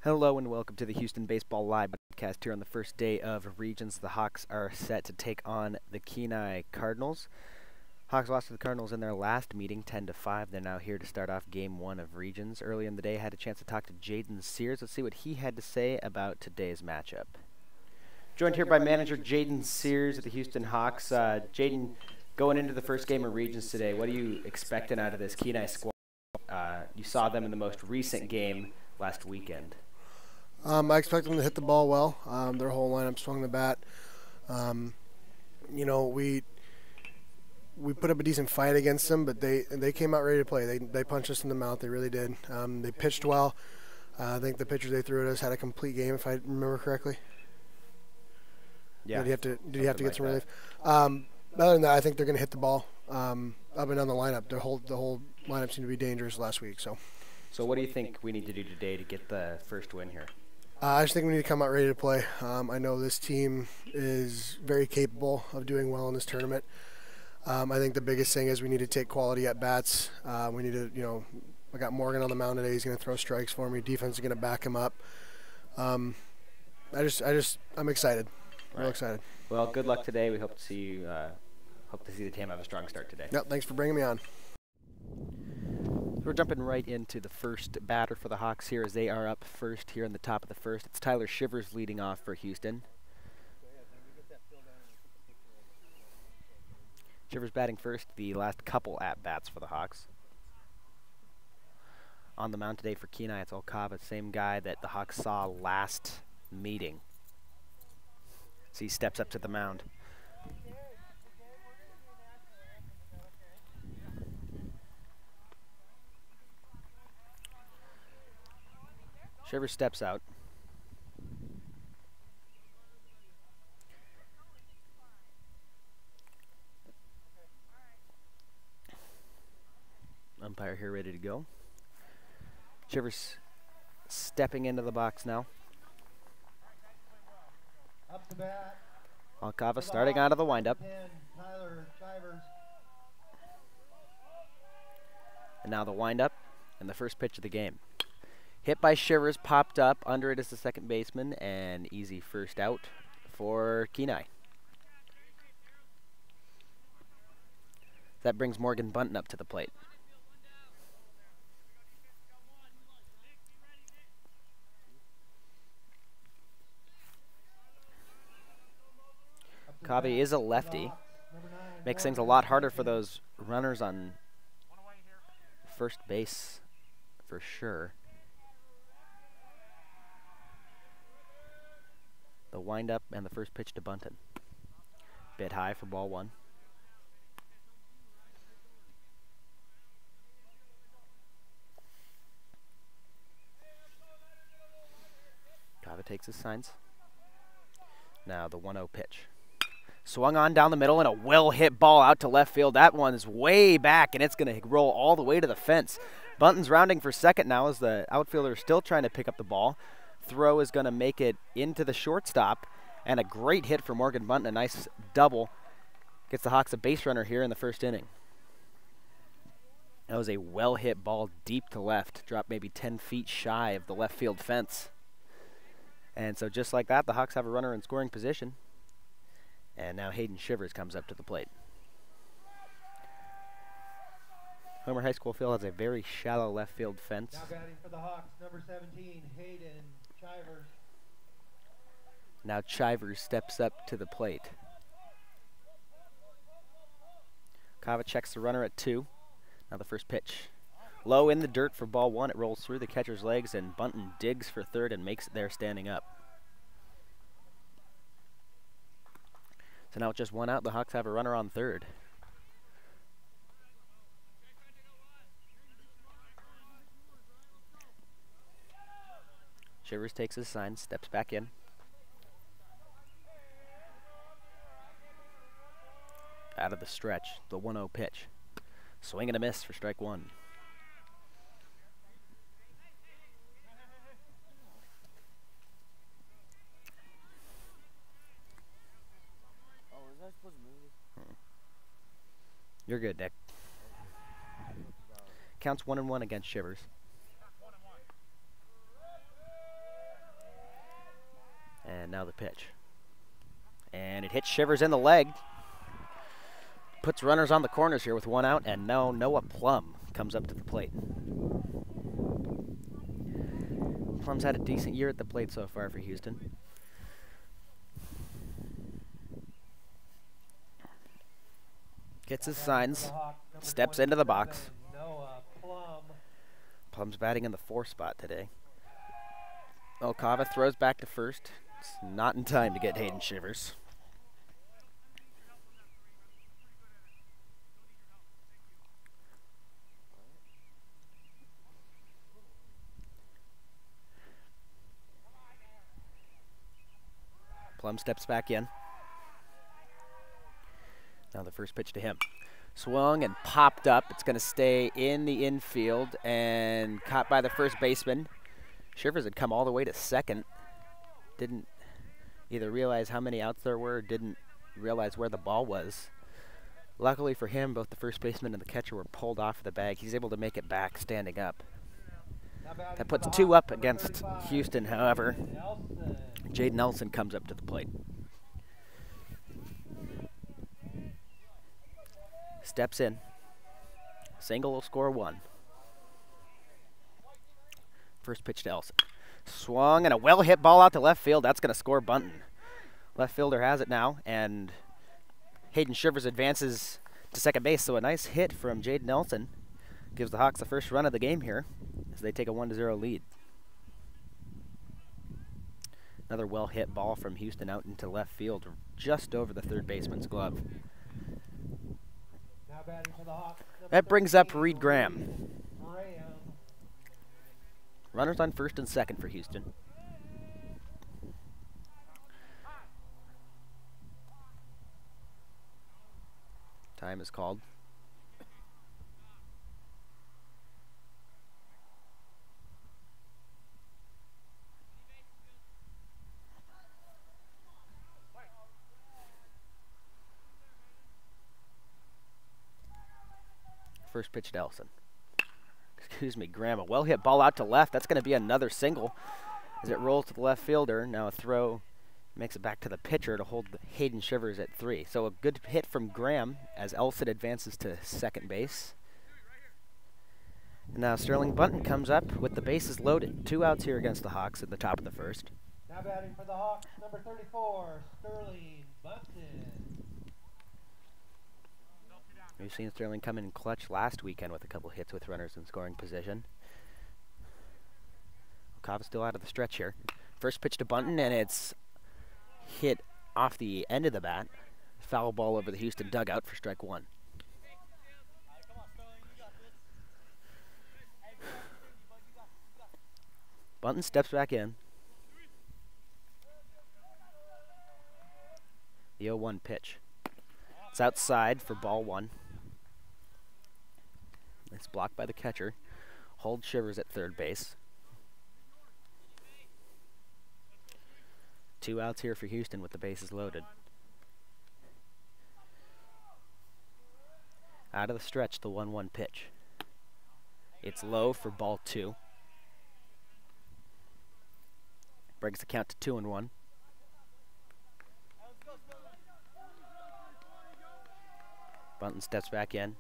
Hello and welcome to the Houston Baseball Live podcast here on the first day of Regions. The Hawks are set to take on the Kenai Cardinals. Hawks lost to the Cardinals in their last meeting, 10-5. They're now here to start off Game 1 of Regions. Early in the day, I had a chance to talk to Jaden Sears. Let's see what he had to say about today's matchup. Joined here by manager Jaden Sears of the Houston Hawks. Jaden, going into the first game of Regions today, what are you expecting out of this Kenai squad? You saw them in the most recent game last weekend. I expect them to hit the ball well. Their whole lineup swung the bat. We put up a decent fight against them, but they came out ready to play. They punched us in the mouth. They really did. They pitched well. I think the pitchers they threw at us had a complete game, if I remember correctly. Yeah. Did he have to get some relief? Other than that, I think they're going to hit the ball up and down the lineup. The whole lineup seemed to be dangerous last week. So what do you think we need to do today to get the first win here? I just think we need to come out ready to play. I know this team is very capable of doing well in this tournament. I think the biggest thing is we need to take quality at bats. We need to, I got Morgan on the mound today. He's going to throw strikes for me. Defense is going to back him up. I'm excited. Real excited. Well, good luck today. We hope to see you. Hope to see the team have a strong start today. Yep. Thanks for bringing me on. We're jumping right into the first batter for the Hawks here as they are up first here in the top of the first. It's Tyler Shivers leading off for Houston. Shivers batting first, the last couple at-bats for the Hawks. On the mound today for Kenai, it's Okava, same guy that the Hawks saw last meeting. So he steps up to the mound. Shivers steps out. Umpire here ready to go. Shivers stepping into the box now. Up to bat. Alcava starting out of the windup. And now the windup and the first pitch of the game. Hit by Shivers, popped up. Under it is the second baseman, and easy first out for Kenai. That brings Morgan Bunton up to the plate. Kavi is a lefty. Makes things a lot harder for those runners on first base for sure. The windup and the first pitch to Bunton. Bit high for ball one. Kava takes his signs. Now the 1-0 pitch. Swung on down the middle and a well-hit ball out to left field. That one is way back and it's going to roll all the way to the fence. Bunton's rounding for second now as the outfielder is still trying to pick up the ball. Throw is going to make it into the shortstop, and a great hit for Morgan Bunton, a nice double. Gets the Hawks a base runner here in the first inning. That was a well-hit ball deep to left, dropped maybe 10 feet shy of the left field fence. And so just like that, the Hawks have a runner in scoring position. And now Hayden Shivers comes up to the plate. Homer High School field has a very shallow left field fence. Now batting for the Hawks, number 17, Hayden Chivers. Now Chivers steps up to the plate. Kava checks the runner at 2. Now the first pitch. Low in the dirt for ball one. It rolls through the catcher's legs, and Bunton digs for third and makes it there standing up. So now with just one out, the Hawks have a runner on third. Shivers takes his sign, steps back in. Out of the stretch, the 1-0 pitch. Swing and a miss for strike one. Oh, was I supposed to move this? You're good, Nick. Counts 1-1 against Shivers. And now the pitch. And it hits Shivers in the leg. Puts runners on the corners here with one out, and now Noah Plum comes up to the plate. Plum's had a decent year at the plate so far for Houston. Gets his signs, steps into the box. Plum's batting in the 4 spot today. Okava throws back to first. It's not in time to get Hayden Shivers. Plum steps back in. Now the first pitch to him. Swung and popped up. It's going to stay in the infield and caught by the first baseman. Shivers had come all the way to second. Didn't either realize how many outs there were, didn't realize where the ball was. Luckily for him, both the first baseman and the catcher were pulled off the bag. He's able to make it back standing up. That puts 2 up against Houston, however. Jaden Nelson comes up to the plate. Steps in. Single will score 1. First pitch to Elson. Swung and a well-hit ball out to left field. That's going to score Bunton. Left fielder has it now, and Hayden Shivers advances to second base. So a nice hit from Jaden Nelson gives the Hawks the first run of the game here as they take a 1-0 lead. Another well-hit ball from Houston out into left field, just over the third baseman's glove. That brings up Reed Graham. Runners on first and second for Houston. Time is called. First pitch to Elson. Excuse me, Graham. A well-hit ball out to left. That's going to be another single as it rolls to the left fielder. Now a throw makes it back to the pitcher to hold Hayden Shivers at 3. So a good hit from Graham as Elson advances to second base. And now Sterling Bunton comes up with the bases loaded. 2 outs here against the Hawks at the top of the first. Now batting for the Hawks, number 34, Sterling Bunton. We've seen Sterling come in clutch last weekend with a couple hits with runners in scoring position. Okava's still out of the stretch here. First pitch to Bunton, and it's hit off the end of the bat. Foul ball over the Houston dugout for strike 1. Bunton steps back in. The 0-1 pitch. It's outside for ball 1. It's blocked by the catcher. Hold Shivers at third base. 2 outs here for Houston with the bases loaded. Out of the stretch, the 1-1 pitch. It's low for ball 2. Brings the count to 2-1. Bunton steps back in.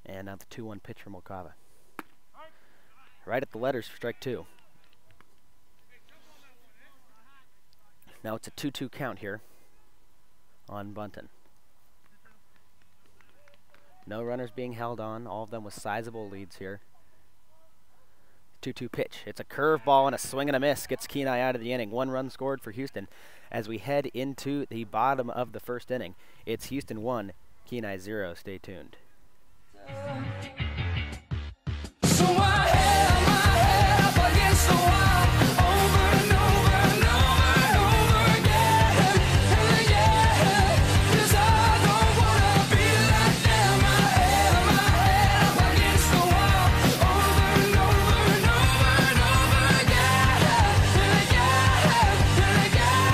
And now the 2-1 pitch from Okava. Right at the letters for strike 2. Now it's a 2-2 count here on Bunton. No runners being held on, all of them with sizable leads here. 2-2 pitch. It's a curveball and a swing and a miss. Gets Kenai out of the inning. 1 run scored for Houston as we head into the bottom of the first inning. It's Houston 1, Kenai 0. Stay tuned. So I held my head up against the wall over and over and over and over again and again, 'cause I don't wanna be like them. I held my head up against the wall over and over and over and over again and again and again.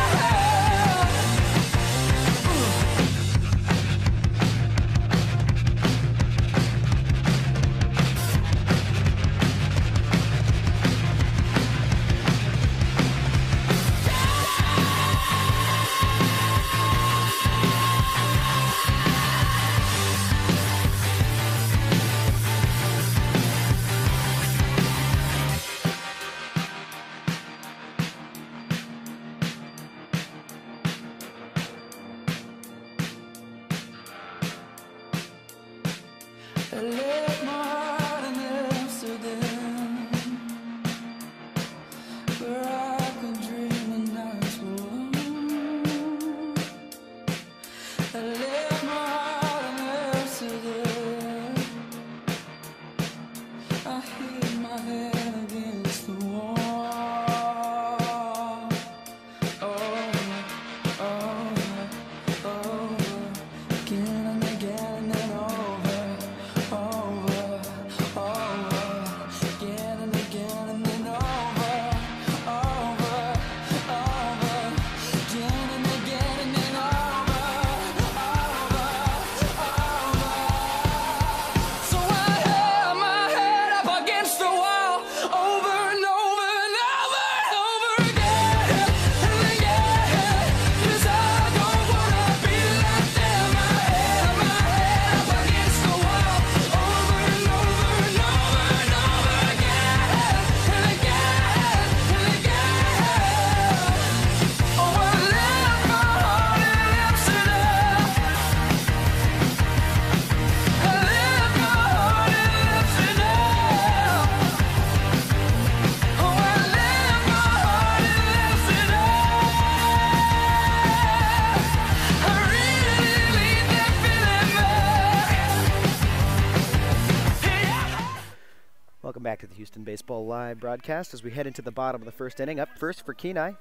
Welcome back to the Houston Baseball Live broadcast as we head into the bottom of the first inning. Up first for Kenai.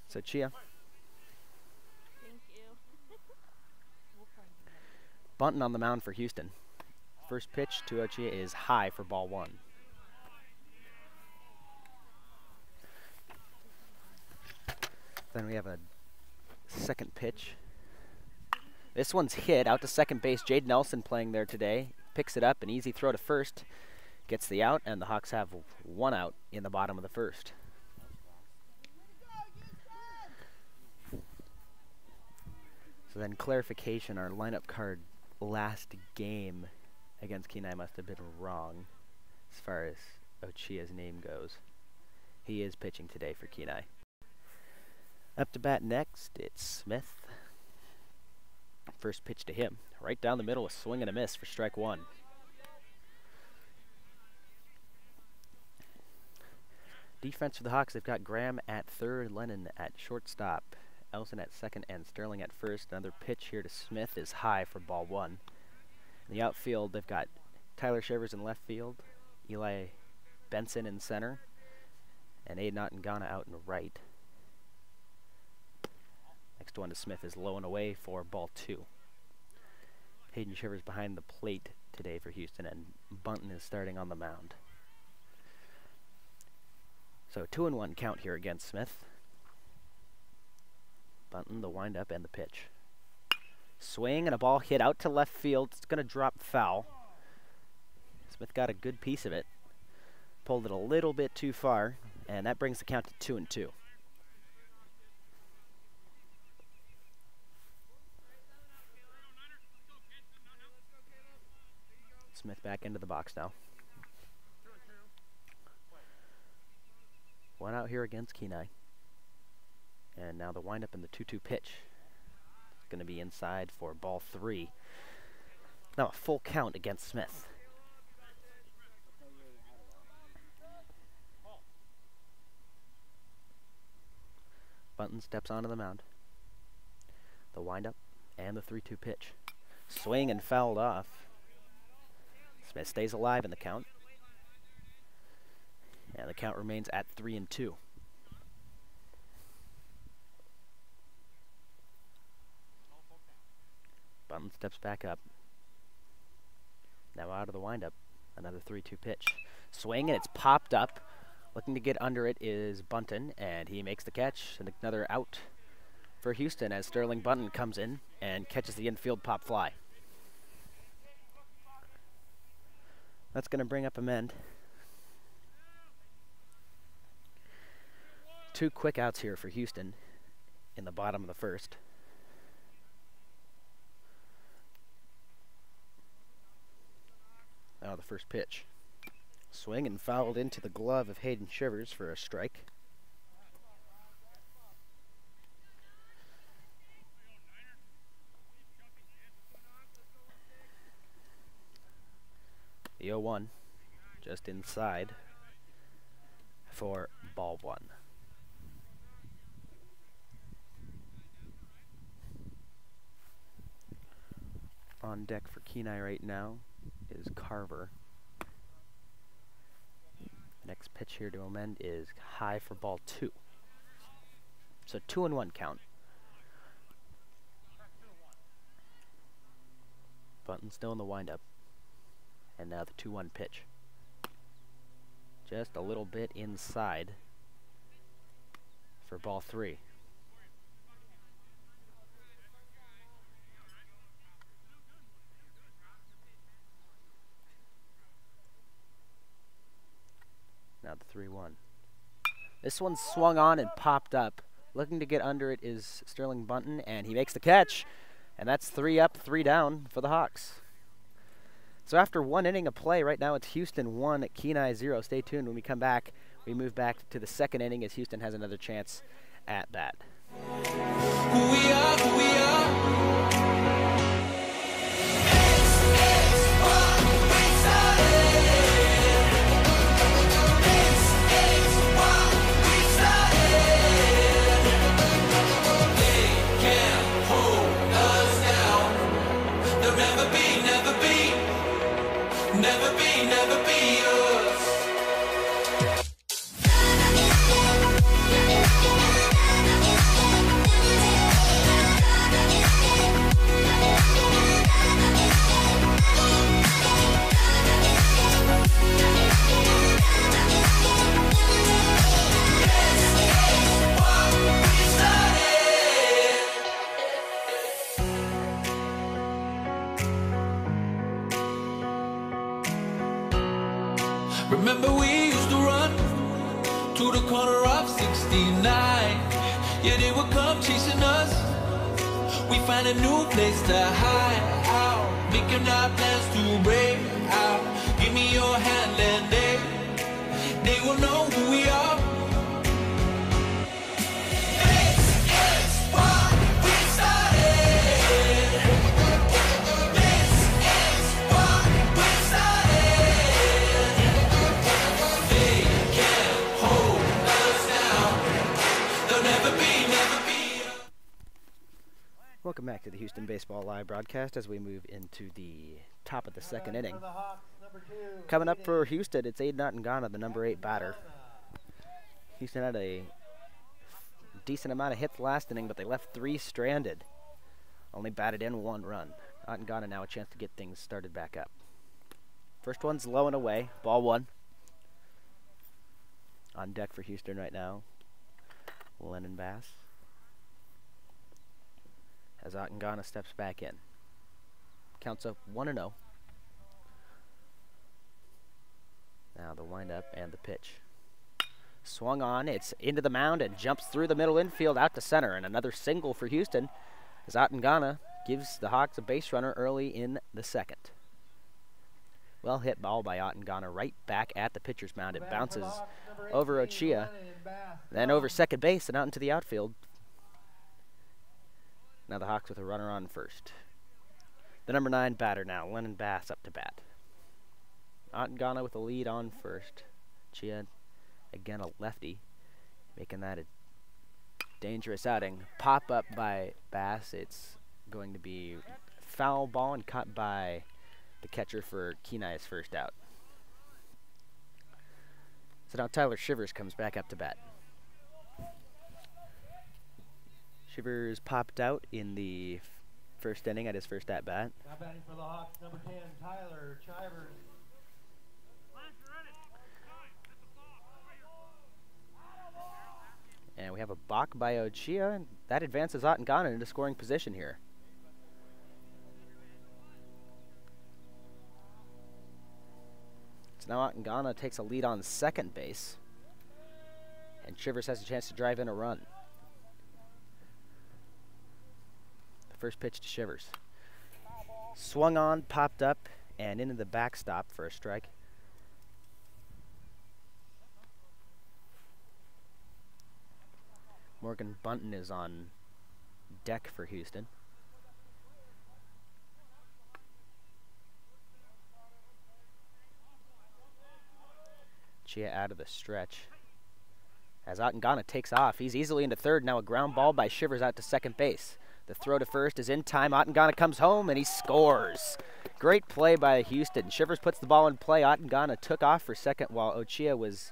So Chia. Thank you. Bunting on the mound for Houston. First pitch to Chia is high for ball 1. Then we have a second pitch. This one's hit out to second base. Jade Nelson playing there today. Picks it up, an easy throw to first. Gets the out, and the Hawks have 1 out in the bottom of the first. So then clarification, our lineup card last game against Kenai must have been wrong as far as Ochia's name goes. He is pitching today for Kenai. Up to bat next, it's Smith. First pitch to him. Right down the middle, a swing and a miss for strike 1. Defense for the Hawks, they've got Graham at third, Lennon at shortstop, Elson at second, and Sterling at first. Another pitch here to Smith is high for ball 1. In the outfield, they've got Tyler Shivers in left field, Eli Benson in center, and Aiden Ottengana out in right. Next one to Smith is low and away for ball 2. Hayden Shivers behind the plate today for Houston, and Bunton is starting on the mound. So 2-1 count here against Smith. Bunton, the windup, and the pitch. Swing and a ball hit out to left field. It's going to drop foul. Smith got a good piece of it. Pulled it a little bit too far, and that brings the count to 2-2. Smith back into the box now. 1 out here against Kenai. And now the windup and the 2-2 pitch. It's going to be inside for ball 3. Now a full count against Smith. Bunton steps onto the mound. The windup and the 3-2 pitch. Swing and fouled off. Smith stays alive in the count. And the count remains at 3-2. Bunton steps back up. Now out of the windup. Another 3-2 pitch. Swing, and it's popped up. Looking to get under it is Bunton, and he makes the catch. And another out for Houston as Sterling Bunton comes in and catches the infield pop fly. That's going to bring up a mend. 2 quick outs here for Houston in the bottom of the first. Now the first pitch. Swing and fouled into the glove of Hayden Shivers for a strike. The 0-1 just inside for ball 1. On deck for Kenai right now is Carver. Next pitch here to amend is high for ball 2. So 2-1 count. Bunton still in the windup. And now the 2-1 pitch. Just a little bit inside for ball 3. Now the 3-1. This one swung on and popped up. Looking to get under it is Sterling Bunton, and he makes the catch. And that's 3 up, 3 down for the Hawks. So after 1 inning of play, right now it's Houston 1, Kenai 0. Stay tuned. When we come back, we move back to the second inning as Houston has another chance at bat. Who we are. Never be, never be, never be us. Remember we used to run to the corner of 69. Yeah, they would come chasing us. We find a new place to hide out, making our plans to break out. Give me your hand and they will know who we are. This is what we started. This is what we started. They can't hold us down. They'll never be. Welcome back to the Houston Baseball Live broadcast as we move into the top of the second inning. For the Hawks, number 2. Coming up for Houston, it's Aiden Ngana, the number 8 batter. Houston had a decent amount of hits last inning, but they left 3 stranded. Only batted in 1 run. Ngana now a chance to get things started back up. First one's low and away, ball 1. On deck for Houston right now, Lennon Bass. As Ngana steps back in. Counts up 1-0. Now the windup and the pitch. Swung on, it's into the mound and jumps through the middle infield out to center. And another single for Houston as Ngana gives the Hawks a base runner early in the second. Well hit ball by Ngana right back at the pitcher's mound. It bounces over Ochia, then over second base and out into the outfield. Now the Hawks with a runner on first. The number 9 batter now, Lennon Bass up to bat. Ngana with the lead on first. Chia, again a lefty, making that a dangerous outing. Pop up by Bass. It's going to be foul ball and caught by the catcher for Kenai's first out. So now Tyler Shivers comes back up to bat. Shivers popped out in the first inning at his first at-bat. Now batting for the Hawks, number 10, Tyler Chivers. And we have a balk by Ochia, and that advances Ngana into scoring position here. So now Ngana takes a lead on second base, and Shivers has a chance to drive in a run. First pitch to Shivers. Swung on, popped up, and into the backstop for a strike. Morgan Bunton is on deck for Houston. Chia out of the stretch. As Ngana takes off, he's easily into third. Now a ground ball by Shivers out to second base. The throw to first is in time. Ngana comes home and he scores. Great play by Houston. Shivers puts the ball in play. Ngana took off for second while Ochia was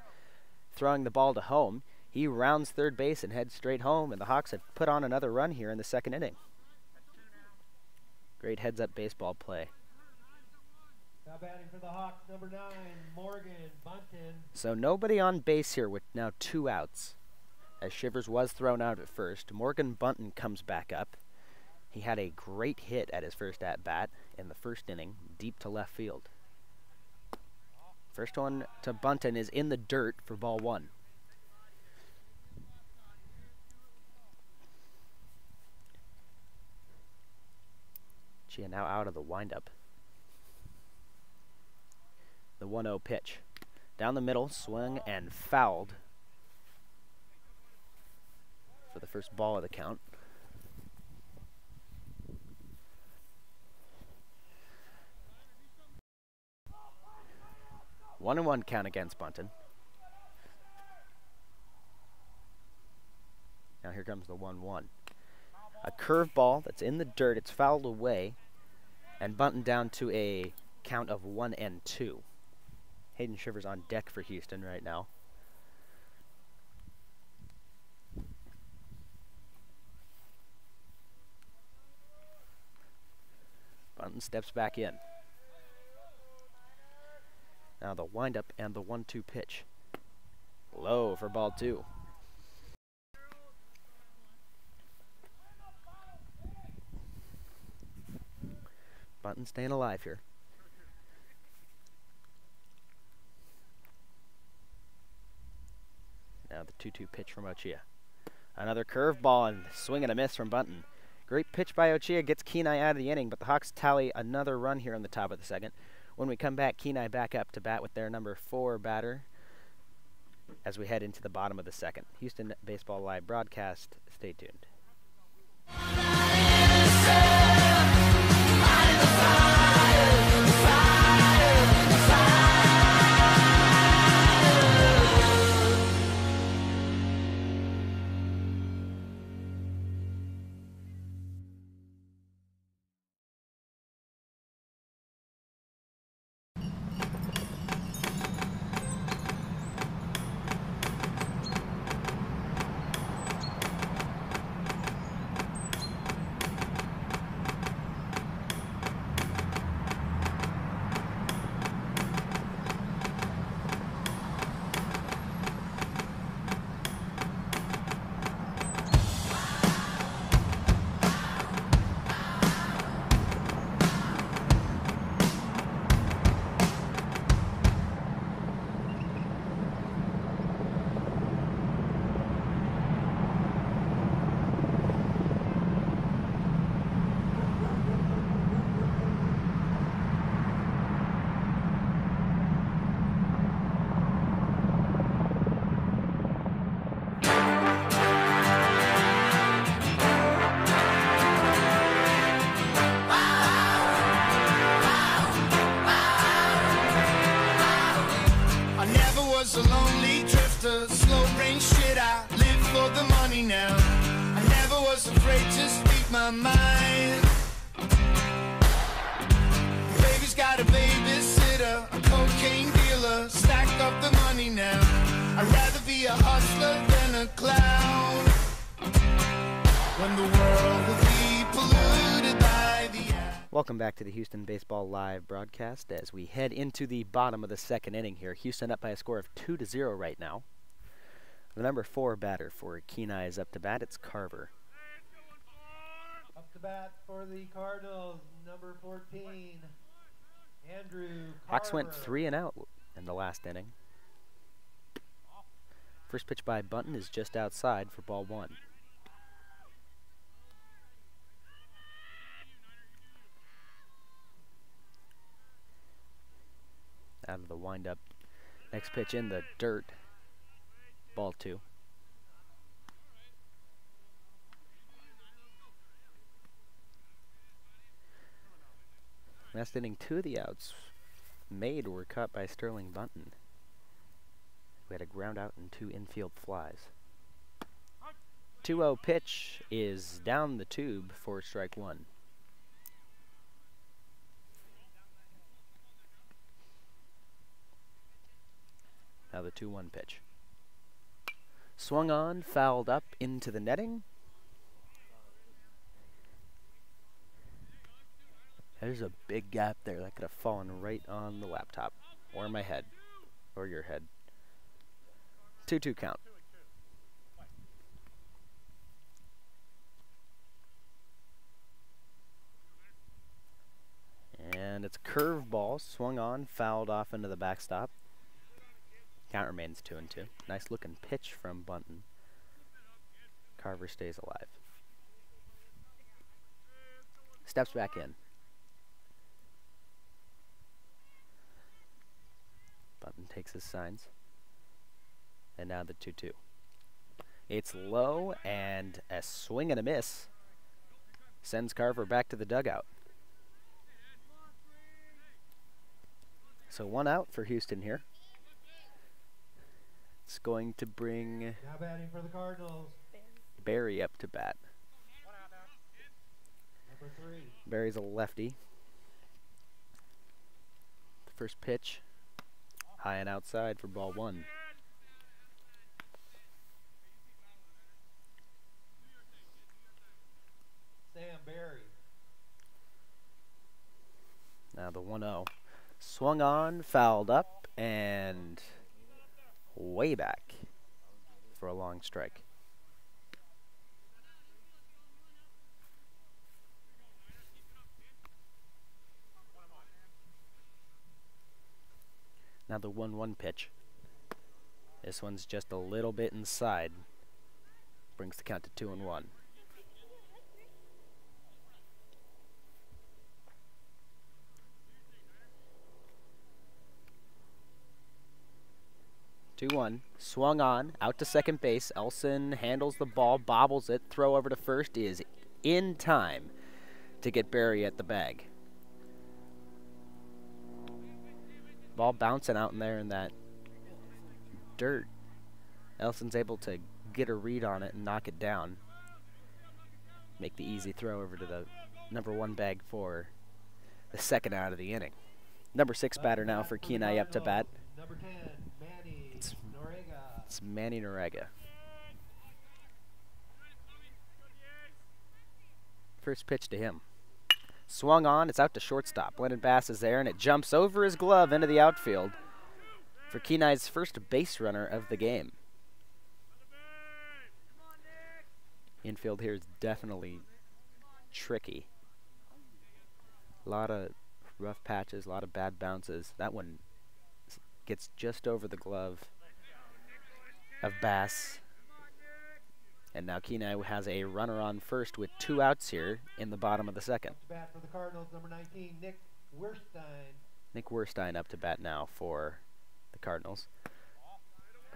throwing the ball to home. He rounds third base and heads straight home, and the Hawks have put on another run here in the second inning. Great heads-up baseball play. Now batting for the Hawks, number 9, Morgan Bunton. So nobody on base here with now 2 outs. As Shivers was thrown out at first, Morgan Bunton comes back up. He had a great hit at his first at-bat in the first inning, deep to left field. First one to Bunton is in the dirt for ball 1. Chia now out of the windup. The 1-0 pitch. Down the middle, swung and fouled for the first ball of the count. One and 1 count against Bunton. Now here comes the 1-1. A curveball that's in the dirt. It's fouled away. And Bunton down to a count of 1-2. Hayden Shivers on deck for Houston right now. Bunton steps back in. Now the windup and the 1-2 pitch. Low for ball 2. Bunton staying alive here. 2-2 pitch from Ochia. Another curveball and swing and a miss from Bunton. Great pitch by Ochia, gets Kenai out of the inning, but the Hawks tally another run here on the top of the second. When we come back, Kenai back up to bat with their number 4 batter as we head into the bottom of the second. Houston Baseball Live broadcast. Stay tuned. A lonely drifter, slow brain shit, I live for the money now. I never was afraid to speak my mind. Baby's got a babysitter, a cocaine dealer, stack up the money now. I'd rather be a hustler than a clown. When the world will be polluted by the air. Welcome back to the Houston Baseball Live broadcast as we head into the bottom of the second inning here. Houston up by a score of 2-0 right now. The number 4 batter for Kenai is up to bat. It's Carver. Up to bat for the Cardinals, number 14, Andrew Carver. Hawks went 3 and out in the last inning. First pitch by Bunton is just outside for ball 1. Out of the windup. Next pitch in the dirt. Ball 2. Last inning, 2 of the outs made were caught by Sterling Bunton. We had a ground out and 2 infield flies. 2-0 pitch is down the tube for strike 1. Now the 2-1 pitch. Swung on, fouled up into the netting. There's a big gap there that could have fallen right on the laptop. Or my head. Or your head. 2-2 count. And it's a curveball, swung on, fouled off into the backstop. Count remains 2-2. Nice looking pitch from Bunton. Carver stays alive. Steps back in. Bunton takes his signs. And now the 2-2. It's low and a swing and a miss. Sends Carver back to the dugout. So 1 out for Houston here. It's going to bring Now batting for the Cardinals, Barry up to bat. number 3. Barry's a lefty. The first pitch, high and outside for ball 1. Sam Barry. Now the 1-0. Swung on, fouled up, and way back for a long strike. Now the 1-1 pitch. This one's just a little bit inside. Brings the count to 2-1. Swung on, out to second base. Elson handles the ball, bobbles it. Throw over to first is in time to get Barry at the bag. Ball bouncing out in there in that dirt. Elson's able to get a read on it and knock it down. Make the easy throw over to the number 1 bag for the second out of the inning. Number 6 batter now for Kenai up to bat. Number 10, Manny Noriega. It's Manny Noriega. First pitch to him. Swung on, it's out to shortstop. Lennon Bass is there, and it jumps over his glove into the outfield for Kenai's first base runner of the game. Infield here is definitely tricky. A lot of rough patches, a lot of bad bounces. That one gets just over the glove of Bass. And now Kenai has a runner on first with 2 outs here in the bottom of the second. Bat for the Cardinals, number 19, Nick Werstein. Nick Werstein up to bat now for the Cardinals.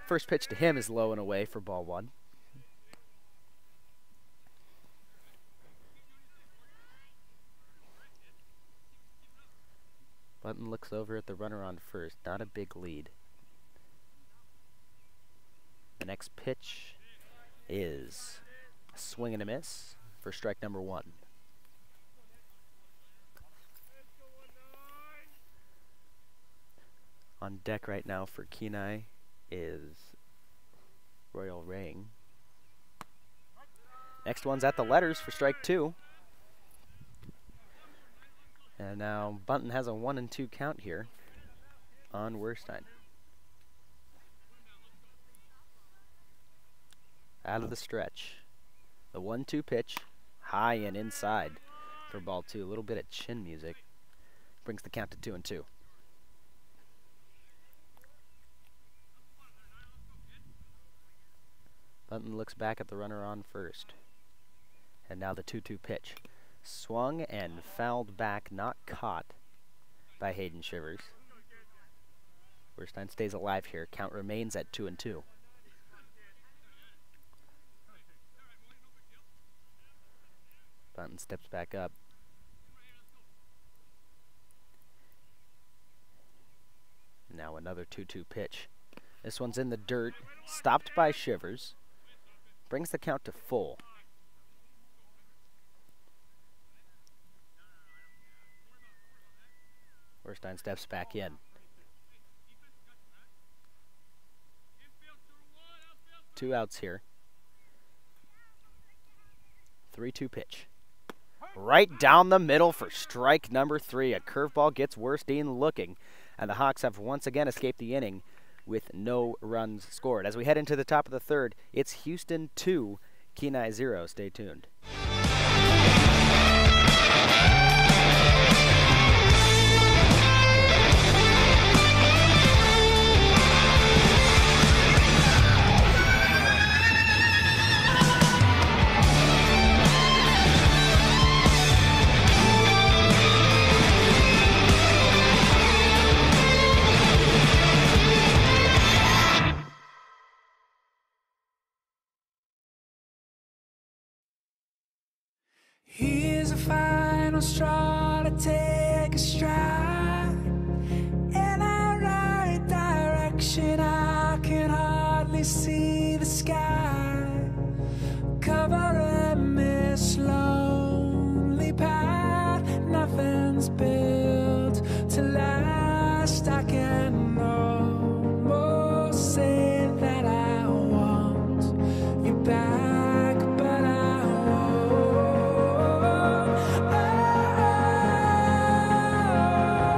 First pitch to him is low and away for ball 1. Button looks over at the runner on first. Not a big lead. The next pitch is a swing and a miss for strike number 1. On deck right now for Kenai is Royal Ring. Next one's at the letters for strike 2. And now Bunton has a 1-2 count here on Werstein. Out of the stretch. The 1-2 pitch, high and inside for ball 2. A little bit of chin music. Brings the count to 2-2. Bunton looks back at the runner on first. And now the 2-2 pitch. Swung and fouled back, not caught by Hayden Shivers. Werstein stays alive here. Count remains at 2-2. Bunton steps back up. Now another 2-2 pitch. This one's in the dirt, stopped by Shivers. Brings the count to full. Werstein steps back in. 2 outs here. 3-2 pitch. Right down the middle for strike number 3. A curveball gets Werstein looking, and the Hawks have once again escaped the inning with no runs scored. As we head into the top of the third, it's Houston 2, Kenai 0. Stay tuned. Here's a final straw to take a stride in our right direction. I can hardly see the sky. Covering this lonely path, nothing's built to last. I can almost say that I want you back, but I won't. 'Cause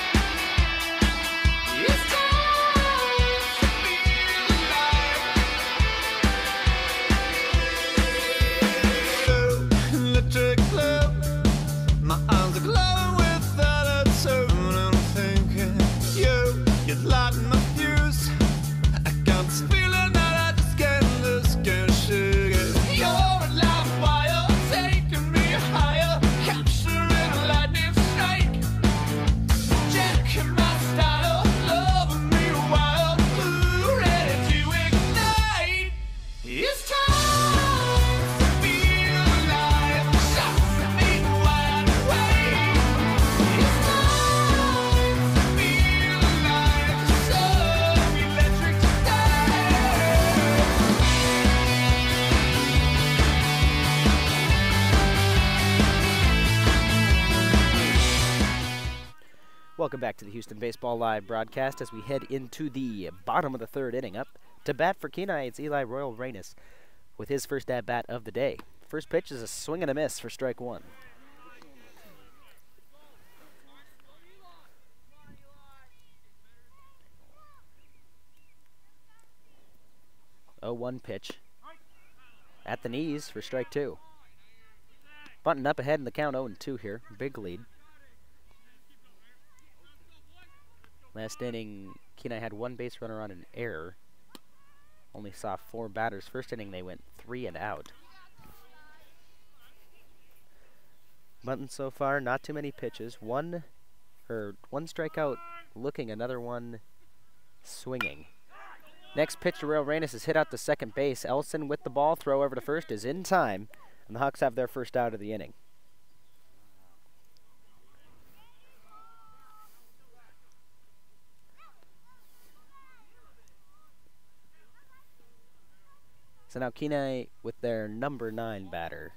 Welcome back to the Houston Baseball Live broadcast as we head into the bottom of the third inning. Up to bat for Kenai, it's Eli Royal Reynes with his first at-bat of the day. First pitch is a swing and a miss for strike one. Oh, 1 pitch. At the knees for strike two. Bunting up ahead in the count, 0-2 here. Big lead. Last inning, Kenai had 1 base runner on an error. Only saw 4 batters. First inning, they went 3 and out. Bunting so far, not too many pitches. One strikeout looking, another one swinging. Next pitch to Royal Reynes is hit out to second base. Elson with the ball, throw over to first is in time, and the Hawks have their first out of the inning. So now Kenai with their number 9 batter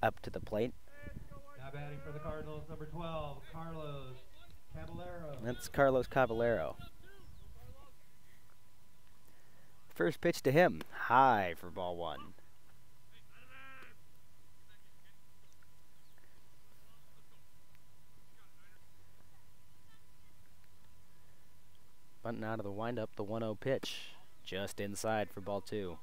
up to the plate. Now batting for the Cardinals, number 12, Carlos Caballero. That's Carlos Caballero. First pitch to him, high for ball 1. Bunting out of the windup, the 1-0 pitch, just inside for ball 2.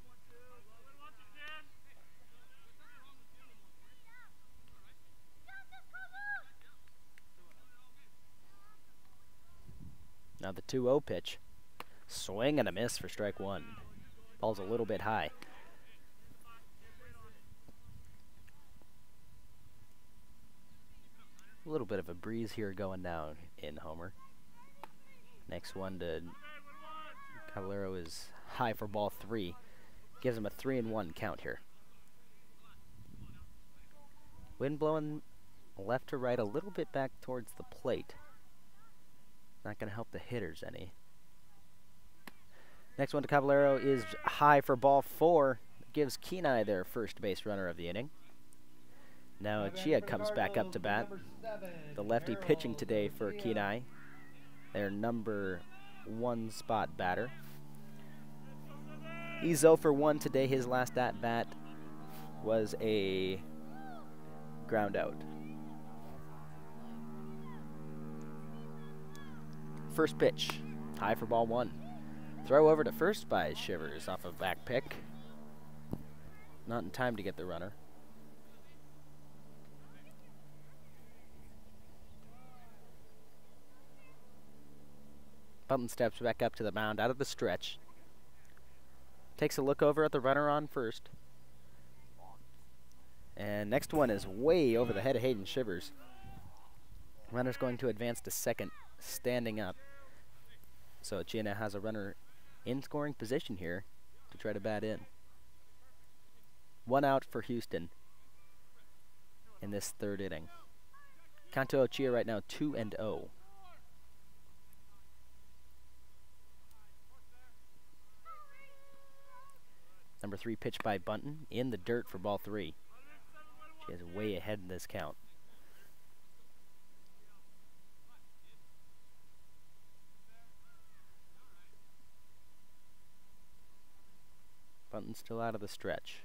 Now the 2-0 pitch. Swing and a miss for strike 1. Ball's a little bit high. A little bit of a breeze here going down in Homer. Next one to Caballero is high for ball 3. Gives him a 3-1 count here. Wind blowing left to right a little bit back towards the plate. Not going to help the hitters any. Next one to Caballero is high for ball 4. Gives Kenai their first base runner of the inning. Now Chia comes back up to bat. The lefty pitching today for Kenai. Their number 1 spot batter. He's 0 for 1 today. His last at bat was a ground out. First pitch, high for ball 1. Throw over to first by Shivers off a back pick. Not in time to get the runner. Bunting steps back up to the mound out of the stretch. Takes a look over at the runner on first. And next one is way over the head of Hayden Shivers. Runner's going to advance to second, standing up. So Chia has a runner in scoring position here to try to bat in. 1 out for Houston in this third inning. Count to Chia right now 2-0. Number 3 pitch by Bunting in the dirt for ball 3. She is way ahead in this count. Bunting still out of the stretch.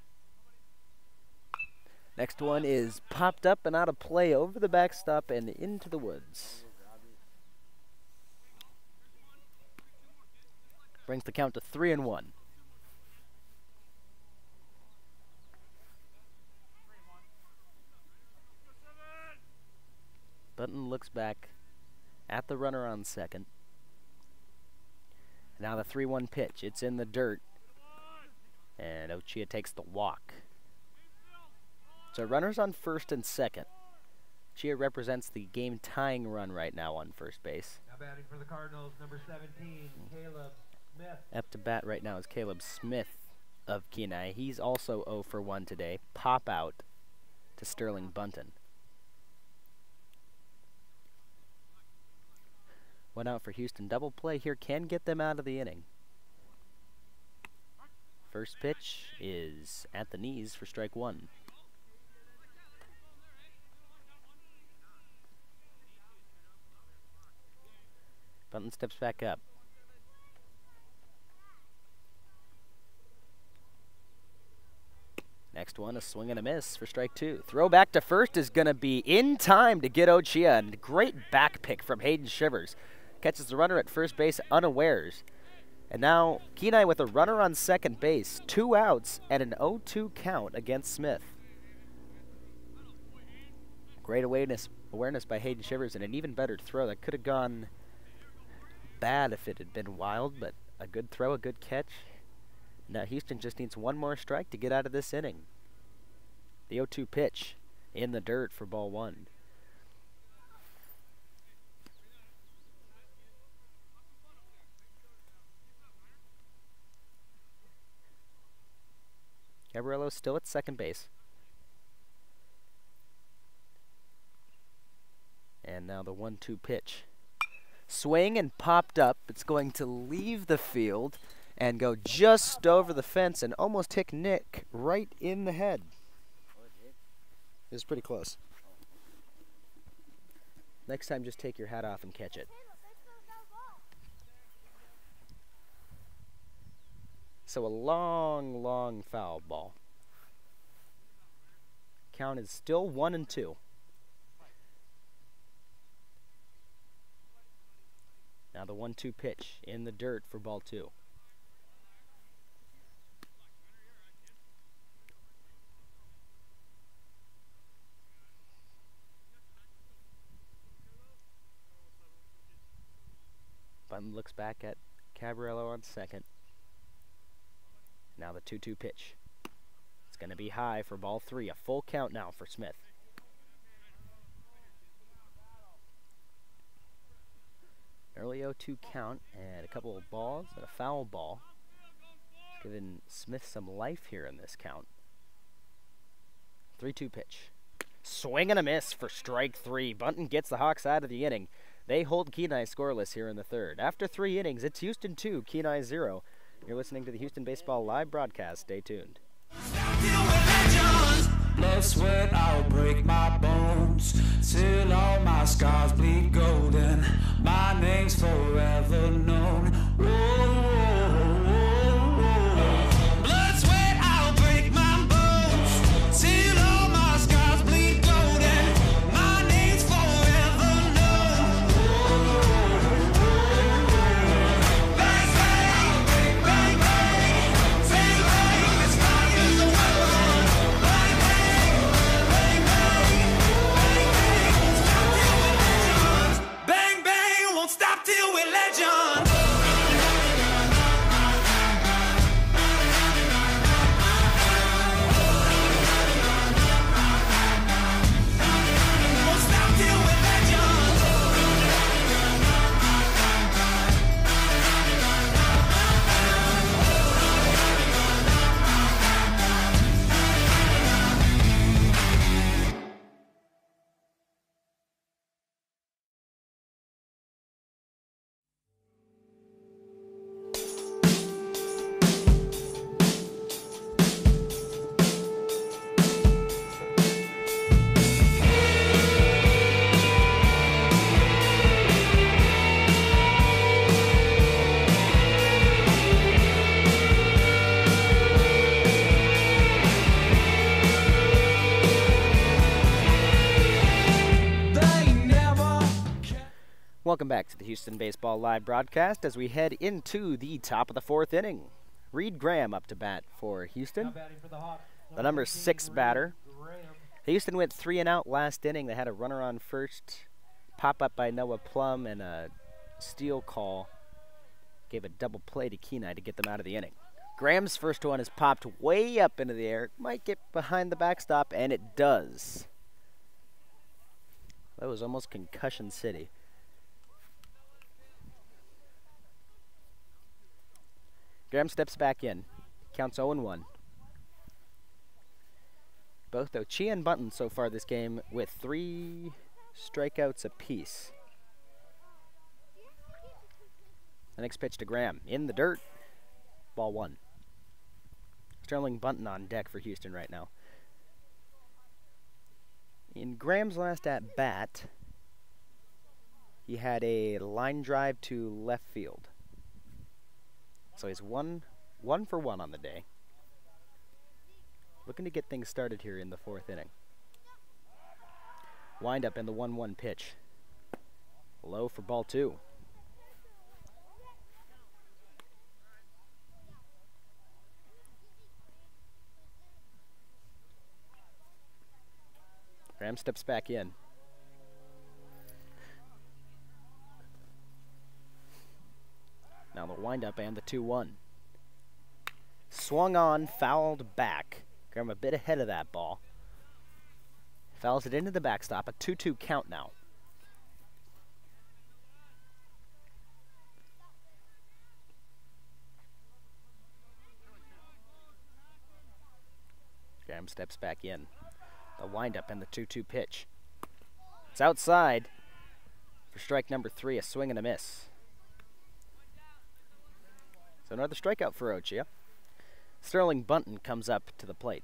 Next one is popped up and out of play over the backstop and into the woods. Brings the count to 3-1. Bunting looks back at the runner on second. Now the 3-1 pitch. It's in the dirt. And Ochia takes the walk. So runners on first and second. Chia represents the game-tying run right now on first base. Now batting for the Cardinals, number 17, Caleb Smith. Up to bat right now is Caleb Smith of Kenai. He's also 0 for 1 today. Pop out to Sterling Bunting. 1 out for Houston. Double play here can get them out of the inning. First pitch is at the knees for strike 1. Bunton steps back up. Next one, a swing and a miss for strike 2. Throw back to first is going to be in time to get Ochia. And great back pick from Hayden Shivers. Catches the runner at first base unawares. And now Kenai with a runner on second base. 2 outs and an 0-2 count against Smith. Great awareness by Hayden Shivers and an even better throw. That could have gone bad if it had been wild, but a good throw, a good catch. Now Houston just needs one more strike to get out of this inning. The 0-2 pitch in the dirt for ball 1. Gabriello still at second base. And now the 1-2 pitch. Swing and popped up. It's going to leave the field and go just over the fence and almost hit Nick right in the head. It was pretty close. Next time, just take your hat off and catch it. So a long, long foul ball. Count is still 1-2. Now the 1-2 pitch in the dirt for ball 2. Bunton looks back at Cabrello on second. Now the 2-2 pitch. It's going to be high for ball 3. A full count now for Smith. Early 0-2 count and a couple of balls and a foul ball. It's giving Smith some life here in this count. 3-2 pitch. Swing and a miss for strike 3. Bunton gets the Hawks out of the inning. They hold Kenai scoreless here in the third. After 3 innings, it's Houston 2, Kenai 0. You're listening to the Houston Baseball live broadcast. Stay tuned. Blood, sweat, I'll break my bones till all my scars bleed golden. My name's forever known. Whoa, whoa, whoa, whoa. Blood, sweat, I'll break my bones till all my scars bleed golden. My name's forever known. Bang, bang, bang, bang, bang, bang. It's fire in the weapon. Bang, bang, bang, won't stop till we're legends. Won't stop till we're legends. They never Welcome back to the Houston Baseball live broadcast as we head into the top of the 4th inning. Reed Graham up to bat for Houston, Now batting for the Hawks, the number 15, 6 batter. Graham. Houston went 3 and out last inning. They had a runner on first, pop up by Noah Plum, and a steal call. Gave a double play to Kenai to get them out of the inning. Graham's first one is popped way up into the air. Might get behind the backstop, and it does. That was almost concussion city. Graham steps back in. Counts 0-1. Both Ochia and Bunton so far this game with 3 strikeouts apiece. The next pitch to Graham. In the dirt. Ball 1. Sterling Bunton on deck for Houston right now. In Graham's last at bat, He had a line drive to left field. So he's one for one on the day. Looking to get things started here in the 4th inning. Wind up in the 1-1 pitch. Low for ball 2. Graham steps back in. Now the windup and the 2-1. Swung on, fouled back. Graham a bit ahead of that ball. Fouls it into the backstop. A 2-2 count now. Graham steps back in. The windup and the 2-2 pitch. It's outside for strike number 3, a swing and a miss. So another strikeout for Ochia. Sterling Bunton comes up to the plate.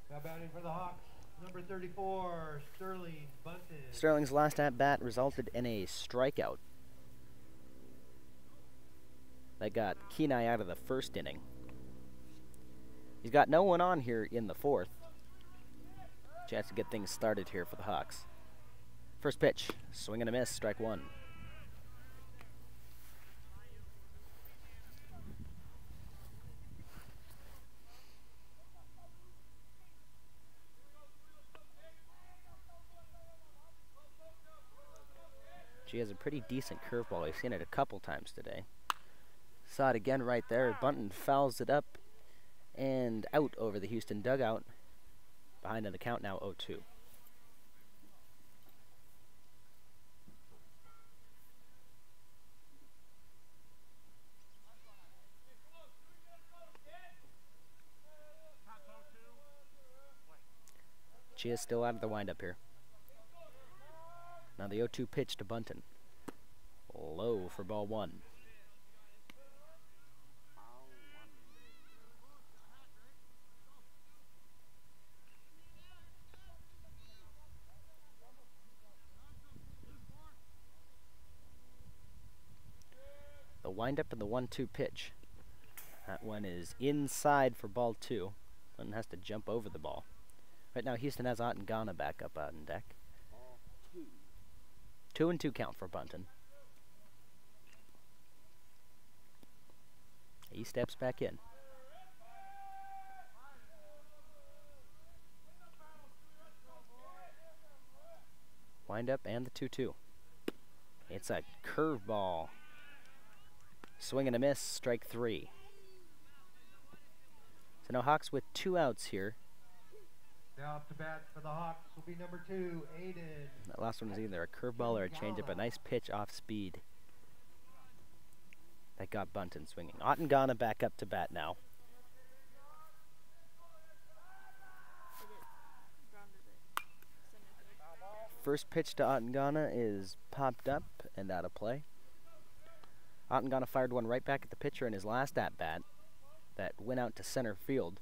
Now batting for the Hawks, number 34, Sterling Bunton. Sterling's last at-bat resulted in a strikeout. That got Kenai out of the 1st inning. He's got no one on here in the 4th. Chance to get things started here for the Hawks. First pitch, swing and a miss, strike 1. She has a pretty decent curveball. I've seen it a couple times today. Saw it again right there. Bunton fouls it up and out over the Houston dugout. Behind in the count now, 0-2. She is still out of the windup here. Now the 0-2 pitch to Bunton. Low for ball 1. The windup and the 1-2 pitch. That one is inside for ball 2. Bunton has to jump over the ball. Right now Houston has Otengana back up out on deck. 2-2 count for Bunton. He steps back in. Wind up and the 2-2. It's a curveball. Swing and a miss, strike 3. So now Hawks with 2 outs here. Now up to bat for the Hawks will be number 2, Aiden. That last one was either a curveball or a changeup. A nice pitch off speed. That got Bunton swinging. Otengana back up to bat now. First pitch to Otengana is popped up and out of play. Otengana fired one right back at the pitcher in his last at-bat that went out to center field.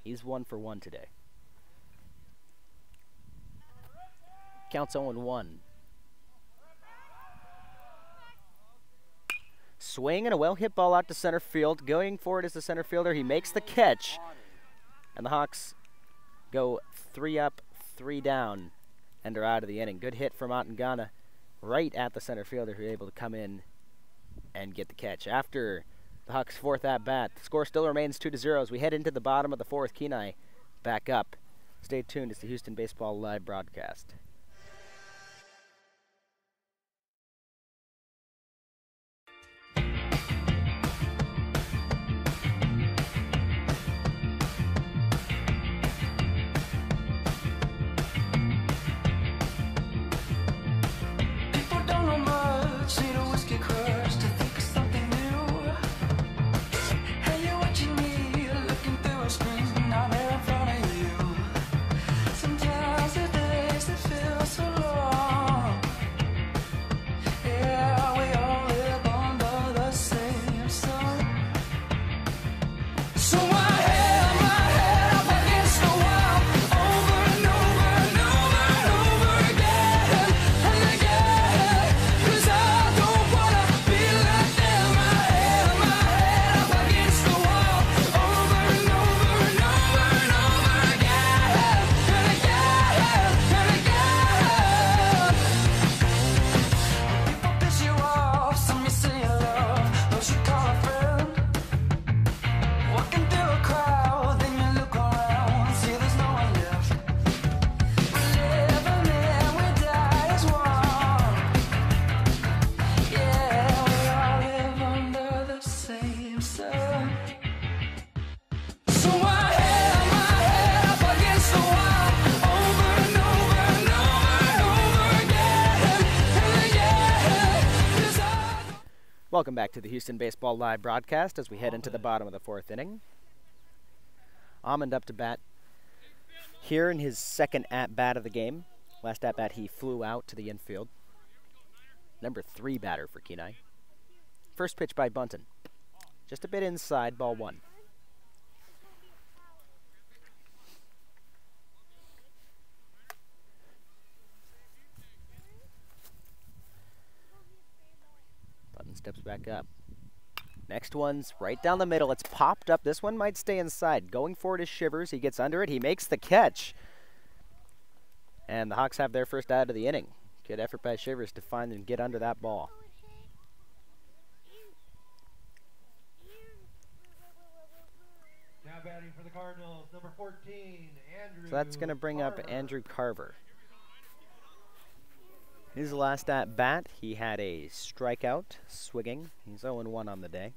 He's 1 for 1 today. Counts 0-1. Swing and a well-hit ball out to center field. Going for it is the center fielder. He makes the catch. And the Hawks go 3 up, 3 down, and are out of the inning. Good hit from Otengana right at the center fielder, who was able to come in and get the catch. After the Hawks' 4th at-bat, the score still remains 2-0 as we head into the bottom of the 4th. Kenai back up. Stay tuned. It's the Houston Baseball Live broadcast. Sometimes the days that feel Welcome back to the Houston Baseball Live broadcast as we head into the bottom of the 4th inning. Almond up to bat here in his second at-bat of the game. Last at-bat he flew out to the infield. Number 3 batter for Kenai. First pitch by Bunton. Just a bit inside, ball 1. Bunton steps back up. Next one's right down the middle. It's popped up. This one might stay inside. Going for it is Shivers. He gets under it. He makes the catch. And the Hawks have their first out of the inning. Good effort by Shivers to find and get under that ball. Now batting for the Cardinals, number 14, Andrew. So that's going to bring up Carver. Andrew Carver. His last at bat, he had a strikeout, swinging. He's 0-1 on the day.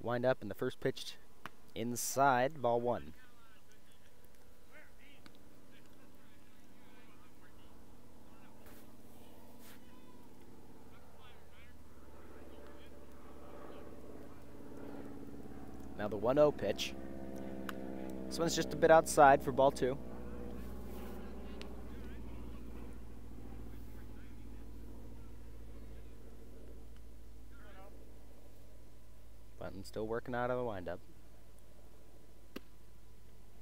Wind up in the first pitch inside, ball 1. Now the 1-0 pitch. This one's just a bit outside for ball 2. Bunton still working out of the windup.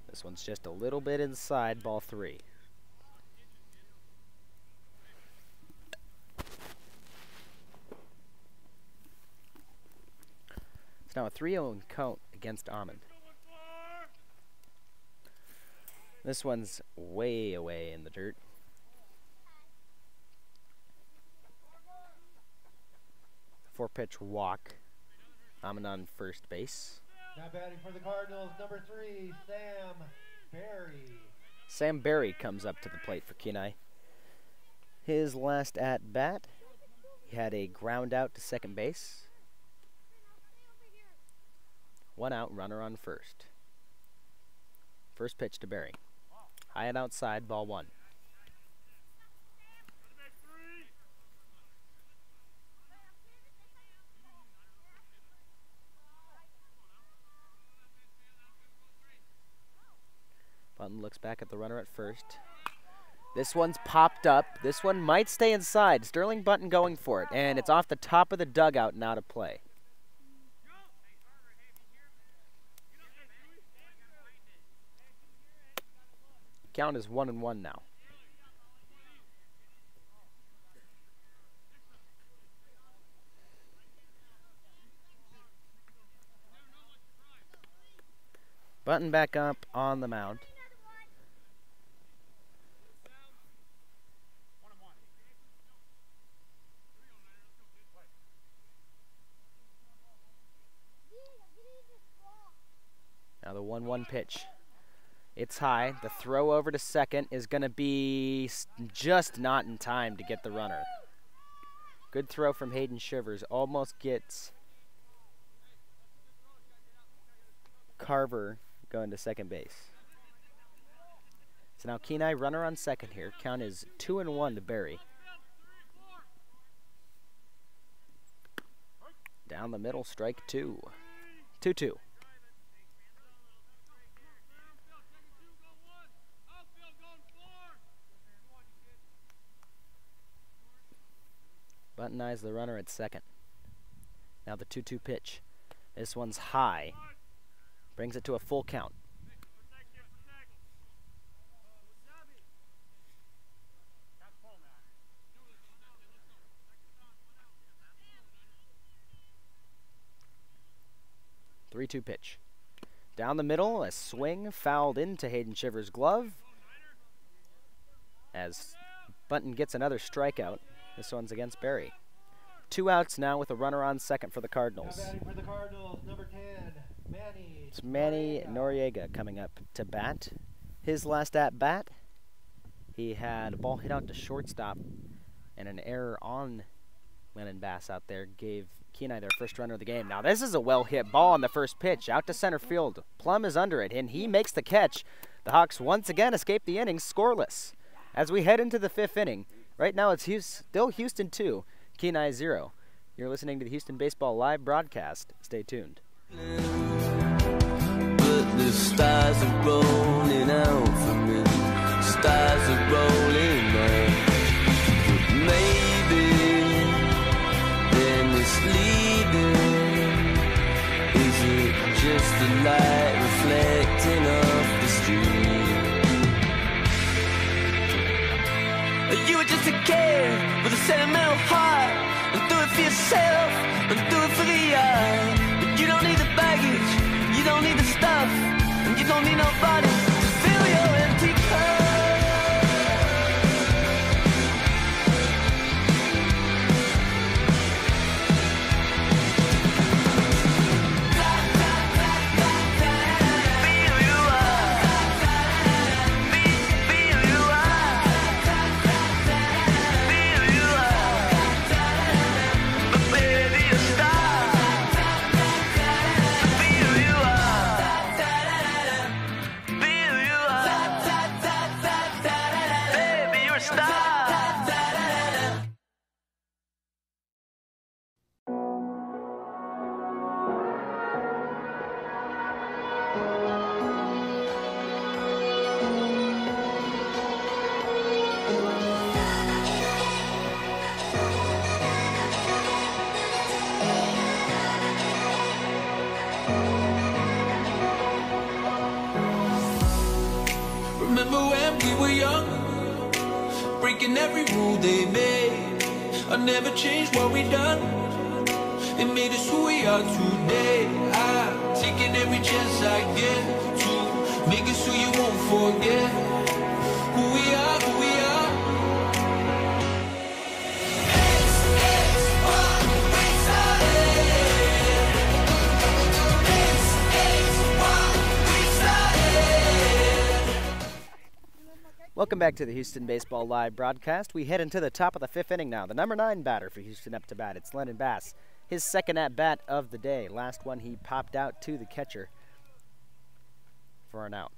This one's just a little bit inside, ball 3. It's now a 3-0 count against Almond. This one's way away in the dirt. Four-pitch walk. Almond on first base. Now batting for the Cardinals, number 3, Sam Berry. Sam Berry comes up to the plate for Kenai. His last at bat, he had a ground out to second base. 1 out, runner on first. First pitch to Berry. High and outside, ball 1. Bunton looks back at the runner at first. This one's popped up. This one might stay inside. Sterling Bunton going for it, and it's off the top of the dugout and out of play. Count is 1-1 now. Bunton back up on the mound. Now the 1-1 pitch. It's high. The throw over to second is going to be just not in time to get the runner. Good throw from Hayden Shivers. Almost gets Carver going to second base. So now Kenai runner on second here. Count is 2-1 to Berry. Down the middle, strike 2. 2-2. Bunton eyes the runner at second. Now the 2-2 pitch. This one's high. Brings it to a full count. Three-two pitch. Down the middle, a swing fouled into Hayden Shivers' glove. As Bunton gets another strikeout. This one's against Berry. 2 outs now with a runner on second for the Cardinals. Now batting for the Cardinals, number 10, Manny. It's Manny Noriega coming up to bat. His last at bat, he had a ball hit out to shortstop, and an error on Lennon Bass out there gave Kenai their first runner of the game. Now this is a well-hit ball on the first pitch, out to center field. Plum is under it, and he makes the catch. The Hawks once again escape the inning scoreless. As we head into the 5th inning, Right now it's still Houston 2, Kenai 0. You're listening to the Houston Baseball Live broadcast. Stay tuned. But the stars are rolling out for me. Stars are rolling out. But maybe they're misleading. Is it just the light reflecting off the street? You were just a kid with a sentimental heart, and do it for yourself, and do it for the art. But you don't need the baggage, you don't need the stuff, and you don't need nobody to fill your empty cup. Remember when we were young, breaking every rule they made. I never changed what we done. It made us who we are today. I'm taking every chance I get to make us who you won't forget. Who we are, who we are. Welcome back to the Houston Baseball Live broadcast. We head into the top of the 5th inning now. The number 9 batter for Houston up to bat. It's Lennon Bass. His second at-bat of the day. Last one he popped out to the catcher for an out.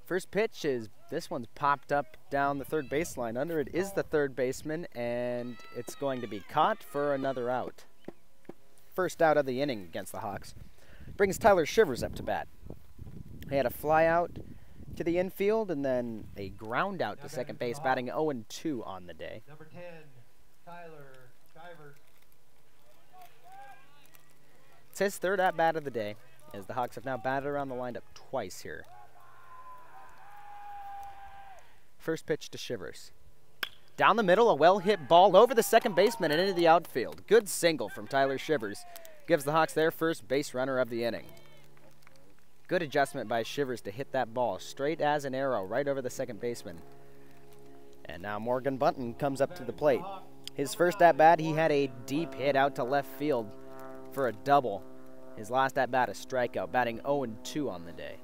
First pitch is, this one's popped up down the third baseline. Under it is the third baseman, and it's going to be caught for another out. First out of the inning against the Hawks. Brings Tyler Shivers up to bat. He had a fly out to the infield, and then a ground out to second base, batting 0-2 on the day. Number 10, Tyler Shivers. It's his third at-bat of the day, as the Hawks have now batted around the lineup twice here. First pitch to Shivers. Down the middle, a well-hit ball over the second baseman and into the outfield. Good single from Tyler Shivers. Gives the Hawks their first base runner of the inning. Good adjustment by Shivers to hit that ball straight as an arrow right over the second baseman. And now Morgan Bunton comes up to the plate. His first at-bat, he had a deep hit out to left field for a double. His last at-bat, a strikeout, batting 0-2 on the day.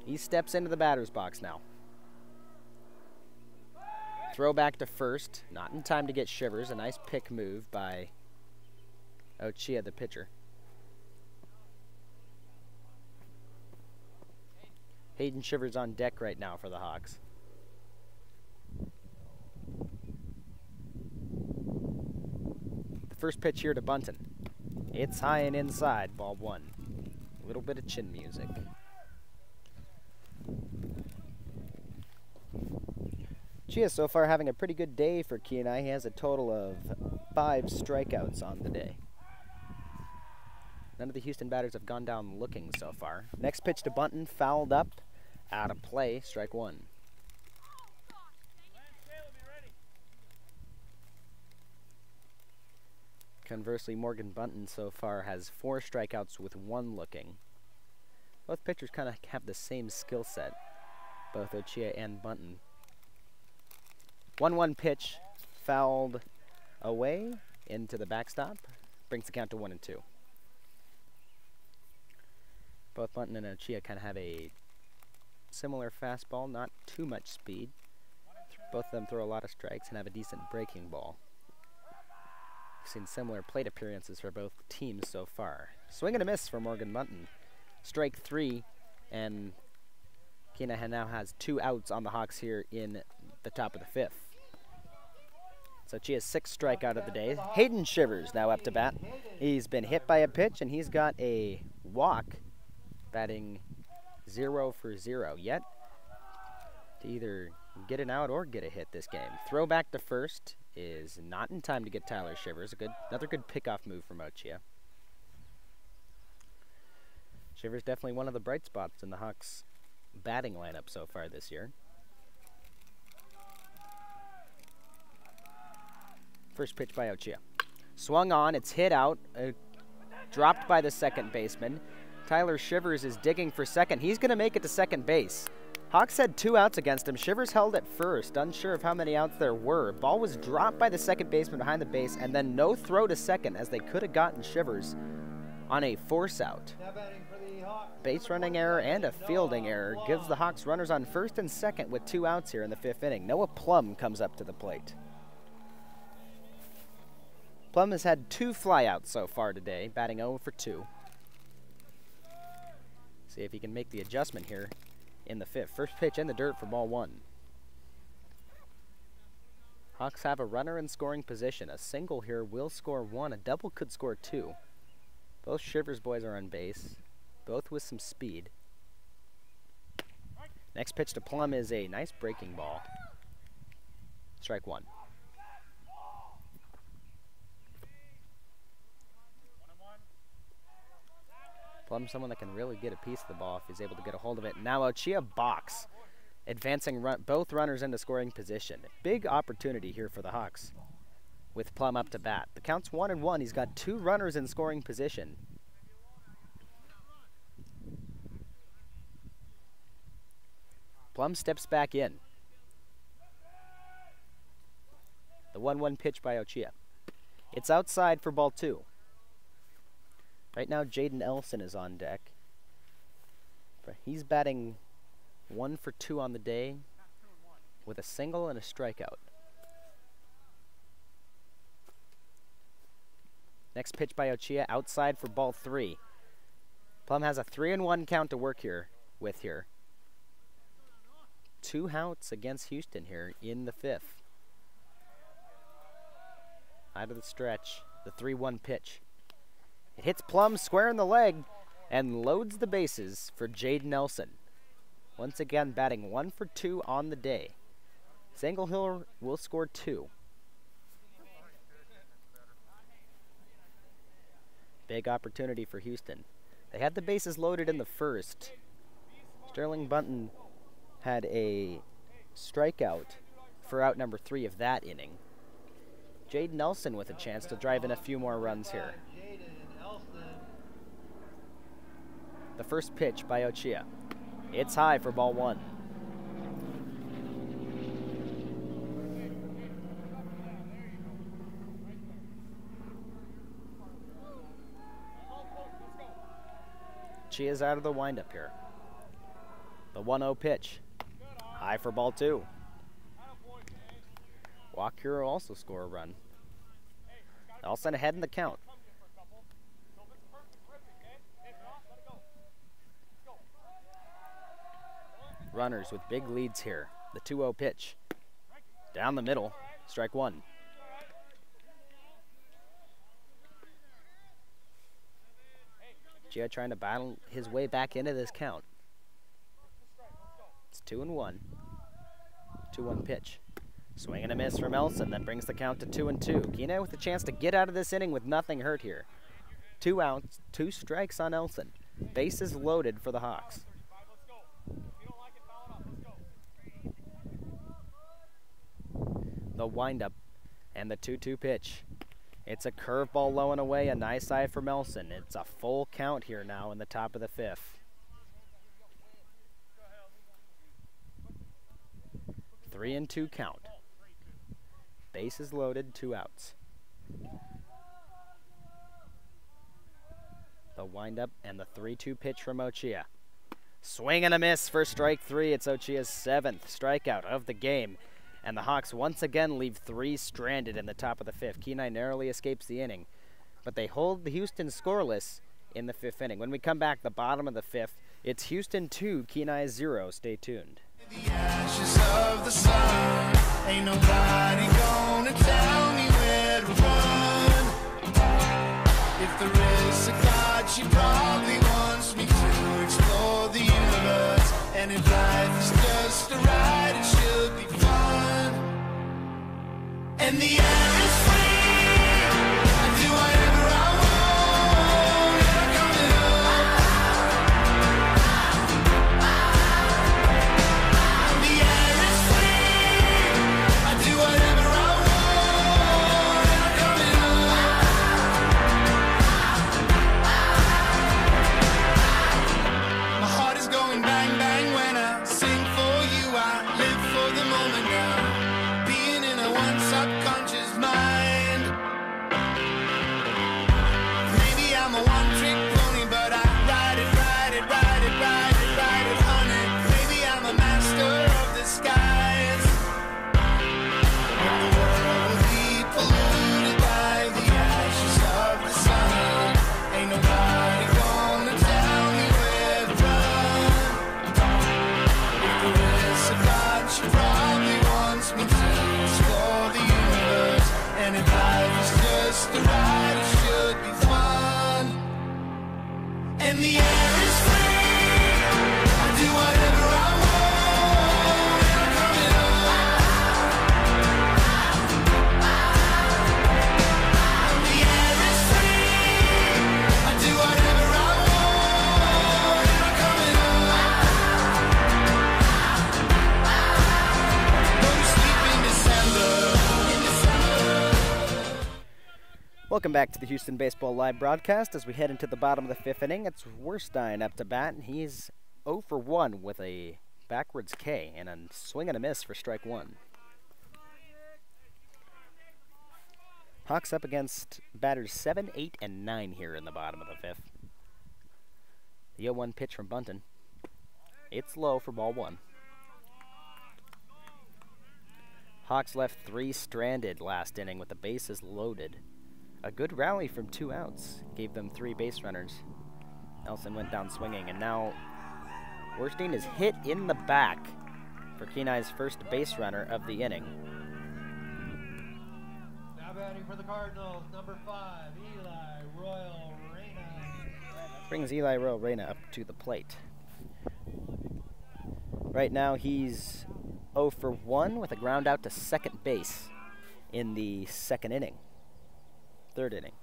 He steps into the batter's box now. Throw back to first, not in time to get Shivers. A nice pick move by Ochia, the pitcher. Hayden Shivers on deck right now for the Hawks. The first pitch here to Bunton. It's high and inside, ball 1. A little bit of chin music. Chia so far having a pretty good day for Kenai. He has a total of 5 strikeouts on the day. None of the Houston batters have gone down looking so far. Next pitch to Bunton, fouled up, out of play, strike 1. Conversely, Morgan Bunton so far has 4 strikeouts with 1 looking. Both pitchers kind of have the same skill set, both Ochia and Bunton. 1-1 pitch, fouled away into the backstop, brings the count to 1-2. Both Bunton and Ochia kind of have a similar fastball, not too much speed. Both of them throw a lot of strikes and have a decent breaking ball. We've seen similar plate appearances for both teams so far. Swing and a miss for Morgan Bunton. Strike 3, and Kenai now has 2 outs on the Hawks here in the top of the 5th. So she has 6 strikeout of the day. Hayden Shivers now up to bat. He's been hit by a pitch, and he's got a walk, batting 0 for 0. Yet to either get an out or get a hit this game. Throw back to first is not in time to get Tyler Shivers. Another good pickoff move from Ochia. Shivers definitely one of the bright spots in the Hawks' batting lineup so far this year. First pitch by Ochia. Swung on, it's hit out, dropped by the second baseman. Tyler Shivers is digging for second. He's going to make it to second base. Hawks had 2 outs against him. Shivers held at first, unsure of how many outs there were. Ball was dropped by the second baseman behind the base, and then no throw to second as they could have gotten Shivers on a force out. Base running error and a fielding error gives the Hawks runners on first and second with 2 outs here in the 5th inning. Noah Plum comes up to the plate. Plum has had 2 flyouts so far today, batting 0 for 2. See if he can make the adjustment here in the 5th. First pitch in the dirt for ball 1. Hawks have a runner in scoring position. A single here will score 1. A double could score 2. Both Shivers boys are on base, both with some speed. Next pitch to Plum is a nice breaking ball. Strike 1. Plum, someone that can really get a piece of the ball if he's able to get a hold of it. Now Ochia box, advancing both runners into scoring position. Big opportunity here for the Hawks with Plum up to bat. The count's 1-1. He's got 2 runners in scoring position. Plum steps back in. The 1-1 pitch by Ochia. It's outside for ball 2. Right now, Jaden Elson is on deck. But he's batting 1 for 2 on the day with a single and a strikeout. Next pitch by Ochia, outside for ball 3. Plum has a 3-1 count to work here. 2 outs against Houston here in the 5th. Out of the stretch, the 3-1 pitch. It hits Plum square in the leg and loads the bases for Jaden Nelson. Once again, batting 1 for 2 on the day. Single Hill will score 2. Big opportunity for Houston. They had the bases loaded in the first. Sterling Bunton had a strikeout for out number 3 of that inning. Jaden Nelson with a chance to drive in a few more runs here. The first pitch by Ochia. It's high for ball 1. Ochia's out of the windup here. The 1-0 pitch. High for ball 2. Walker will also score a run. Nelson ahead in the count. Runners with big leads here. The 2-0 pitch. Down the middle. Strike 1. Gia trying to battle his way back into this count. It's 2-1. 2-1 pitch. Swing and a miss from Elson. That brings the count to 2-2. Kenai with a chance to get out of this inning with nothing hurt here. 2 outs, 2 strikes on Elson. Bases loaded for the Hawks. The windup and the 2-2 pitch. It's a curveball low and away, a nice eye for Melson. It's a full count here now in the top of the 5th. 3-2 count. Bases loaded, 2 outs. The windup and the 3-2 pitch from Ochia. Swing and a miss for strike 3. It's Ochia's 7th strikeout of the game. And the Hawks once again leave 3 stranded in the top of the 5th. Kenai narrowly escapes the inning, but they hold the Houston scoreless in the 5th inning. When we come back, the bottom of the 5th, It's Houston 2, Kenai 0. Stay tuned. The ashes of the sun. Ain't nobody gonna tell me where to run. If there is a God, she probably wants me to explore the universe. And if life is just a ride, it should be fun. And the air is free. I do whatever I want. And I'm coming up. The air is free. I do whatever I want. And I'm coming up. My heart is going bang bang when I sing for you. I live for the moment now. Being in a one subconscious mind. Maybe I'm a one-trick pony, but I ride it, ride it, ride it, ride it, ride it, honey. Maybe I'm a master of the skies. And the world will be polluted by the ashes of the sun. Ain't nobody gonna tell me where to run. If there is a God, she probably wants me to explore the universe. And if life is just a ride, it should be fun. And the air is free. I do whatever I want. And I'm coming up. The air is free. I do whatever I want. And I'm coming up. Go to sleep in December. Welcome back to the Houston Baseball Live broadcast. As we head into the bottom of the fifth inning, it's Werstein up to bat, and he's 0 for 1 with a backwards K and a swing and a miss for strike one. Hawks up against batters 7, 8, and 9 here in the bottom of the fifth. The 0-1 pitch from Bunton. It's low for ball one. Hawks left 3 stranded last inning with the bases loaded. A good rally from 2 outs gave them 3 base runners. Nelson went down swinging, and now Werstein is hit in the back for Kenai's first base runner of the inning. Now batting for the Cardinals, number 5, Eli Royal Reyna. Brings Eli Royal Reyna up to the plate. Right now he's 0 for 1 with a ground out to second base in the third inning.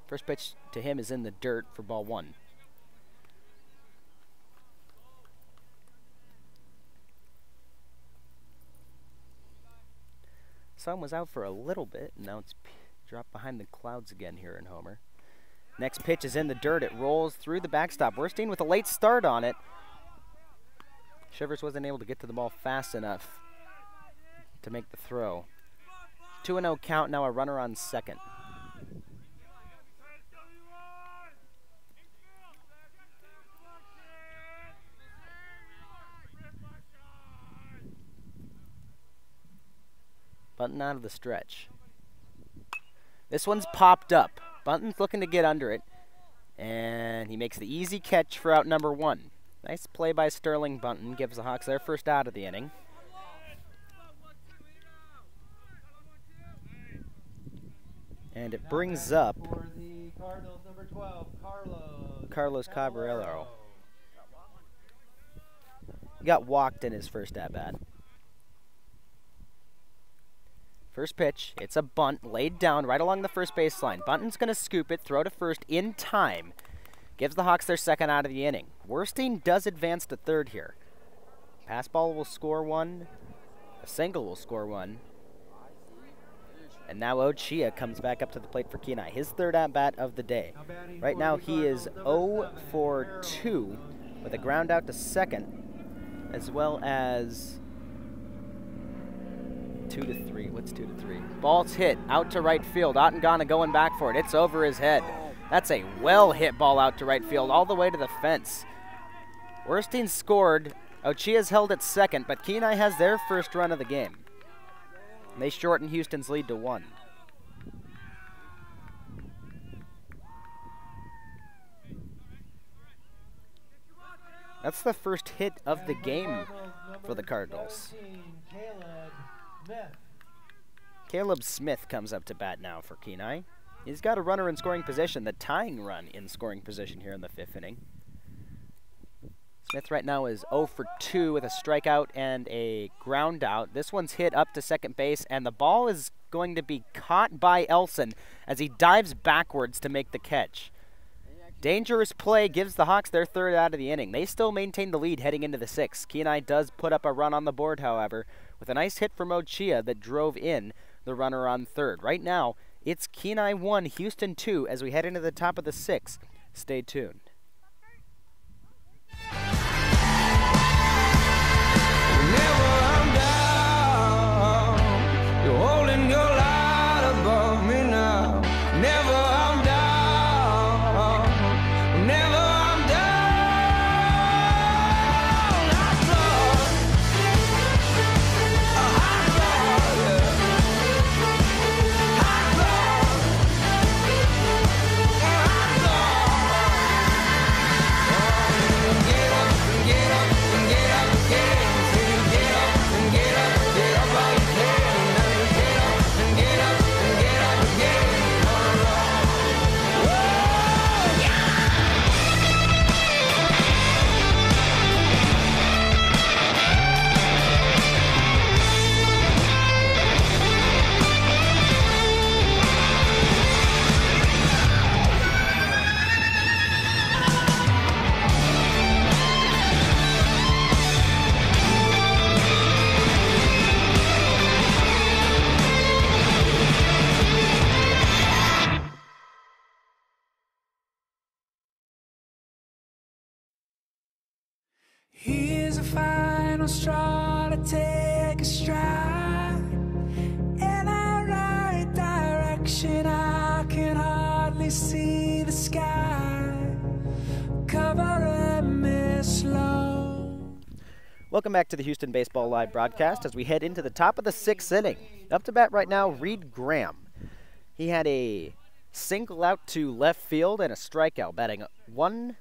First pitch to him is in the dirt for ball one. Sun was out for a little bit, and now it's dropped behind the clouds again here in Homer. Next pitch is in the dirt. It rolls through the backstop. Werstein with a late start on it. Shivers wasn't able to get to the ball fast enough to make the throw. 2-0 count, now a runner on second. Bunton out of the stretch. This one's popped up. Bunton's looking to get under it, and he makes the easy catch for out number 1. Nice play by Sterling Bunton. Gives the Hawks their first out of the inning. And it brings up For the Cardinals, number 12, Carlos Caballero. He got walked in his first at-bat. First pitch, it's a bunt laid down right along the first baseline. Bunton's going to scoop it, throw to first in time. Gives the Hawks their second out of the inning. Werstein does advance to third here. Pass ball will score 1. A single will score 1. And now Ochia comes back up to the plate for Kenai. His third at-bat of the day. Right now he is 0 for 2 with a ground out to second, as well as 2-3. What's 2-3? Ball's hit out to right field. Ottengana going back for it. It's over his head. That's a well-hit ball out to right field, all the way to the fence. Werstein scored. Ochia's held at second, but Kenai has their first run of the game. And they shorten Houston's lead to 1. That's the first hit of the game for the Cardinals. 17, Caleb Smith. Caleb Smith comes up to bat now for Kenai. He's got a runner in scoring position, the tying run in scoring position here in the 5th inning. Smith right now is 0 for 2 with a strikeout and a ground out. This one's hit up to second base, and the ball is going to be caught by Elson as he dives backwards to make the catch. Dangerous play gives the Hawks their 3rd out of the inning. They still maintain the lead heading into the 6th. Kenai does put up a run on the board, however, with a nice hit from Ochia that drove in the runner on 3rd. Right now, it's Kenai 1, Houston 2 as we head into the top of the 6th. Stay tuned. Here's a final straw to take a stride. In our right direction, I can hardly see the sky. Covering me slow. Welcome back to the Houston Baseball Live broadcast as we head into the top of the 6th inning. Up to bat right now, Reed Graham. He had a single out to left field and a strikeout, batting 1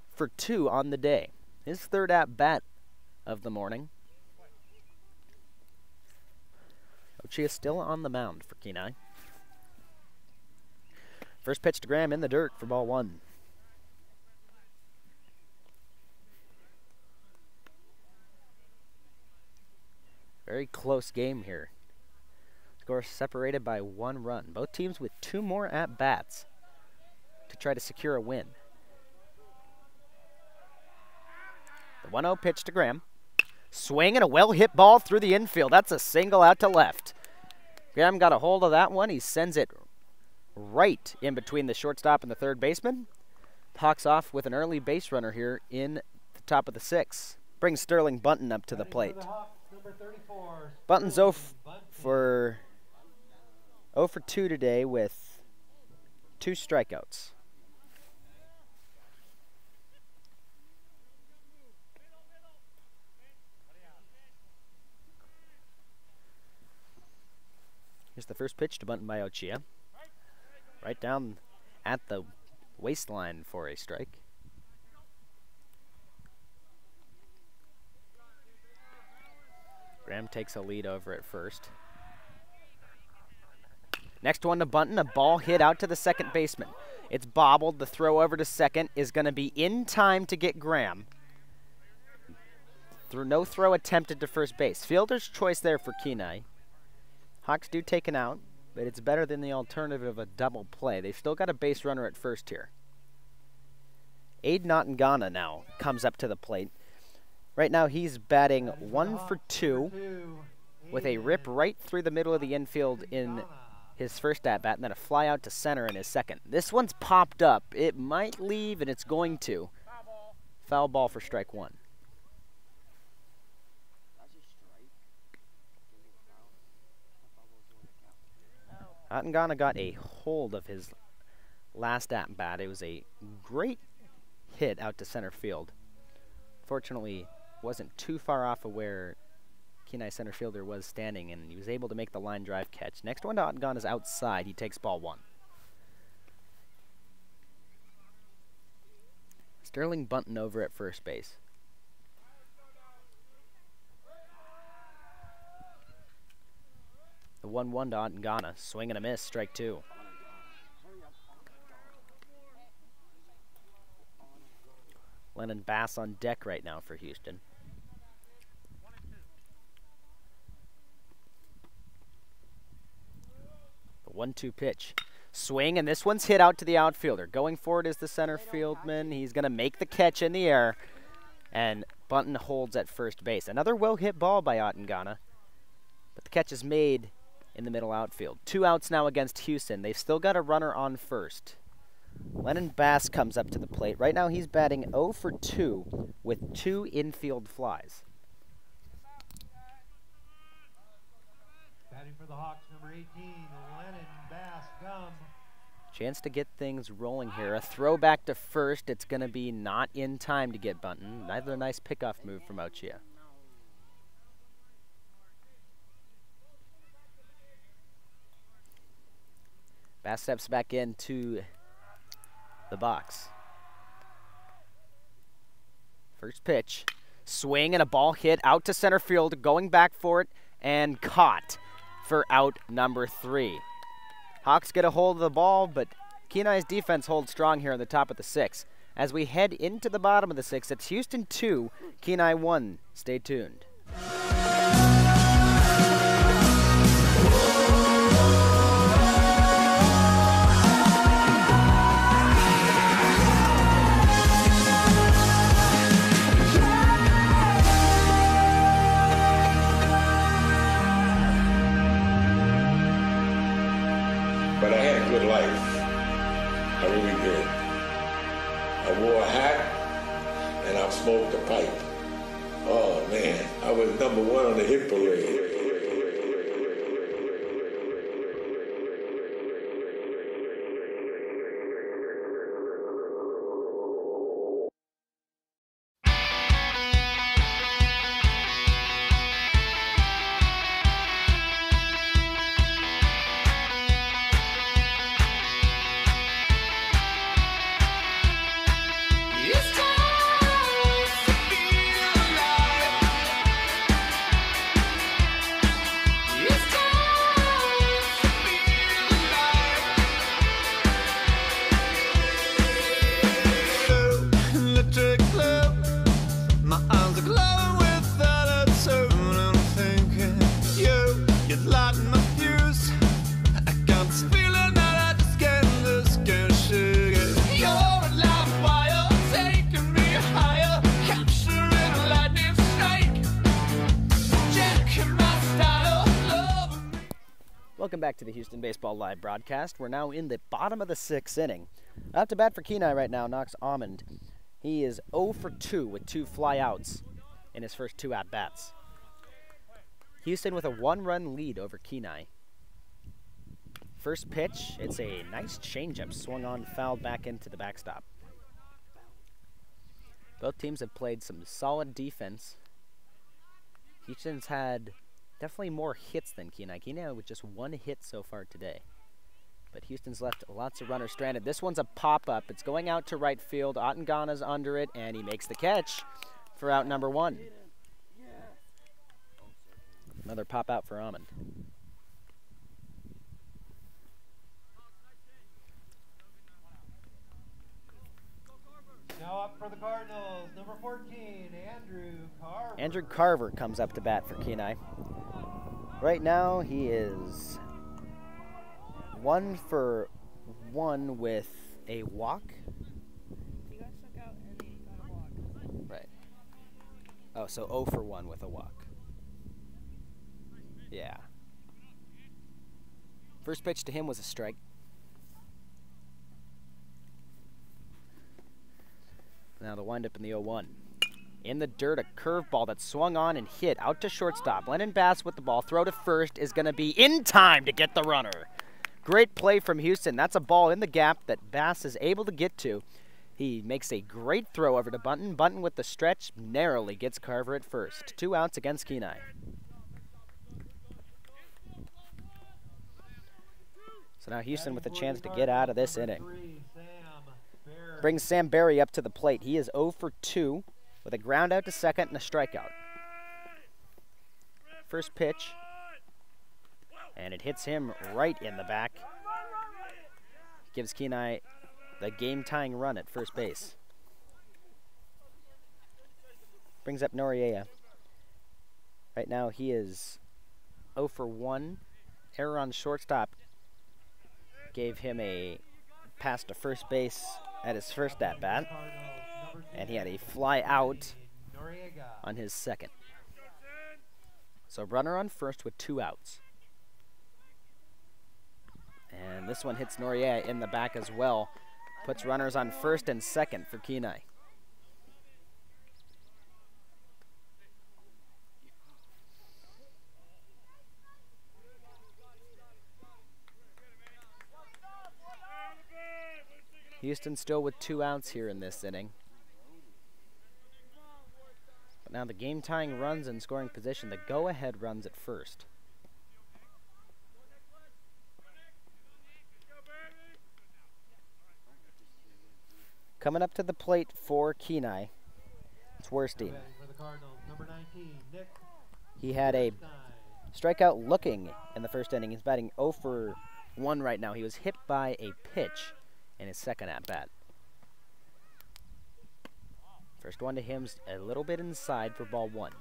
for 2 on the day. His 3rd at-bat of the morning. Ochia still on the mound for Kenai. First pitch to Graham in the dirt for ball 1. Very close game here. Score separated by 1 run. Both teams with 2 more at-bats to try to secure a win. The 1-0 pitch to Graham. Swing and a well-hit ball through the infield. That's a single out to left. Graham got a hold of that one. He sends it right in between the shortstop and the 3rd baseman. Hawks off with an early base runner here in the top of the 6th. Brings Sterling Bunton up to the plate. Bunton's 0 for 2 today with 2 strikeouts. Here's the first pitch to Bunton by Ochia. Right down at the waistline for a strike. Graham takes a lead over at first. Next one to Bunton, a ball hit out to the 2nd baseman. It's bobbled. The throw over to second is going to be in time to get Graham. No throw attempted to first base. Fielder's choice there for Kenai. Hawks do take an out, but it's better than the alternative of a double play. They've still got a base runner at first here. Aid Nottingana now comes up to the plate. Right now he's batting 1 for 2 with a rip right through the middle of the infield in his first at-bat, and then a fly out to center in his 2nd. This one's popped up. It might leave, and it's going to. Foul ball for strike 1. Nottingana got a hold of his last at-bat. It was a great hit out to center field. Fortunately, wasn't too far off of where Kenai center fielder was standing, and he was able to make the line drive catch. Next one to Nottingana is outside. He takes ball 1. Sterling Bunton over at first base. The 1-1 to Otangana. Swing and a miss. Strike 2. Lennon Bass on deck right now for Houston. The 1-2 pitch. Swing, and this one's hit out to the outfielder. Going forward is the center fieldman. He's going to make the catch in the air. And Bunton holds at first base. Another well-hit ball by Otangana. But the catch is made in the middle outfield. 2 outs now against Houston. They've still got a runner on first. Lennon Bass comes up to the plate. Right now he's batting 0 for 2 with 2 infield flies. Batting for the Hawks, number 18, Lennon Bass Gum. Chance to get things rolling here. A throw back to first. It's going to be not in time to get Bunton. Another nice pickoff move from Ochia. Bass steps back into the box. First pitch. Swing and a ball hit out to center field. Going back for it and caught for out number 3. Hawks get a hold of the ball, but Kenai's defense holds strong here on the top of the 6th. As we head into the bottom of the 6th, it's Houston 2, Kenai 1. Stay tuned. But I had a good life. I really did. I wore a hat and I smoked a pipe. Oh man, I was number 1 on the hit parade. Welcome back to the Houston Baseball Live broadcast. We're now in the bottom of the 6th inning. Out to bat for Kenai right now, Knox Almond. He is 0 for 2 with 2 flyouts in his first 2 at-bats. Houston with a 1-run lead over Kenai. First pitch, it's a nice changeup, swung on, fouled back into the backstop. Both teams have played some solid defense. Houston's had definitely more hits than Kenai. Kenai with just 1 hit so far today. But Houston's left lots of runners stranded. This one's a pop-up. It's going out to right field. Otangana's under it, and he makes the catch for out number 1. Another pop-out for Almond. Now up for the Cardinals, number 14, Andrew Carver. Andrew Carver comes up to bat for Kenai. Right now, he is 1 for 1 with a walk. He got struck out and he got a walk. Right. Oh, so 0 for 1 with a walk. Yeah. First pitch to him was a strike. Now the windup in the 0-1. In the dirt, a curveball that swung on and hit out to shortstop. Lennon Bass with the ball. Throw to first is going to be in time to get the runner. Great play from Houston. That's a ball in the gap that Bass is able to get to. He makes a great throw over to Bunton. Bunton with the stretch narrowly gets Carver at first. 2 outs against Kenai. So now Houston with a chance to get out of this inning. Brings Sam Barry up to the plate. He is 0 for 2 with a ground out to second and a strikeout. First pitch. And it hits him right in the back. Gives Kenai the game-tying run at first base. Brings up Noriega. Right now he is 0 for 1. Error on shortstop gave him a pass to first base at his first at-bat. And he had a fly out on his second. So runner on first with 2 outs. And this one hits Noriega in the back as well. Puts runners on first and second for Kenai. Houston still with 2 outs here in this inning. But now the game-tying runs in scoring position. The go-ahead runs at first. Coming up to the plate for Kenai, it's Werstein. He had a strikeout looking in the first inning. He's batting 0 for 1 right now. He was hit by a pitch in his second at-bat. First one to him's a little bit inside for ball 1.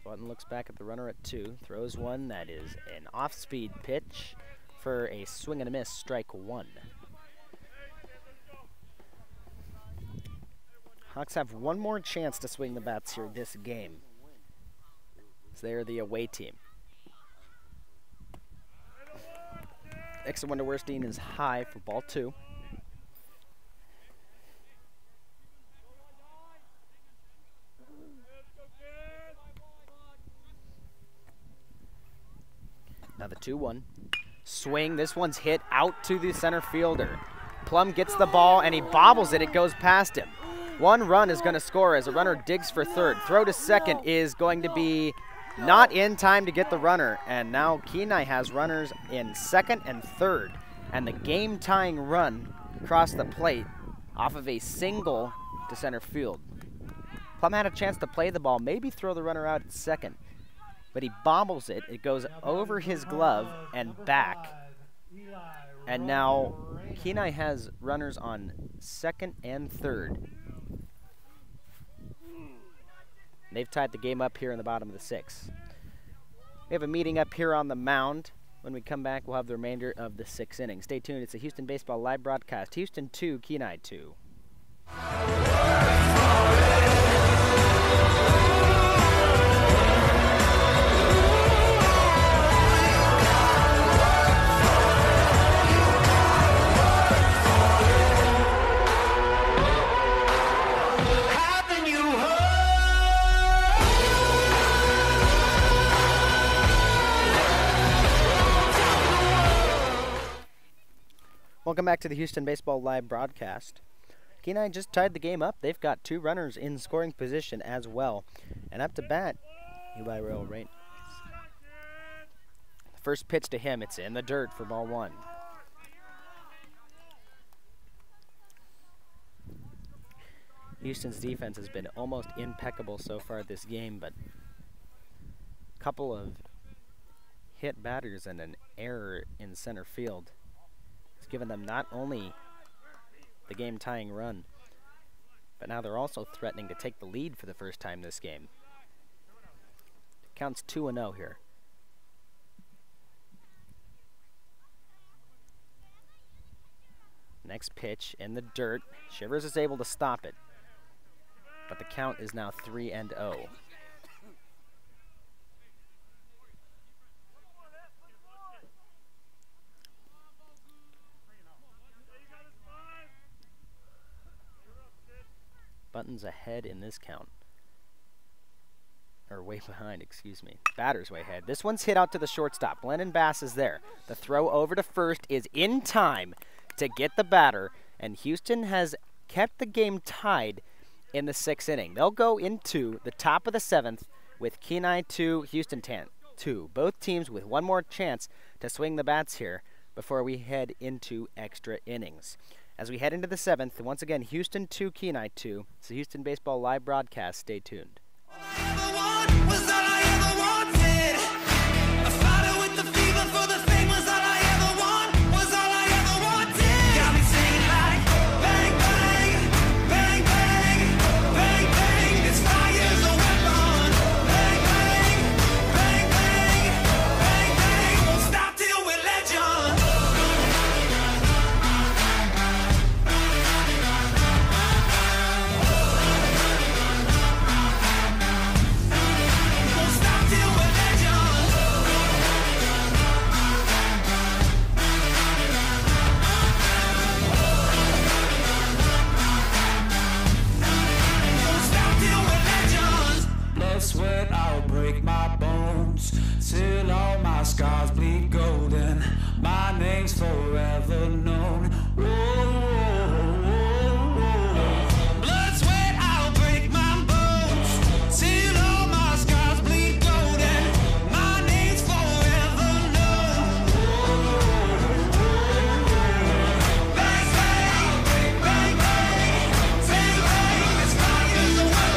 Button looks back at the runner at 2, throws one that is an off-speed pitch for a swing and a miss, strike 1. Hawks have one more chance to swing the bats here this game. So they're the away team. Next one to Werstein is high for ball 2. Now the 2-1. Swing, this one's hit out to the center fielder. Plum gets the ball and he bobbles it, it goes past him. 1 run is going to score as a runner digs for third. Throw to second is going to be not in time to get the runner. And now Kenai has runners in second and third. And the game-tying run across the plate off of a single to center field. Plum had a chance to play the ball, maybe throw the runner out at second. But he bobbles it. It goes over his glove and back. And now Kenai has runners on second and third. They've tied the game up here in the bottom of the 6th. We have a meeting up here on the mound. When we come back, we'll have the remainder of the 6th inning. Stay tuned. It's a Houston Baseball live broadcast. Houston 2, Kenai 2. Welcome back to the Houston Baseball Live broadcast. Kenai just tied the game up. They've got 2 runners in scoring position as well. And up to bat, Eli Royal, right? First pitch to him, it's in the dirt for ball 1. Houston's defense has been almost impeccable so far this game, but a couple of hit batters and an error in center field has given them not only the game-tying run, but now they're also threatening to take the lead for the first time this game. Counts 2-0 here. Next pitch in the dirt. Shivers is able to stop it, but the count is now 3-0. Button's ahead in this count. Or way behind, excuse me. Batter's way ahead. This one's hit out to the shortstop. Lennon Bass is there. The throw over to first is in time to get the batter, and Houston has kept the game tied in the 6th inning. They'll go into the top of the 7th with Kenai 2, Houston 2. Both teams with one more chance to swing the bats here before we head into extra innings. As we head into the 7th, once again, Houston 2, Kenai 2. It's the Houston Baseball live broadcast. Stay tuned. Sweat, I'll break my bones till all my scars bleed golden. My name's forever known. Whoa, whoa, whoa, whoa. Blood, sweat, I'll break my bones till all my scars bleed golden. My name's forever known. Whoa, whoa, whoa. Bang, bang, bang, bang, bang, bang. This fire's a weapon.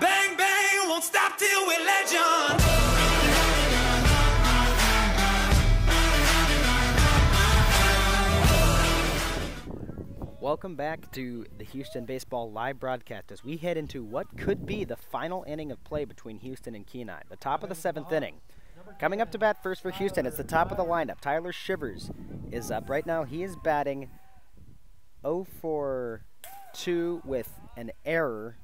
Bang, bang, won't stop till we're legends. Welcome back to the Houston Baseball live broadcast as we head into what could be the final inning of play between Houston and Kenai, the top of the 7th inning. Coming up to bat first for Houston, it's the top of the lineup. Tyler Shivers is up. Right now he is batting 0 for 2 with an error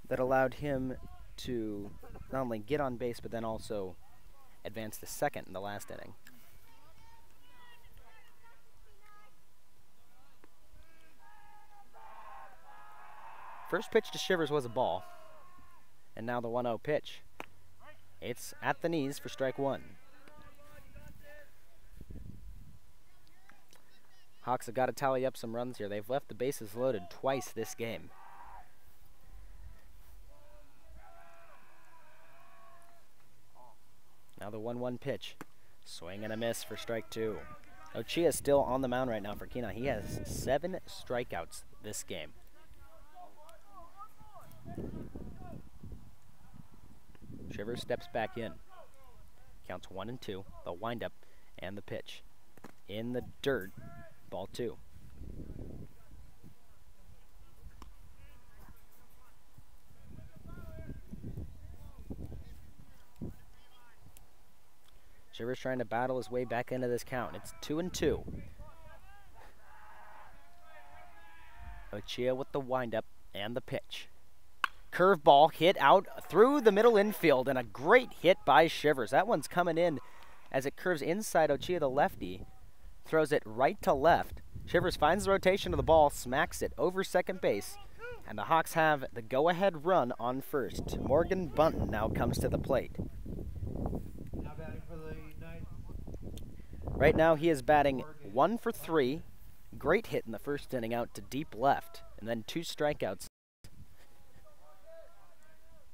that allowed him to not only get on base but then also advance to second in the last inning. First pitch to Shivers was a ball, and now the 1-0 pitch. It's at the knees for strike 1. Hawks have got to tally up some runs here. They've left the bases loaded twice this game. Now the 1-1 pitch. Swing and a miss for strike 2. Ochia is still on the mound right now for Kenai. He has 7 strikeouts this game. Shivers steps back in. Counts 1 and 2. The windup and the pitch. In the dirt. Ball 2. Shivers trying to battle his way back into this count. It's 2 and 2. Ochia with the windup and the pitch. Curveball hit out through the middle infield, and a great hit by Shivers. That one's coming in as it curves inside Ochia, the lefty. Throws it right to left. Shivers finds the rotation of the ball, smacks it over second base, and the Hawks have the go-ahead run on first. Morgan Bunton now comes to the plate. Now batting for the ninth. Right now he is batting 1 for 3. Great hit in the first inning out to deep left, and then 2 strikeouts.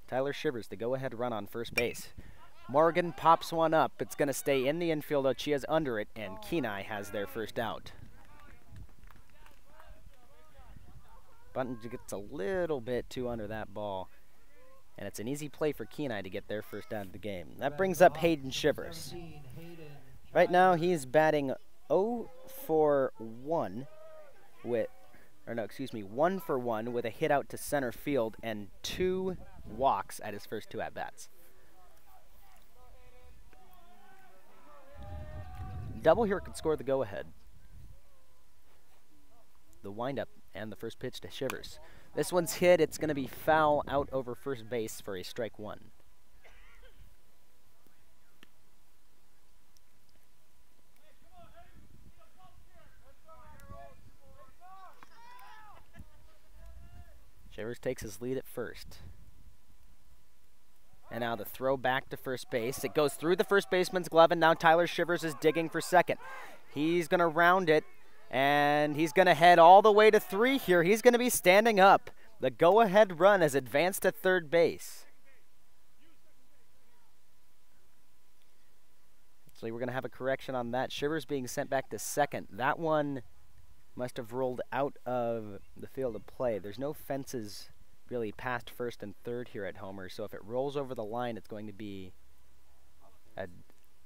Tyler Shivers, the go-ahead run on first base. Morgan pops one up. It's going to stay in the infield. Ochia's under it, and Kenai has their first out. Bunton gets a little bit too under that ball, and it's an easy play for Kenai to get their first out of the game. That brings up Hayden Shivers. Right now he's batting 0 for 1 with, 1 for 1 with a hit out to center field and 2 walks at his first 2 at-bats. Double here could score the go-ahead. The windup and the first pitch to Shivers. This one's hit. It's going to be foul out over first base for a strike 1. Shivers takes his lead at first. And now the throw back to first base. It goes through the first baseman's glove, and now Tyler Shivers is digging for second. He's going to round it, and he's going to head all the way to 3 here. He's going to be standing up. The go-ahead run has advanced to third base. So we're going to have a correction on that. Shivers being sent back to second. That one must have rolled out of the field of play. There's no fences really past first and third here at Homer, so if it rolls over the line, it's going to be a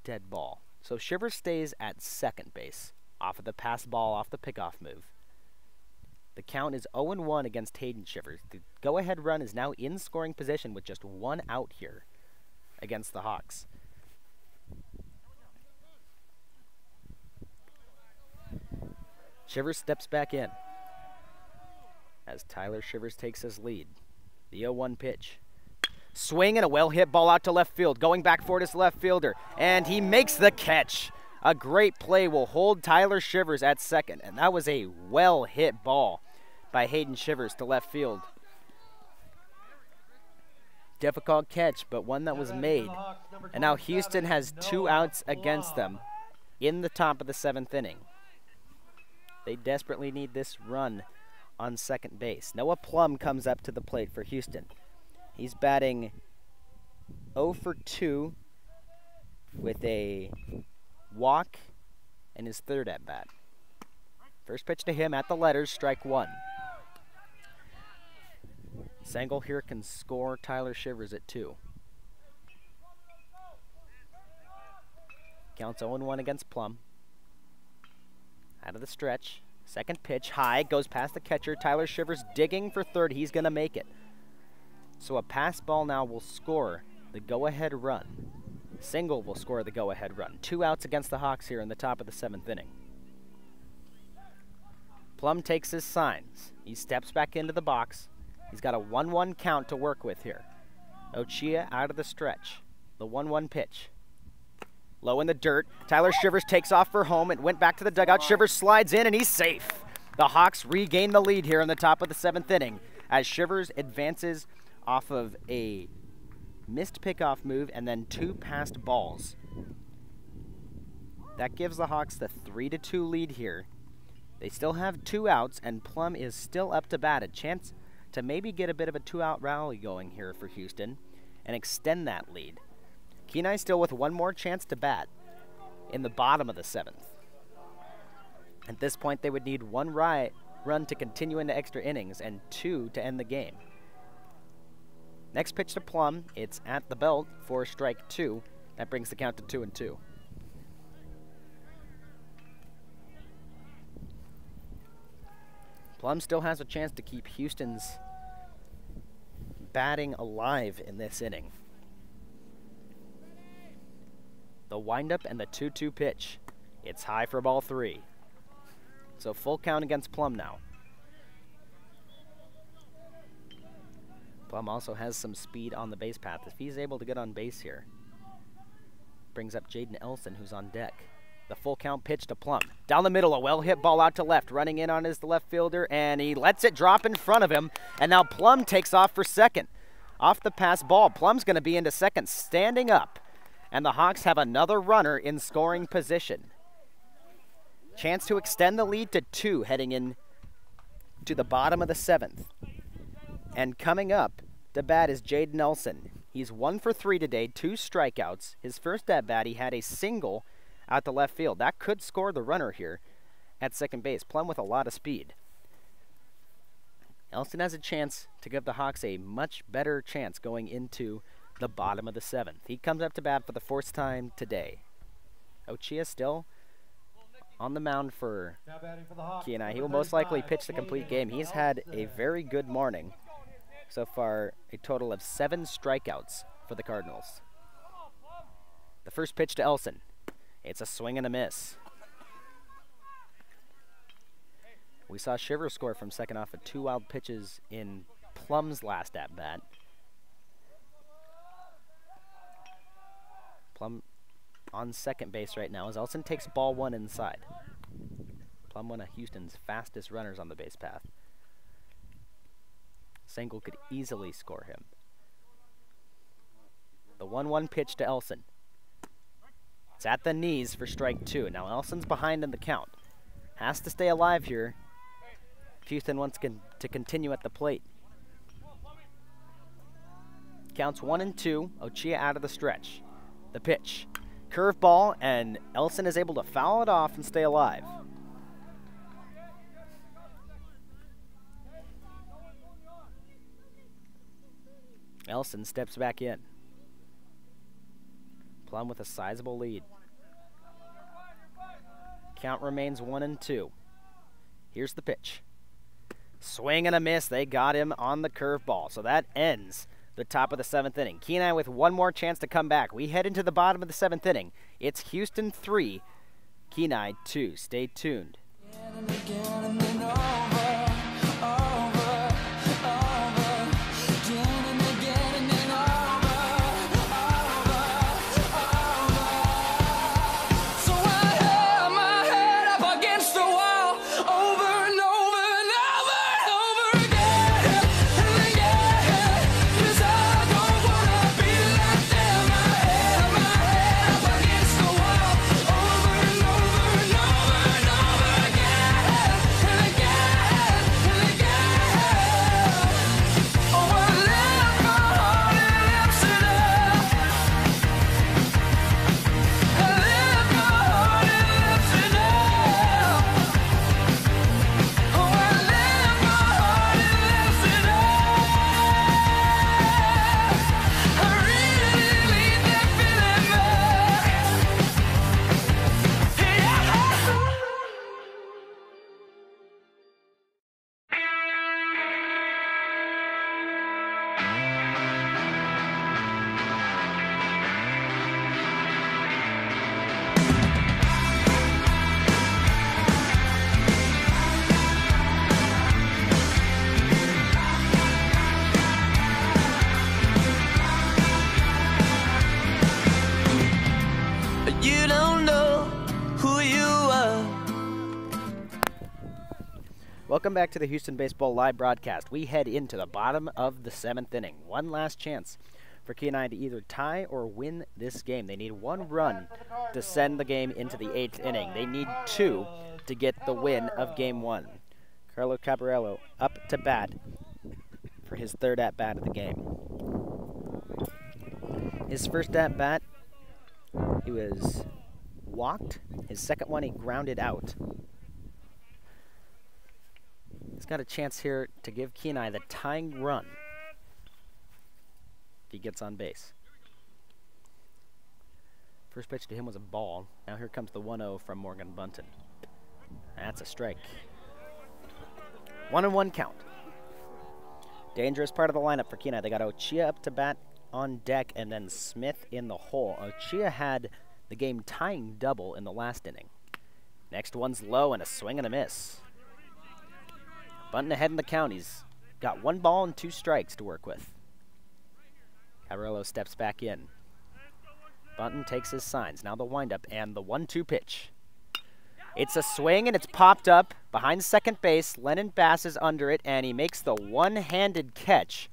dead ball. So Shivers stays at second base, off of the pass ball, off the pickoff move. The count is 0-1 against Hayden Shivers. The go-ahead run is now in scoring position with just one out here against the Hawks. Shivers steps back in as Tyler Shivers takes his lead. The 0-1 pitch. Swing and a well-hit ball out to left field. Going back for his left fielder, and he makes the catch. A great play will hold Tyler Shivers at second, and that was a well-hit ball by Hayden Shivers to left field. Difficult catch, but one that was made. And now Houston has 2 outs against them in the top of the 7th inning. They desperately need this run on second base. Noah Plum comes up to the plate for Houston. He's batting 0 for 2 with a walk and his third at bat. First pitch to him at the letters, strike 1. Sengel here can score Tyler Shivers at 2. Counts 0-1 against Plum. Out of the stretch. Second pitch, high, goes past the catcher. Tyler Shivers digging for third. He's going to make it. So a pass ball now will score the go-ahead run. Single will score the go-ahead run. 2 outs against the Hawks here in the top of the 7th inning. Plum takes his signs. He steps back into the box. He's got a 1-1 count to work with here. Ochia out of the stretch. The 1-1 pitch. Low in the dirt. Tyler Shivers takes off for home. It went back to the dugout. Shivers slides in, and he's safe. The Hawks regain the lead here in the top of the 7th inning as Shivers advances off of a missed pickoff move and then 2 passed balls. That gives the Hawks the 3-2 lead here. They still have 2 outs, and Plum is still up to bat. A chance to maybe get a bit of a 2-out rally going here for Houston and extend that lead. Kenai still with 1 more chance to bat in the bottom of the 7th. At this point, they would need 1 run to continue into extra innings and 2 to end the game. Next pitch to Plum. It's at the belt for strike 2. That brings the count to 2-2. Plum still has a chance to keep Houston's batting alive in this inning. The windup and the 2-2 pitch. It's high for ball 3. So full count against Plum now. Plum also has some speed on the base path. If he's able to get on base here, brings up Jaden Elson, who's on deck. The full count pitch to Plum. Down the middle, a well-hit ball out to left. Running in on his left fielder, and he lets it drop in front of him. And now Plum takes off for second. Off the pass ball, Plum's going to be into second, standing up. And the Hawks have another runner in scoring position. Chance to extend the lead to 2 heading in to the bottom of the 7th. And coming up to bat is Jaden Nelson. He's 1 for 3 today, 2 strikeouts. His first at bat, he had a single out to left field. That could score the runner here at second base. Plum with a lot of speed. Nelson has a chance to give the Hawks a much better chance going into the bottom of the 7th. He comes up to bat for the 4th time today. Ochia still on the mound for Kenai. He will most likely pitch the complete game. He's had a very good morning. So far, a total of 7 strikeouts for the Cardinals. The first pitch to Elson. It's a swing and a miss. We saw Shivers score from second off of 2 wild pitches in Plum's last at-bat. Plum on second base right now as Elson takes ball 1 inside. Plum, one of Houston's fastest runners on the base path. Sengel could easily score him. The 1-1 pitch to Elson. It's at the knees for strike 2. Now Elson's behind in the count. Has to stay alive here if Houston wants to continue at the plate. Counts 1-2. Ochia out of the stretch. The pitch Curveball, and Elson is able to foul it off and stay alive. Elson steps back in. Plum with a sizable lead. Count remains 1-2. Here's the pitch. Swing and a miss. They got him on the curveball. So that ends the top of the 7th inning. Kenai with one more chance to come back. We head into the bottom of the 7th inning. It's Houston 3, Kenai 2. Stay tuned. Welcome back to the Houston Baseball Live broadcast. We head into the bottom of the 7th inning. One last chance for Kenai to either tie or win this game. They need one run to send the game into the 8th inning. They need 2 to get the win of Game 1. Carlos Cabrera up to bat for his 3rd at-bat of the game. His first at-bat, he was walked. His second one, he grounded out. He's got a chance here to give Kenai the tying run if he gets on base. First pitch to him was a ball. Now here comes the 1-0 from Morgan Bunton. That's a strike. 1-1 count. Dangerous part of the lineup for Kenai. They got Ochia up to bat on deck and then Smith in the hole. Ochia had the game tying double in the last inning. Next one's low and a swing and a miss. Bunton ahead in the count. He's got 1 ball and 2 strikes to work with. Cabrera steps back in. Bunton takes his signs. Now the windup and the 1-2 pitch. It's a swing and it's popped up behind second base. Lennon Bass is under it and he makes the one-handed catch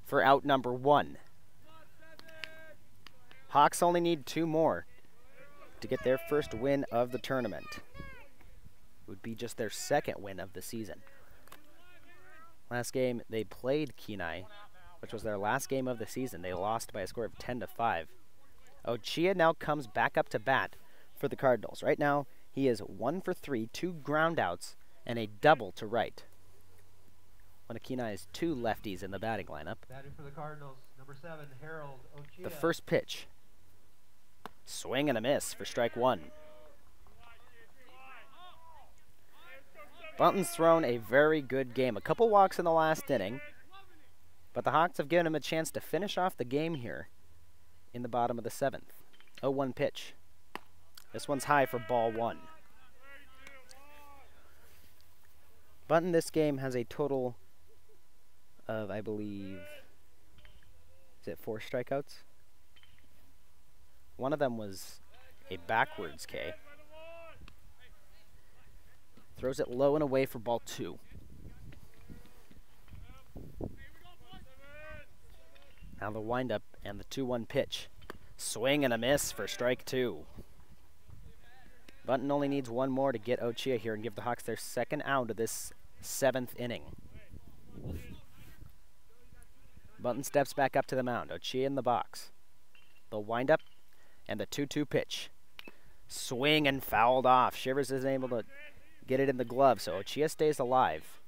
for out number 1. Hawks only need 2 more to get their first win of the tournament. It would be just their 2nd win of the season. Last game they played Kenai, which was their last game of the season. They lost by a score of 10-5. Ochia now comes back up to bat for the Cardinals. Right now, he is 1 for 3, 2 ground outs, and a double to right. One of Kenai's 2 lefties in the batting lineup. Batting for the Cardinals, number 7, Harold Ochia. The first pitch. Swing and a miss for strike 1. Bunton's thrown a very good game. A couple walks in the last inning, but the Hawks have given him a chance to finish off the game here in the bottom of the 7th. 0-1 pitch. This one's high for ball 1. Bunton this game has a total of, I believe, is it 4 strikeouts? One of them was a backwards K. Throws it low and away for ball 2. Now the windup and the 2-1 pitch. Swing and a miss for strike 2. Bunton only needs 1 more to get Ochia here and give the Hawks their 2nd out of this 7th inning. Bunton steps back up to the mound. Ochia in the box. The windup And the 2-2 pitch. Swing and fouled off. Shivers isn't able to get it in the glove, so Ochia stays alive.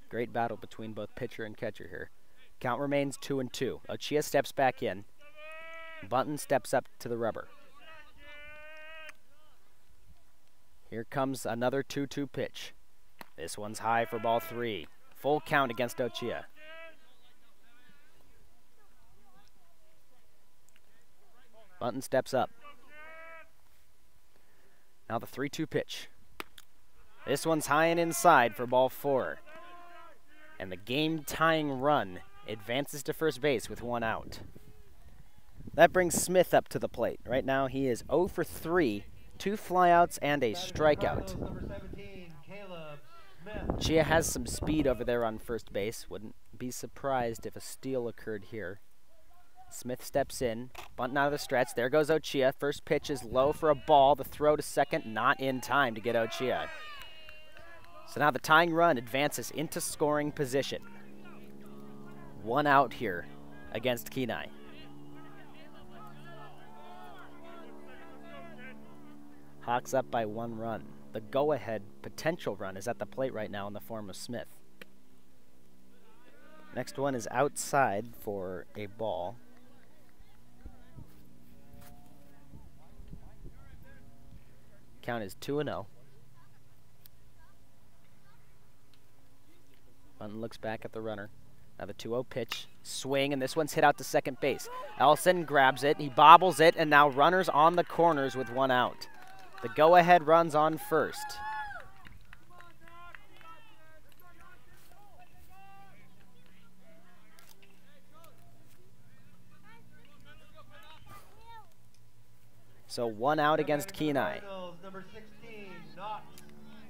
Great battle between both pitcher and catcher here. Count remains 2-2. Ochia steps back in. Bunton steps up to the rubber. Here comes another 2-2 pitch. This one's high for ball 3. Full count against Ochia. Bunton steps up. Now the 3-2 pitch. This one's high and inside for ball 4. And the game-tying run advances to first base with 1 out. That brings Smith up to the plate. Right now he is 0 for 3, 2 flyouts and a strikeout. Chia has some speed over there on first base. Wouldn't be surprised if a steal occurred here. Smith steps in, bunting out of the stretch. There goes Ochia. First pitch is low for a ball. The throw to second, not in time to get Ochia. So now the tying run advances into scoring position. 1 out here against Kenai. Hawks up by 1 run. The go-ahead potential run is at the plate right now in the form of Smith. Next one is outside for a ball. Count is 2-0. Bunton looks back at the runner. Now the 2-0 pitch. Swing, and this one's hit out to second base. Ellison grabs it, he bobbles it, and now runners on the corners with 1 out. The go-ahead runs on first. So 1 out against Kenai.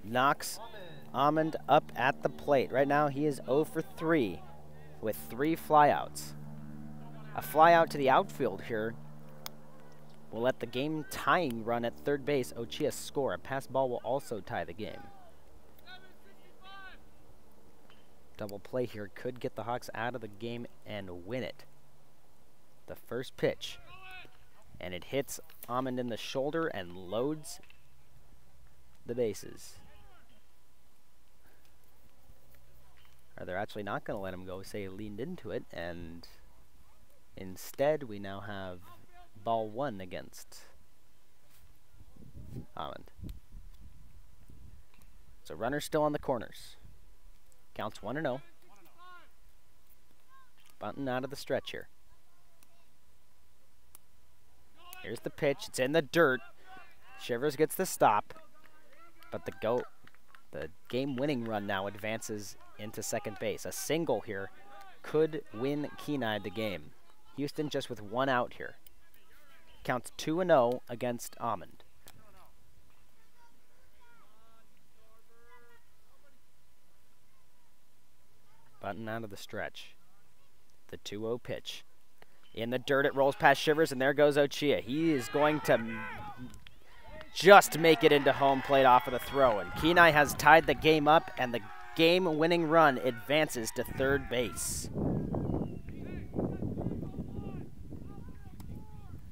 Knox Almond up at the plate. Right now he is 0 for 3 with 3 flyouts. A flyout to the outfield here will let the game-tying run at third base, Ochia, score. A pass ball will also tie the game. Double play here could get the Hawks out of the game and win it. The first pitch. And it hits Almond in the shoulder and loads the bases. Or they're actually not going to let him go. Say he leaned into it, and instead we now have ball 1 against Almond. So runner's still on the corners. Counts 1-0. Bunton out of the stretch here. Here's the pitch. It's in the dirt. Shivers gets the stop. But the game-winning run now advances into second base. A single here could win Kenai the game. Houston just with 1 out here. Counts 2-0 against Almond. Bunton out of the stretch. The 2-0 pitch. In the dirt, it rolls past Shivers, and there goes Ochia. He is going to just make it into home plate off of the throw. And Kenai has tied the game up, and the game-winning run advances to third base.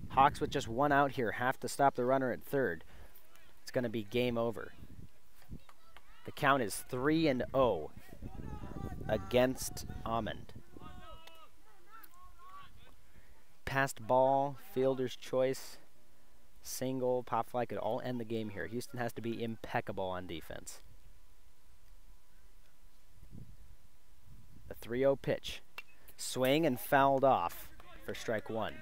Hawks with just 1 out here have to stop the runner at third. It's going to be game over. The count is 3-0 against Almond. Passed ball, fielder's choice, single, pop fly could all end the game here. Houston has to be impeccable on defense. The 3-0 pitch. Swing and fouled off for strike 1.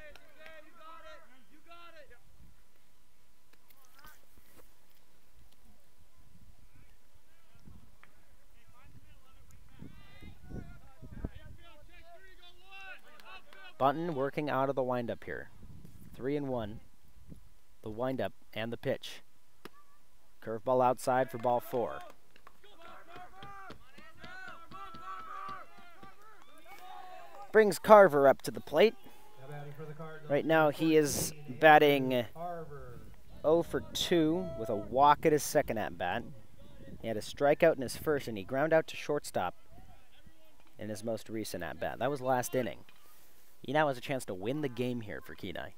Bunton working out of the windup here. 3-1. The windup and the pitch. Curveball outside for ball 4. Brings Carver up to the plate. Right now he is batting 0 for 2 with a walk at his second at-bat. He had a strikeout in his first, and he ground out to shortstop in his most recent at-bat. That was last inning. He now has a chance to win the game here for Kenai.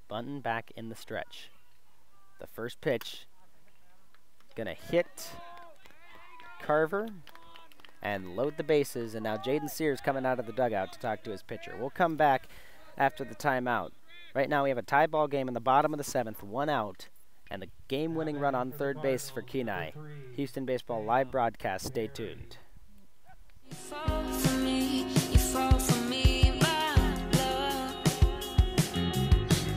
Bunton back in the stretch. The first pitch gonna hit Carver and load the bases, and now Jaden Sears coming out of the dugout to talk to his pitcher. We'll come back after the timeout. Right now we have a tie ball game in the bottom of the 7th, 1 out, and the game-winning run on third base for Kenai. Houston Baseball live broadcast. Stay tuned. You fall for me, you fall for me, my love.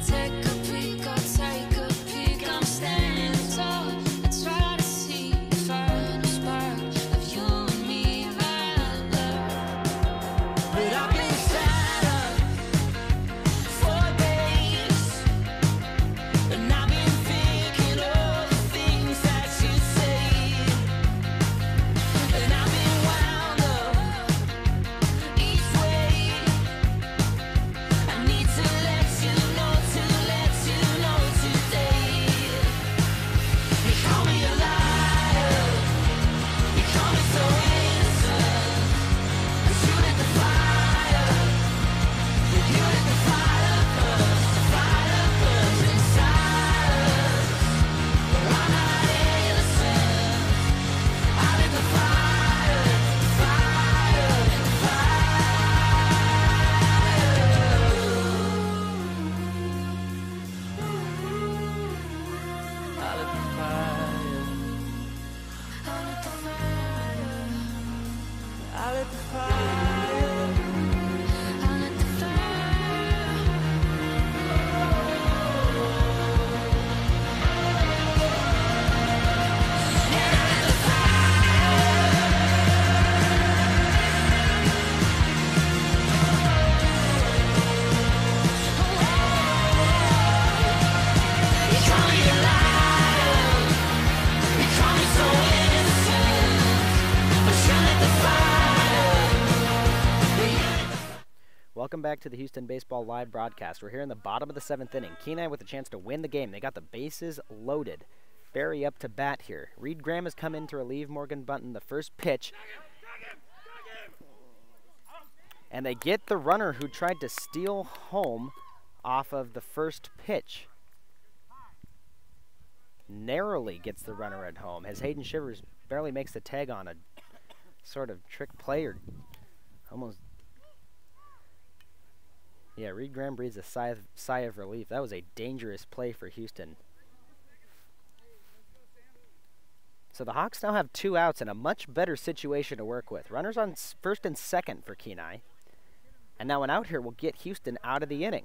Take a peek, I'll take a peek. I'm standing tall. I try to see if I heard a spark of you and me, my love. But I've been sad for days, and I've been thinking all the things that you say, and I've been wound up each way. I need to let you know today. You call me a liar, you call me so innocent, 'cause you lit the fire, you lit the fire burns inside us. I'm not innocent, I lit the fire, fire, I lit the fire, I lit the fire, I lit the You call me a liar, you call me so innocent, but you lit the fire. Welcome back to the Houston Baseball live broadcast. We're here in the bottom of the 7th inning. Kenai with a chance to win the game. They got the bases loaded. Barry up to bat here. Reed Graham has come in to relieve Morgan Bunton. The first pitch. And they get the runner who tried to steal home off of the first pitch. Narrowly gets the runner at home as Hayden Shivers barely makes the tag on a sort of trick play, or almost. Yeah, Reed Graham breathes a sigh of relief. That was a dangerous play for Houston. So the Hawks now have 2 outs and a much better situation to work with. Runners on first and second for Kenai. And now an out here will get Houston out of the inning.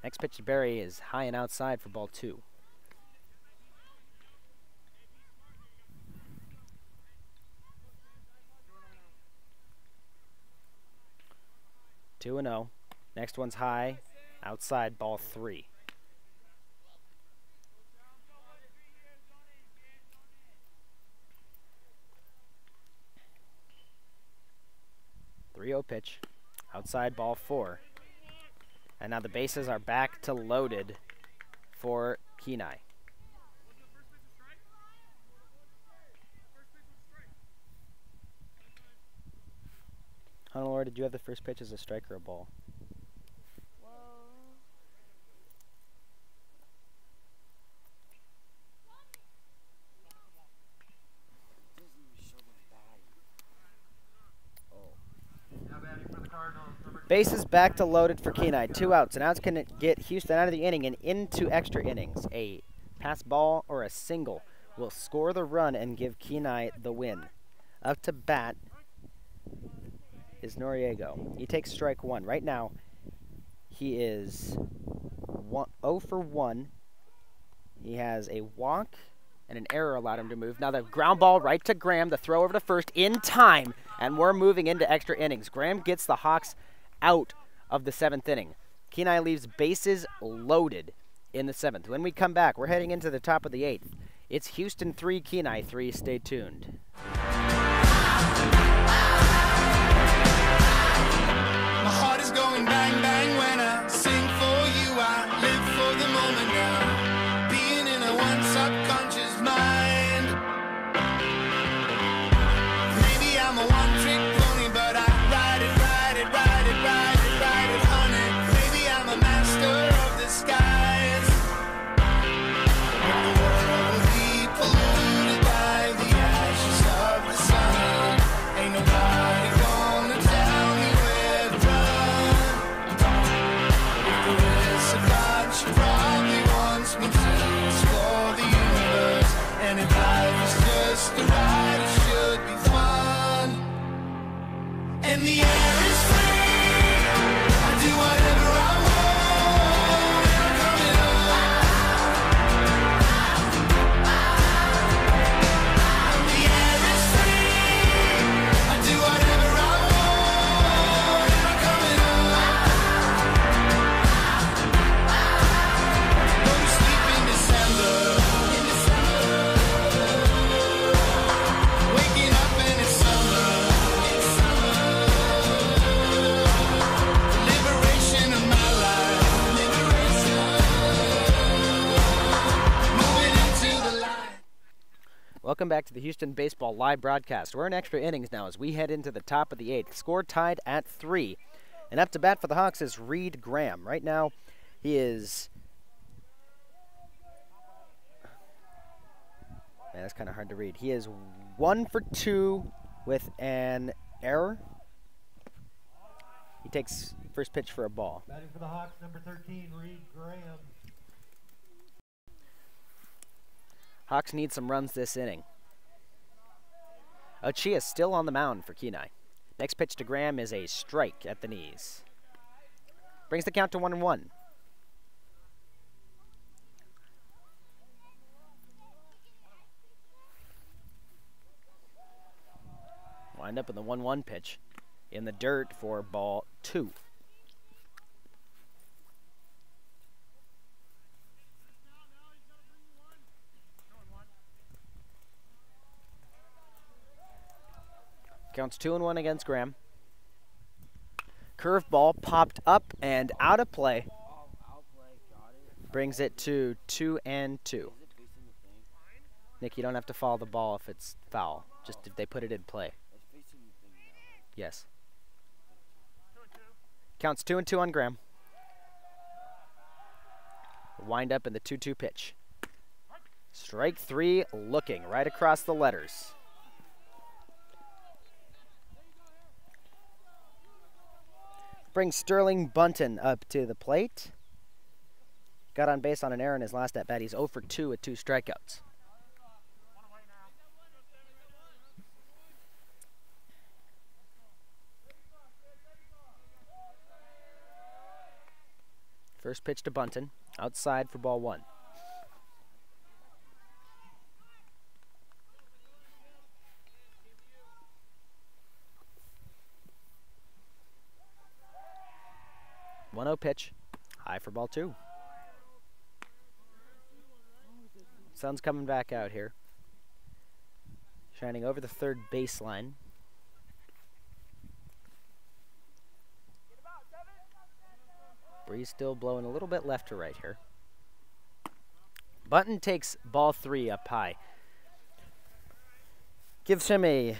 Next pitch to Barry is high and outside for ball 2. Two and 0. Next one's high, outside, ball 3. .30 pitch, outside, ball 4. And now the bases are back to loaded for Kenai. Honolulu, did you have the first pitch as a strike or a ball? Bases back to loaded for Kenai. 2 outs. And outs can get Houston out of the inning and into extra innings. A pass ball or a single will score the run and give Kenai the win. Up to bat is Noriego. He takes strike 1. Right now, he is 0 for 1. He has a walk and an error allowed him to move. Now the ground ball right to Graham. The throw over to first in time. And we're moving into extra innings. Graham gets the Hawks out of the 7th inning. Kenai leaves bases loaded in the 7th. When we come back, we're heading into the top of the 8th. It's Houston 3, Kenai 3. Stay tuned. My heart is going bang, bang when I sing for you. I live for the moment Welcome back to the Houston Baseball live broadcast. We're in extra innings now as we head into the top of the 8th. Score tied at 3. And up to bat for the Hawks is Reed Graham. Right now, he is... Man, that's kind of hard to read. He is 1 for 2 with an error. He takes first pitch for a ball. Batting for the Hawks, number 13, Reed Graham. Hawks need some runs this inning. Aoki is still on the mound for Kenai. Next pitch to Graham is a strike at the knees. Brings the count to 1-1. Wind up in the 1-1 pitch. In the dirt for ball 2. Counts 2-1 against Graham. Curveball popped up and out of play. Brings it to 2-2. Nick, you don't have to follow the ball if it's foul. Just if they put it in play. Yes. Counts 2-2 on Graham. Wind up in the 2-2 pitch. Strike 3 looking right across the letters. Brings Sterling Bunton up to the plate. Got on base on an error in his last at bat. He's 0 for 2 with 2 strikeouts. First pitch to Bunton, outside for ball 1. One-zero pitch, high for ball 2. Sun's coming back out here, shining over the third baseline. Breeze still blowing a little bit left to right here. Bunton takes ball 3 up high. Gives him a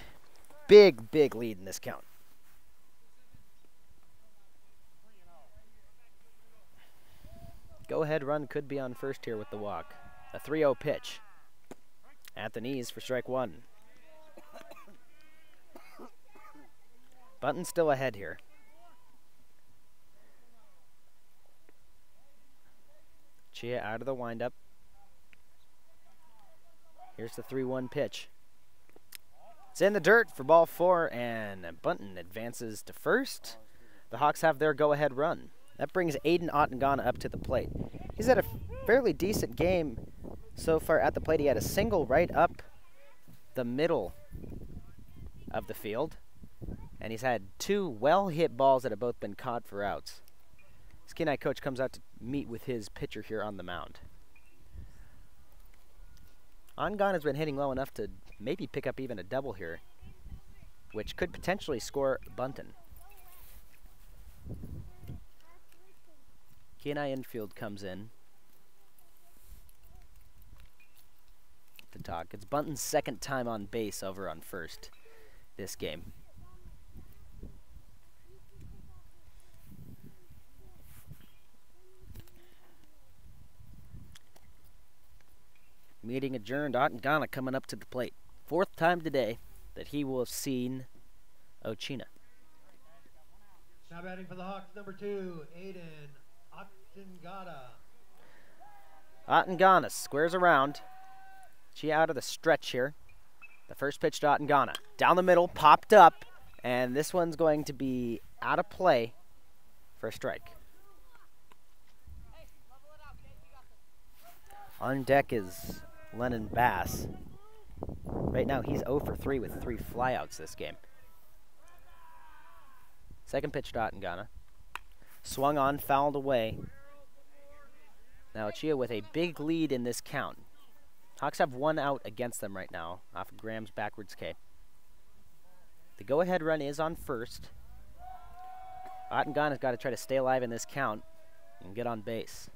big lead in this count. Go-ahead run could be on first here with the walk. A 3-0 pitch. At the knees for strike 1. Bunton still ahead here. Chia out of the windup. Here's the 3-1 pitch. It's in the dirt for ball 4, and Bunton advances to first. The Hawks have their go-ahead run. That brings Aiden Ottengana up to the plate. He's had a fairly decent game so far at the plate. He had a single right up the middle of the field, and he's had 2 well-hit balls that have both been caught for outs. This Kenai coach comes out to meet with his pitcher here on the mound. Ongan has been hitting low enough to maybe pick up even a double here, which could potentially score Bunton. Kenai infield comes in to talk. It's Bunton's second time on base over on first this game. Meeting adjourned. Ottengana coming up to the plate. 4th time today that he will have seen Ochina. Now batting for the Hawks, number 2, Aiden Ottengana. Ottengana squares around. She out of the stretch here. The first pitch to Ottengana. Down the middle, popped up, and this one's going to be out of play for a strike. On deck is Lennon Bass. Right now he's 0 for 3 with 3 flyouts this game. Second pitch to Ottengana. Swung on, fouled away. Now Chia with a big lead in this count. Hawks have 1 out against them right now off of Graham's backwards K. The go-ahead run is on first. Ottengana's got to try to stay alive in this count and get on base.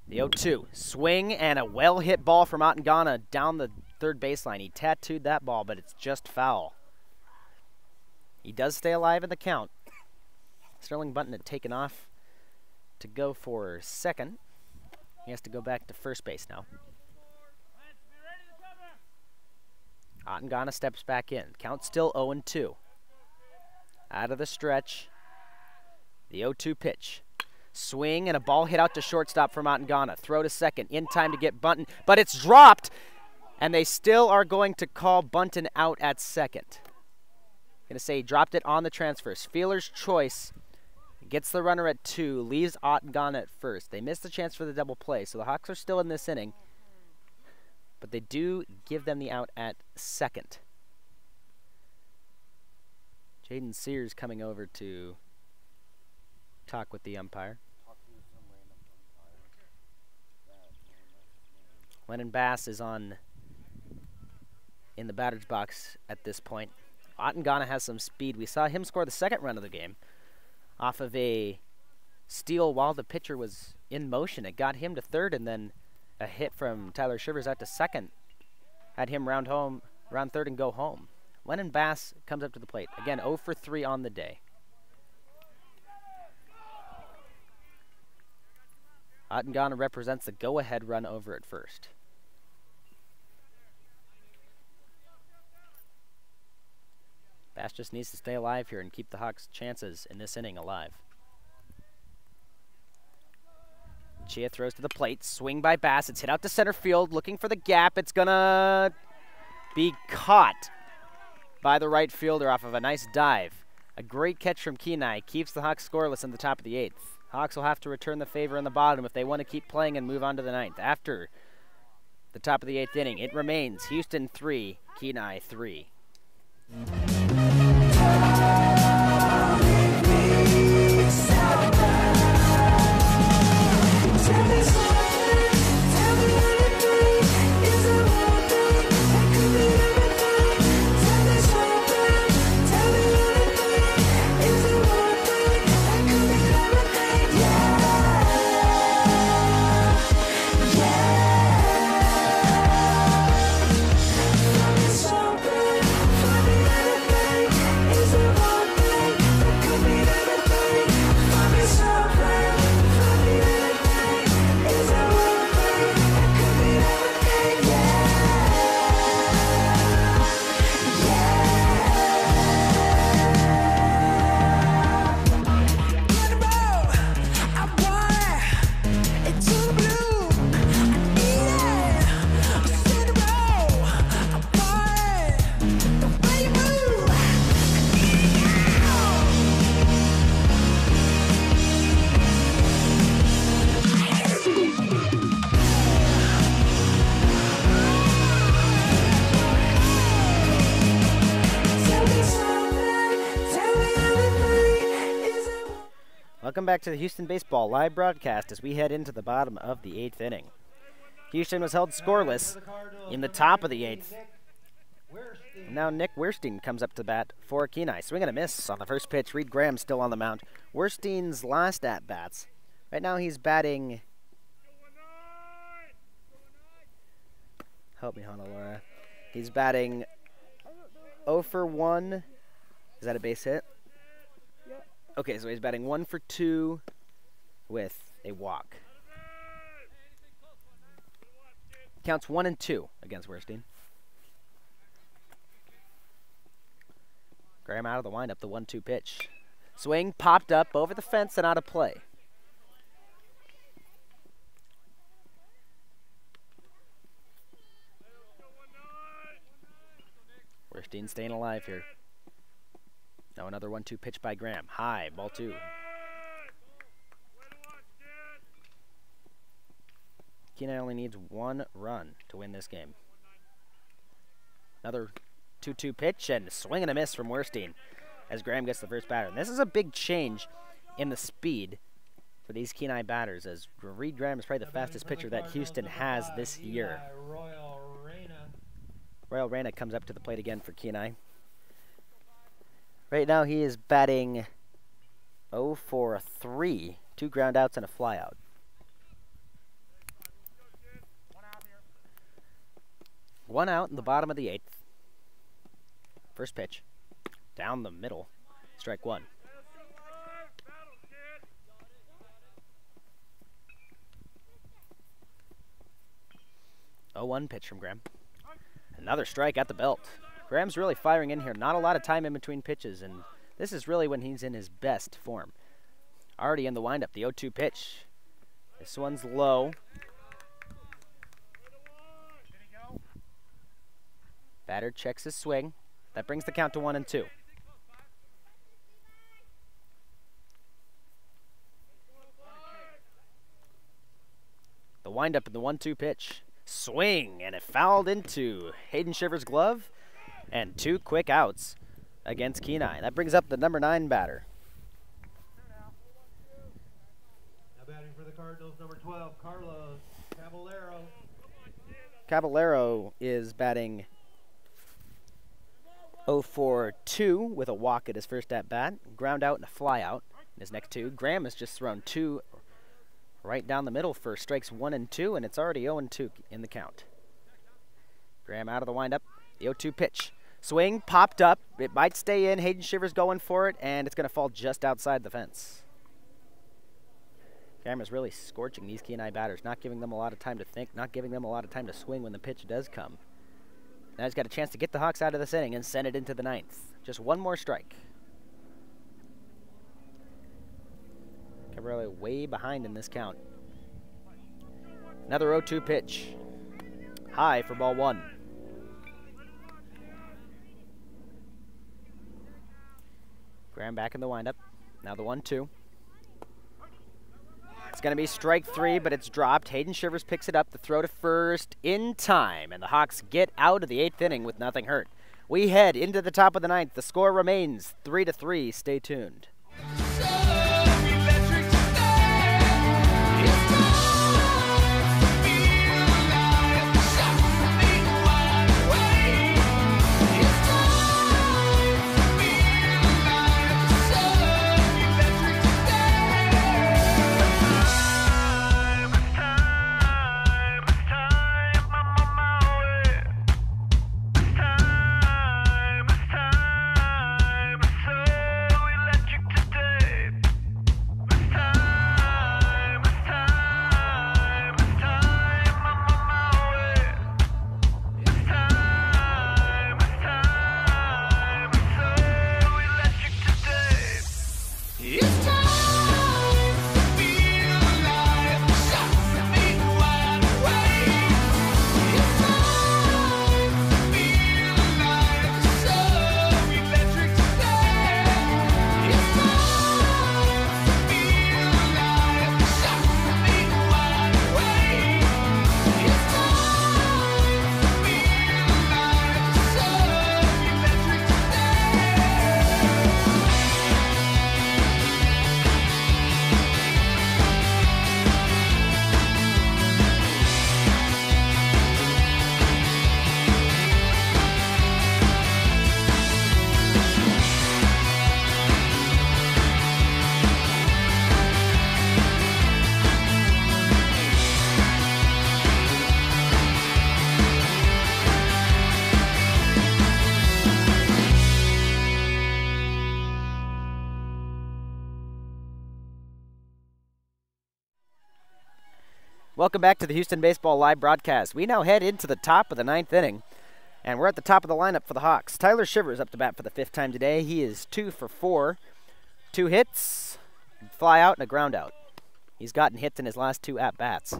The 0-2. Swing and a well-hit ball from Otengana down the third baseline. He tattooed that ball, but it's just foul. He does stay alive in the count. Sterling Bunton had taken off to go for second. He has to go back to first base now. Otengana steps back in. Count still 0-2. Out of the stretch. The 0-2 pitch. Swing and a ball hit out to shortstop from Otengana. Throw to second. In time to get Bunton. But it's dropped. And they still are going to call Bunton out at second. Going to say he dropped it on the transfers. Fielder's choice. Gets the runner at 2. Leaves Otengana at first. They missed the chance for the double play. So the Hawks are still in this inning. But they do give them the out at second. Jaden Sears coming over to talk with the umpire. Lennon Bass is on in the batter's box at this point. Otengana has some speed. We saw him score the second run of the game off of a steal while the pitcher was in motion. It got him to third, and then a hit from Tyler Shivers out to second had him round third and go home. Lennon Bass comes up to the plate. Again, 0 for 3 on the day. Otengana represents the go-ahead run over at first. Bass just needs to stay alive here and keep the Hawks' chances in this inning alive. Chia throws to the plate. Swing by Bass. It's hit out to center field. Looking for the gap. It's going to be caught by the right fielder off of a nice dive. A great catch from Kenai. Keeps the Hawks scoreless in the top of the 8th. Hawks will have to return the favor in the bottom if they want to keep playing and move on to the 9th. After the top of the 8th inning, it remains Houston 3, Kenai 3. Welcome back to the Houston Baseball live broadcast as we head into the bottom of the 8th inning. Houston was held scoreless in the top of the 8th. And now Nick Weirstein comes up to bat for Kenai. Swing and a miss on the first pitch. Reed Graham still on the mound. Weirstein's last at-bats. Right now he's batting... Help me, Honolulu. He's batting 0 for 1. Is that a base hit? Okay, so he's batting 1 for 2 with a walk. Counts 1-2 against Weirstein. Graham out of the windup, the 1-2 pitch. Swing popped up over the fence and out of play. Weirstein staying alive here. Now another 1-2 pitch by Graham. High, ball 2. Kenai only needs 1 run to win this game. Another 2-2 pitch and swing and a miss from Weirstein as Graham gets the first batter. And this is a big change in the speed for these Kenai batters, as Reed Graham is probably the fastest pitcher that Houston has this year. Royal Reyna comes up to the plate again for Kenai. Right now he is batting 0 for 3. 2 ground outs and a flyout. 1 out in the bottom of the 8th. First pitch. Down the middle. Strike 1. Oh, 1 pitch from Graham. Another strike at the belt. Graham's really firing in here. Not a lot of time in between pitches, and this is really when he's in his best form. Already in the windup, the 0-2 pitch. This one's low. Batter checks his swing. That brings the count to 1-2. The windup in the 1-2 pitch. Swing, and it fouled into Hayden Shivers' glove, and 2 quick outs against Kenai. That brings up the number 9 batter. Now batting for the Cardinals, number 12, Carlos Caballero. Caballero is batting 0-4-2 with a walk at his first at-bat, ground out and a fly out in his next 2. Graham has just thrown 2 right down the middle for strikes 1 and 2, and it's already 0-2 in the count. Graham out of the windup. The 0-2 pitch. Swing, popped up. It might stay in. Hayden Shivers going for it, and it's going to fall just outside the fence. Graham is really scorching these Kenai batters, not giving them a lot of time to think, not giving them a lot of time to swing when the pitch does come. Now he's got a chance to get the Hawks out of this inning and send it into the 9th. Just 1 more strike. Caballero way behind in this count. Another 0-2 pitch. High for ball 1. Graham back in the windup. Now the 1-2. It's going to be strike 3, but it's dropped. Hayden Shivers picks it up. The throw to first in time, and the Hawks get out of the 8th inning with nothing hurt. We head into the top of the 9th. The score remains 3-3. Stay tuned. Welcome back to the Houston Baseball Live broadcast. We now head into the top of the 9th inning, and we're at the top of the lineup for the Hawks. Tyler Shivers up to bat for the 5th time today. He is 2 for 4. 2 hits, fly out, and a ground out. He's gotten hits in his last 2 at-bats. Now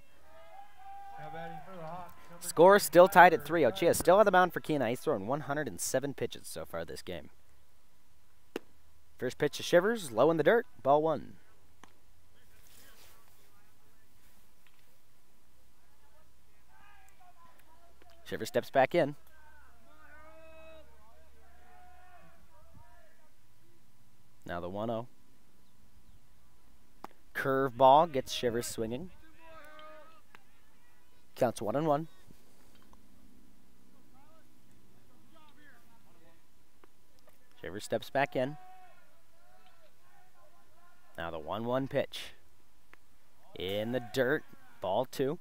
batting for the Hawks, number Score 10, still tied at Tyler 3. Ochia still on the mound for Kenai. He's thrown 107 pitches so far this game. First pitch to Shivers, low in the dirt, ball 1. Shivers steps back in. Now the 1-0. Curveball gets Shivers swinging. Counts 1-1. Shivers steps back in. Now the 1-1 pitch. In the dirt, ball 2.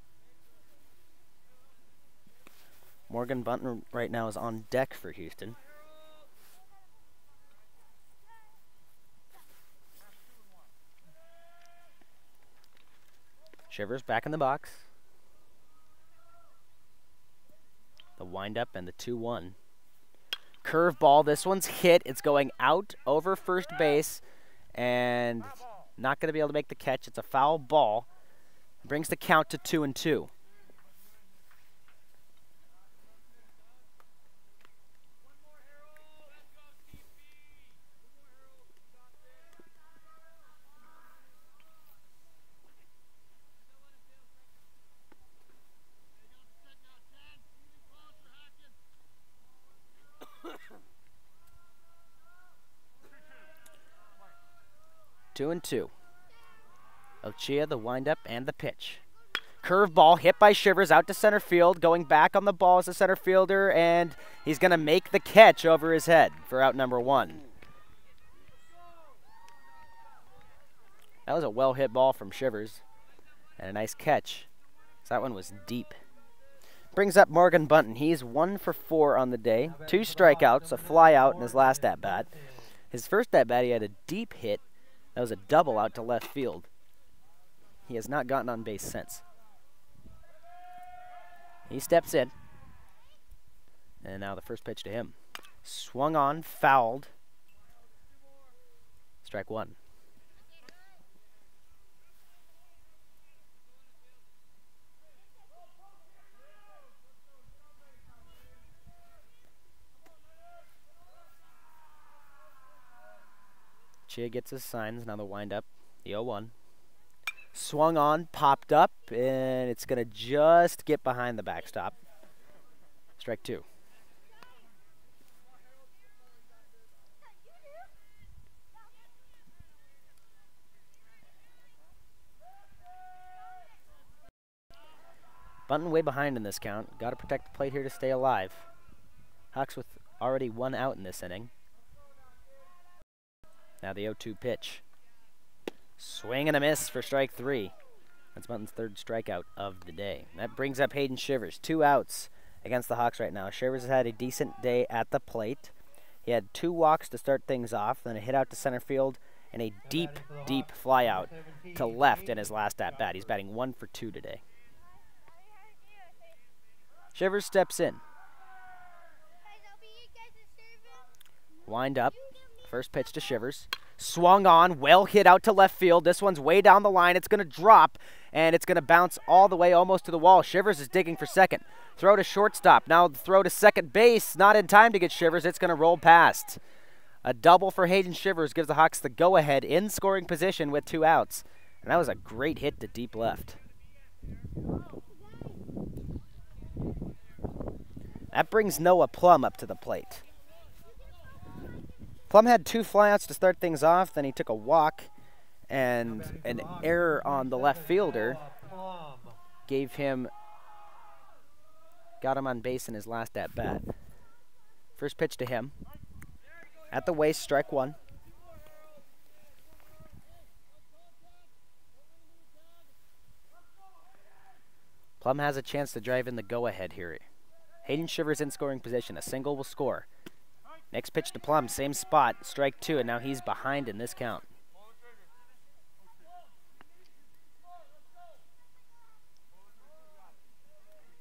Morgan Bunton right now is on deck for Houston. Shivers back in the box. The windup and the 2-1. Curveball. This one's hit. It's going out over first base and not going to be able to make the catch. It's a foul ball. Brings the count to 2-2. Two and two. Ochia, the windup, and the pitch. Curveball hit by Shivers out to center field. Going back on the ball as a center fielder, and he's going to make the catch over his head for out number 1. That was a well-hit ball from Shivers, and a nice catch. So that one was deep. Brings up Morgan Bunton. He's 1 for 4 on the day. 2 strikeouts, a fly out in his last at-bat. His first at-bat, he had a deep hit. That was a double out to left field. He has not gotten on base since. He steps in. And now the first pitch to him. Swung on, fouled. Strike 1. Chia gets his signs, now the windup, the 0-1. Swung on, popped up, and it's going to just get behind the backstop. Strike 2. Bunton way behind in this count. Got to protect the plate here to stay alive. Hawks with already 1 out in this inning. Now the 0-2 pitch. Swing and a miss for strike 3. That's Bunton's 3rd strikeout of the day. That brings up Hayden Shivers. 2 outs against the Hawks right now. Shivers has had a decent day at the plate. He had 2 walks to start things off, then a hit out to center field, and a deep, deep fly out to left in his last at-bat. He's batting 1 for 2 today. Shivers steps in. Wind up. First pitch to Shivers. Swung on, well hit out to left field. This one's way down the line. It's going to drop, and it's going to bounce all the way almost to the wall. Shivers is digging for second. Throw to shortstop. Now the throw to second base. Not in time to get Shivers. It's going to roll past. A double for Hayden Shivers gives the Hawks the go-ahead in scoring position with 2 outs. And that was a great hit to deep left. That brings Noah Plum up to the plate. Plum had 2 flyouts to start things off, then he took a walk, and an error on the left fielder got him on base in his last at-bat. First pitch to him. At the waist, strike 1. Plum has a chance to drive in the go-ahead here. Hayden Shivers in scoring position. A single will score. Next pitch to Plum, same spot, strike 2, and now he's behind in this count.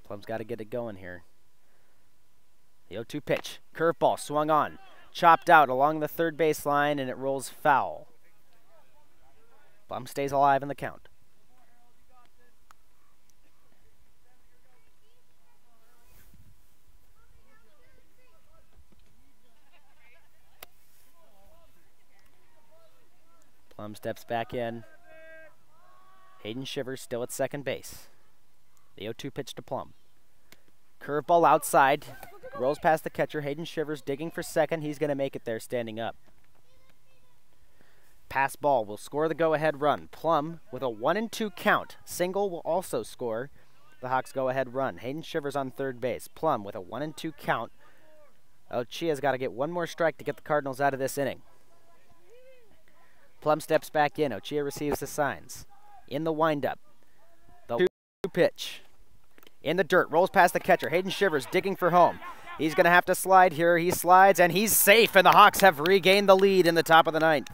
Plum's got to get it going here. The 0-2 pitch, curveball, swung on, chopped out along the third baseline, and it rolls foul. Plum stays alive in the count. Plum steps back in. Hayden Shivers still at second base. The 0-2 pitch to Plum. Curveball outside. Rolls past the catcher. Hayden Shivers digging for second. He's going to make it there standing up. Pass ball will score the go-ahead run. Plum with a 1-2 count. Single will also score the Hawks' go-ahead run. Hayden Shivers on third base. Plum with a 1-2 count. Ochia's got to get 1 more strike to get the Cardinals out of this inning. Plum steps back in. Ochia receives the signs. In the windup. The 2 pitch. in the dirt, rolls past the catcher. Hayden Shivers digging for home. He's going to have to slide here. He slides, and he's safe, and the Hawks have regained the lead in the top of the ninth.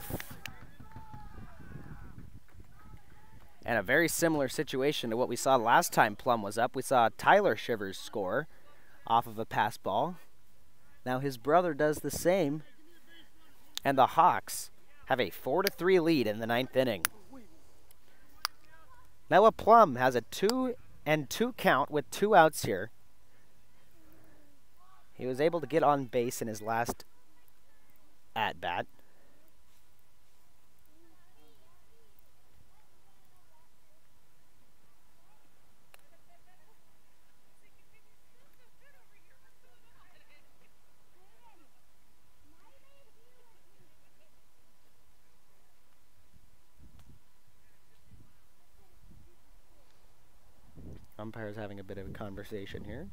And a very similar situation to what we saw last time Plum was up. We saw Tyler Shivers score off of a pass ball. Now his brother does the same, and the Hawks have a 4-3 lead in the ninth inning. Noah Plum has a 2-2 count with 2 outs here. He was able to get on base in his last at-bat. Umpire's having a bit of a conversation here.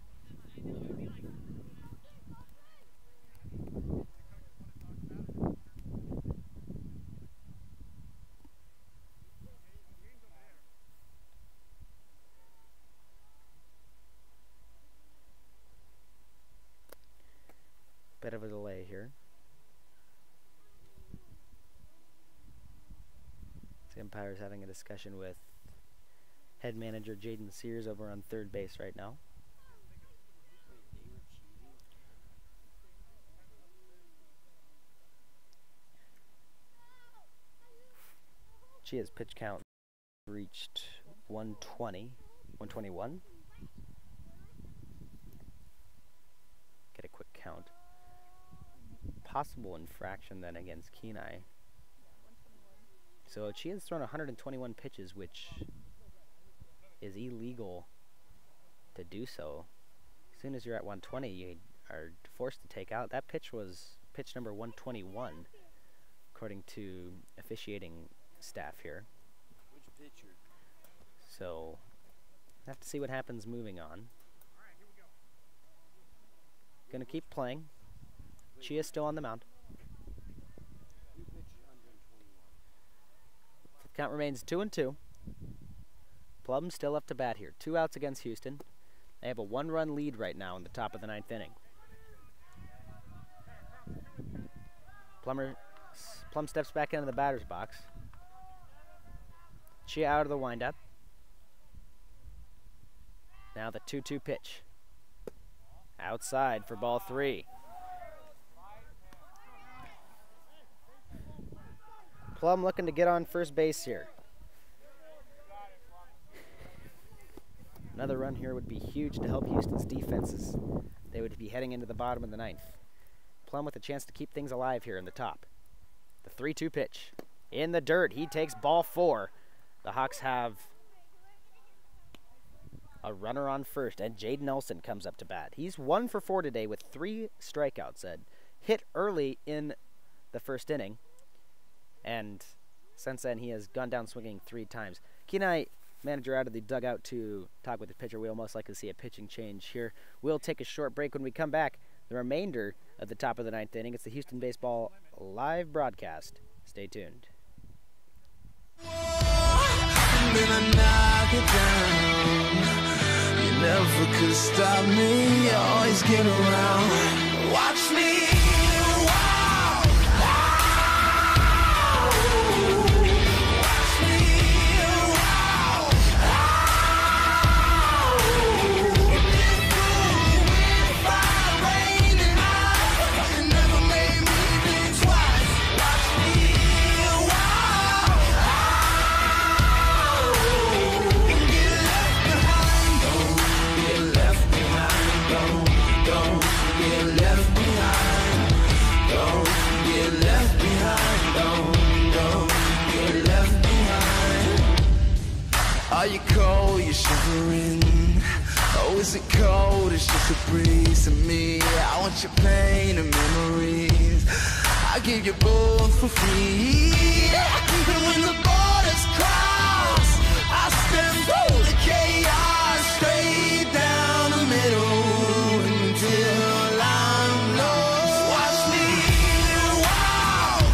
Bit of a delay here. The umpire's having a discussion with head manager Jaden Sears over on third base right now. Chia's pitch count reached 120, 121. Get a quick count. Possible infraction then against Kenai. So Chia's thrown 121 pitches, which is illegal to do so. As soon as you're at 120, you are forced to take out. That pitch was pitch number 121, according to officiating staff here. Which pitcher? So, have to see what happens moving on. Gonna keep playing. Chia's still on the mound. Who pitched 121? The count remains 2-2. Plum still up to bat here. 2 outs against Houston. They have a 1-run lead right now in the top of the ninth inning. Plum steps back into the batter's box. Chia out of the windup. Now the 2-2 pitch. Outside for ball 3. Plum looking to get on first base here. Another run here would be huge to help Houston's defenses. They would be heading into the bottom of the ninth. Plum with a chance to keep things alive here in the top. The 3-2 pitch. In the dirt, he takes ball 4. The Hawks have a runner on first, and Jaden Nelson comes up to bat. He's 1 for 4 today with 3 strikeouts. Hit early in the first inning, and since then he has gone down swinging 3 times. Kenai manager out of the dugout to talk with the pitcher. We'll most likely see a pitching change here. We'll take a short break. When we come back, the remainder of the top of the ninth inning. It's the Houston Baseball live broadcast. Stay tuned. Then I knock it down. You never could stop me. You always get around. Watch me. Are you cold? You're shivering. Oh, is it cold? It's just a breeze to me. I want your pain and memories. I give you both for free. And when the borders cross, I stand through the chaos, straight down the middle until I'm lost. Watch me walk.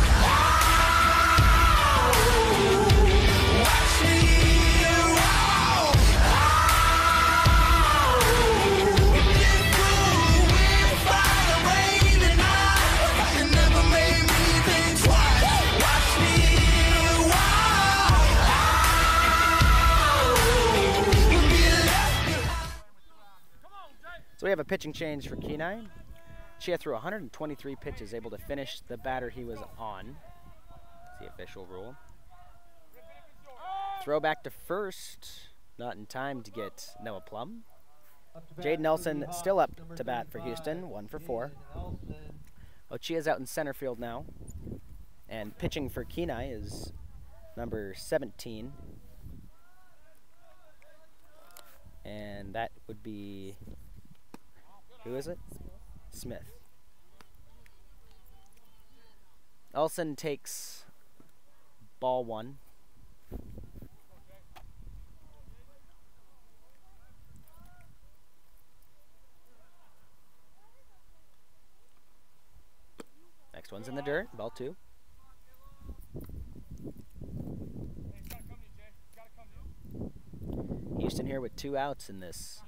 Watch me walk. So we have a pitching change for Kenai. Chia threw 123 pitches, able to finish the batter he was on. That's the official rule. Throw back to first. Not in time to get Noah Plum. Jade Nelson still up to bat for Houston, 1 for 4. Ochia's out in center field now. And pitching for Kenai is number 17. And that would be, who is it? Smith. Elson takes ball 1. Next one's in the dirt, ball 2. Houston here with 2 outs in this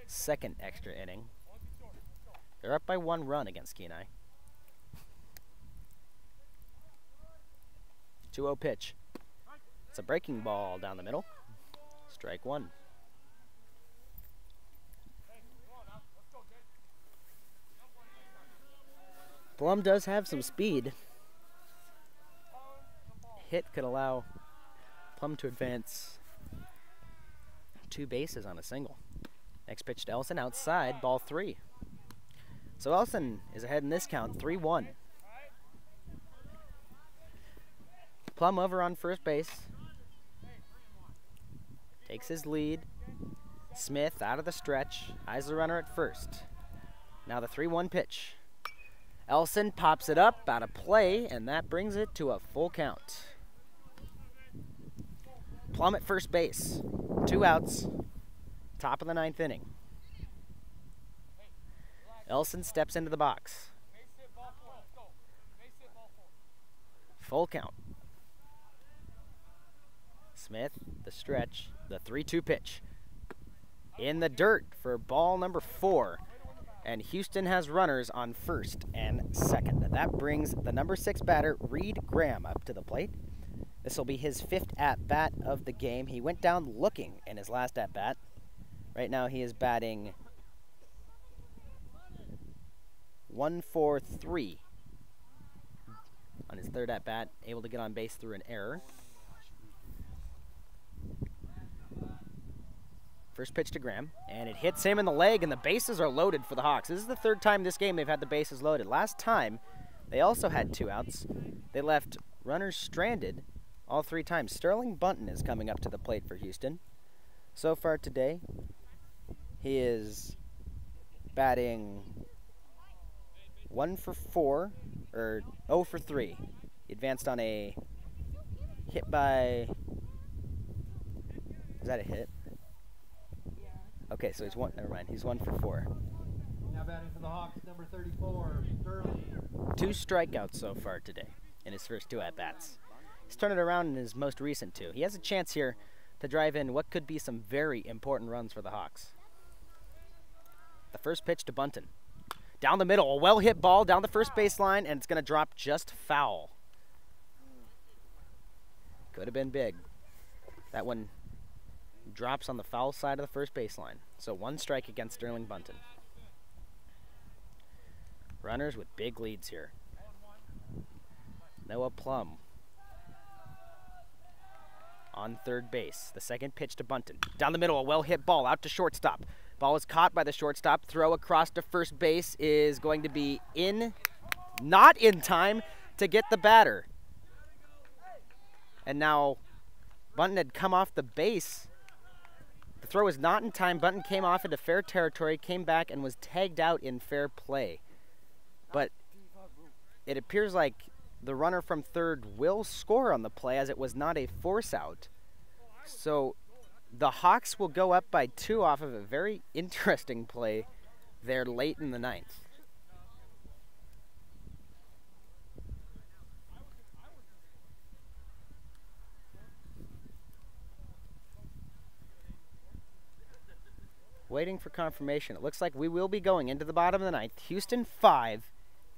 second extra inning. They're up by 1 run against Kenai. 2-0 pitch. It's a breaking ball down the middle. Strike 1. Plum does have some speed. Hit could allow Plum to advance 2 bases on a single. Next pitch to Elson outside, ball 3. So Elson is ahead in this count, 3-1. Plum over on first base. Takes his lead. Smith out of the stretch. Eyes the runner at first. Now the 3-1 pitch. Elson pops it up, out of play, and that brings it to a full count. Plum at first base. 2 outs. Top of the 9th inning. Elson steps into the box. Full count. Smith, the stretch, the 3-2 pitch. In the dirt for ball number 4. And Houston has runners on first and second. That brings the number 6 batter, Reed Graham, up to the plate. This will be his 5th at-bat of the game. He went down looking in his last at-bat. Right now he is batting 1 for 3 on his 3rd at-bat, able to get on base through an error. First pitch to Graham, and it hits him in the leg, and the bases are loaded for the Hawks. This is the 3rd time this game they've had the bases loaded. Last time, they also had 2 outs. They left runners stranded all 3 times. Sterling Bunton is coming up to the plate for Houston. So far today, he is batting 1 for 4, or 0 for 3. He advanced on a hit by, is that a hit? Okay, so he's one. Never mind. He's 1 for 4. Now batting for the Hawks, number 34, Sterling. 2 strikeouts so far today in his first 2 at-bats. He's turned it around in his most recent 2. He has a chance here to drive in what could be some very important runs for the Hawks. The first pitch to Bunton. Down the middle, a well-hit ball down the first baseline, and it's going to drop just foul. Could have been big. That one drops on the foul side of the first baseline. So 1 strike against Sterling Bunton. Runners with big leads here. Noah Plum on 3rd base. The second pitch to Bunton. Down the middle, a well-hit ball out to shortstop. Ball is caught by the shortstop. Throw across to first base is going to be not in time to get the batter. And now Bunton had come off the base. The throw was not in time. Bunton came off into fair territory, came back, and was tagged out in fair play. But it appears like the runner from 3rd will score on the play, as it was not a force out. So the Hawks will go up by 2 off of a very interesting play there late in the 9th. Waiting for confirmation. It looks like we will be going into the bottom of the 9th. Houston 5,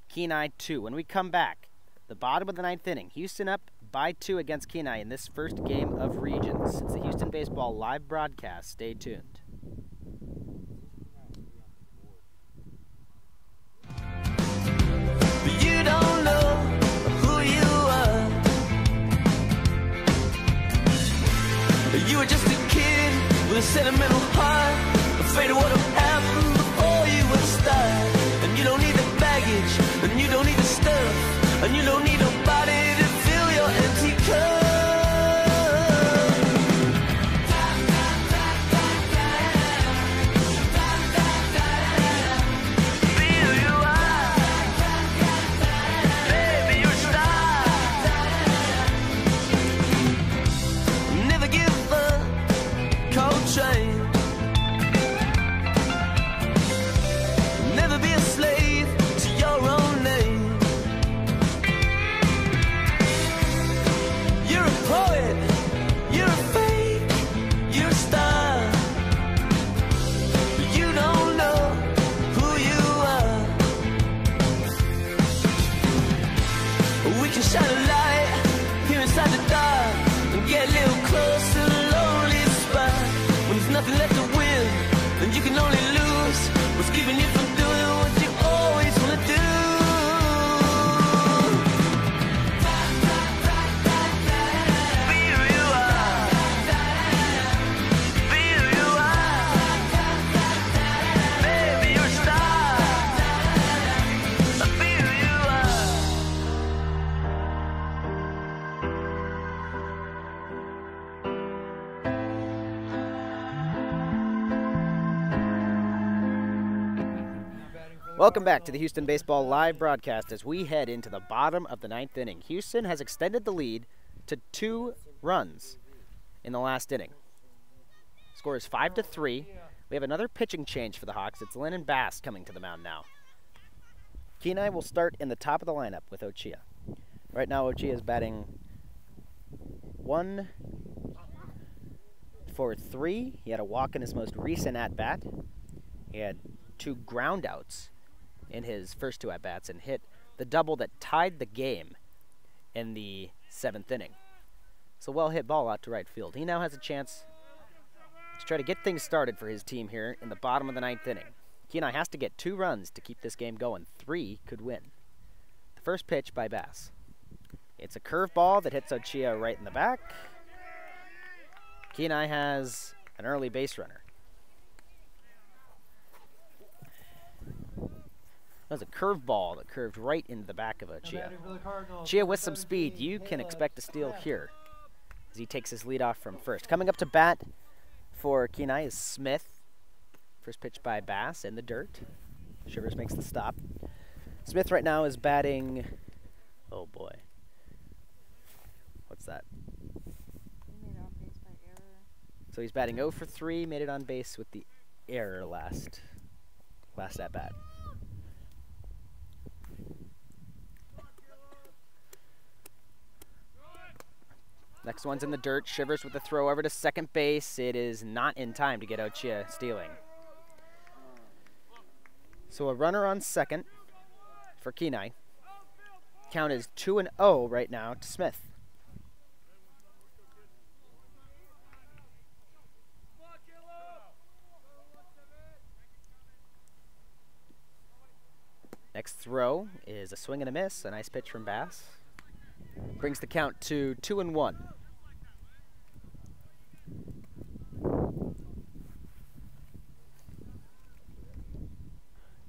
Kenai 2. When we come back, the bottom of the 9th inning. Houston up by 2 against Kenai in this first game of Regions. It's the Houston Baseball live broadcast. Stay tuned. a sentimental heart, afraid of what'll happen before you will start. And you don't need the baggage, and you don't need the stuff, and you don't need nobody to fill your empty cup. Welcome back to the Houston Baseball Live broadcast as we head into the bottom of the 9th inning. Houston has extended the lead to 2 runs in the last inning. Score is 5-3. We have another pitching change for the Hawks. It's Lynn and Bass coming to the mound now. Kenai will start in the top of the lineup with Ochia. Right now, Ochia is batting 1 for 3. He had a walk in his most recent at-bat. He had 2 groundouts in his first 2 at-bats and hit the double that tied the game in the 7th inning. It's a well-hit ball out to right field. He now has a chance to try to get things started for his team here in the bottom of the 9th inning. Kenai has to get 2 runs to keep this game going. 3 could win. The first pitch by Bass. It's a curveball that hits Ochia right in the back. Kenai has an early base runner. That was a curveball that curved right into the back of Ochia. Ochia with some speed. You can expect a steal here as he takes his lead off from first. Coming up to bat for Kenai is Smith. First pitch by Bass in the dirt. Shivers makes the stop. Smith right now is batting, oh boy. What's that? So he's batting 0 for 3, made it on base with the error last at bat. Next one's in the dirt. Shivers with the throw over to second base. It is not in time to get Ochia stealing. So a runner on second for Kenai. Count is 2-0 right now to Smith. Next throw is a swing and a miss. A nice pitch from Bass. Brings the count to 2-1.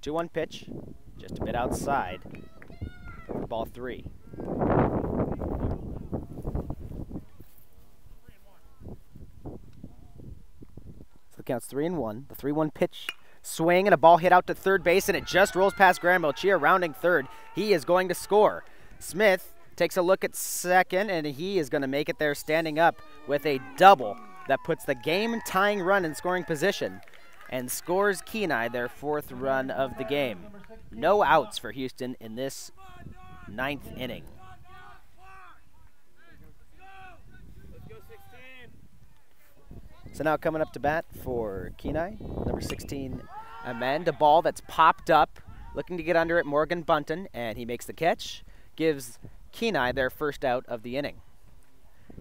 2-1 pitch, just a bit outside. Ball 3. So the count's 3-1. The 3-1 pitch, swing, and a ball hit out to third base, and it just rolls past Graham Ochia, rounding third. He is going to score. Smith takes a look at second, and he is going to make it there standing up with a double that puts the game-tying run in scoring position and scores Kenai their 4th run of the game. No outs for Houston in this 9th inning. So now coming up to bat for Kenai, number 16, Amend. A ball that's popped up, looking to get under it, Morgan Bunton, and he makes the catch. Gives Kenai their first out of the inning.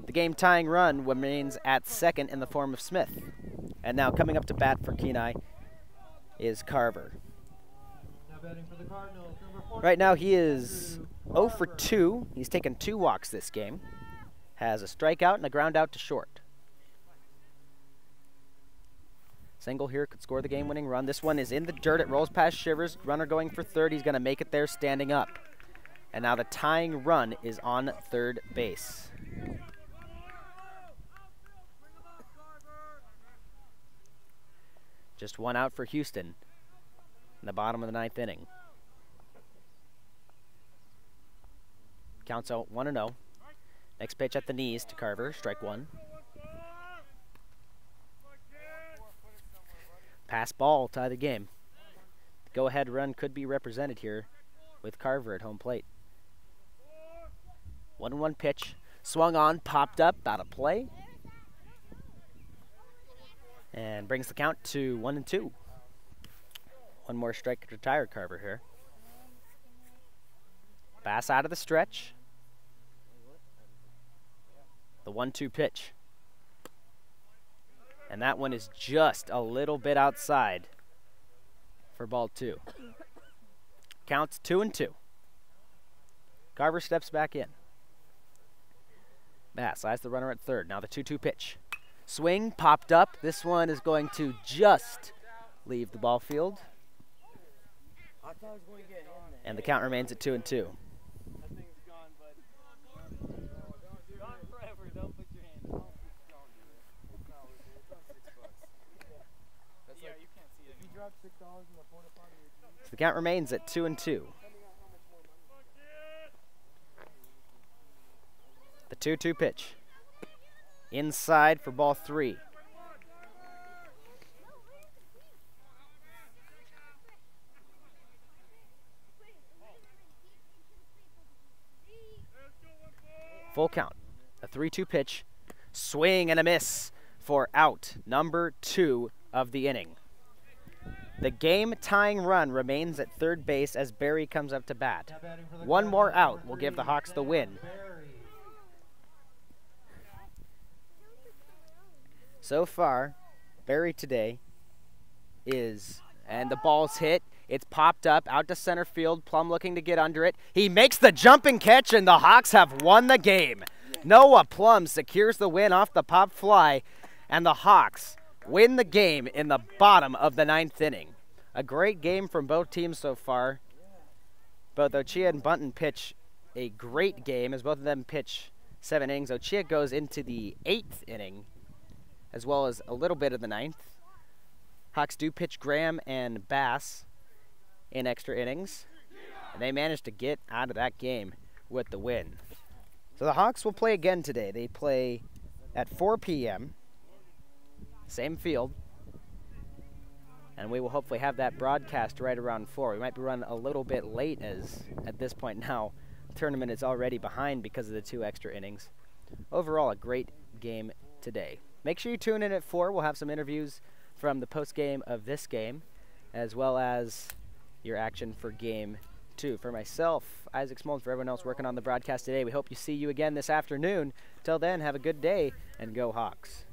The game-tying run remains at second in the form of Smith. And now coming up to bat for Kenai is Carver. Right now he is 0 for 2. He's taken 2 walks this game. Has a strikeout and a ground out to short. Single here could score the game-winning run. This one is in the dirt. It rolls past Shivers. Runner going for third. He's going to make it there standing up. And now the tying run is on third base. Just one out for Houston in the bottom of the ninth inning. Counts out 1-0. Next pitch at the knees to Carver, strike one. Pass ball, tie the game. The go-ahead run could be represented here with Carver at home plate. 1-1 pitch, swung on, popped up, out of play. And brings the count to 1-2. One more strike to retire Carver here. Pass out of the stretch. The 1-2 pitch. And that one is just a little bit outside for ball two. Counts 2-2. Carver steps back in. Bass eyes the runner at third. Now the 2-2 pitch. Swing, popped up. This one is going to just leave the ball field. And the count remains at 2-2. So the count remains at 2-2. The 2-2 pitch. Inside for ball three. Full count. A 3-2 pitch. Swing and a miss for out number 2 of the inning. The game-tying run remains at third base as Barry comes up to bat. One more out will give the Hawks the win. So far, Barry today is, and the ball's hit. It's popped up out to center field. Plum looking to get under it. He makes the jumping catch, and the Hawks have won the game. Noah Plum secures the win off the pop fly, and the Hawks win the game in the bottom of the ninth inning. A great game from both teams so far. Both Ochia and Bunton pitch a great game as both of them pitch 7 innings. Ochia goes into the 8th inning as well as a little bit of the 9th. Hawks do pitch Graham and Bass in extra innings, and they managed to get out of that game with the win. So the Hawks will play again today. They play at 4 p.m., same field, and we will hopefully have that broadcast right around 4. We might be running a little bit late as at this point now the tournament is already behind because of the 2 extra innings. Overall, a great game today. Make sure you tune in at 4. We'll have some interviews from the post-game of this game, as well as your action for Game 2. For myself, Isaac Smolin, for everyone else working on the broadcast today, we hope to see you again this afternoon. Till then, have a good day, and go Hawks.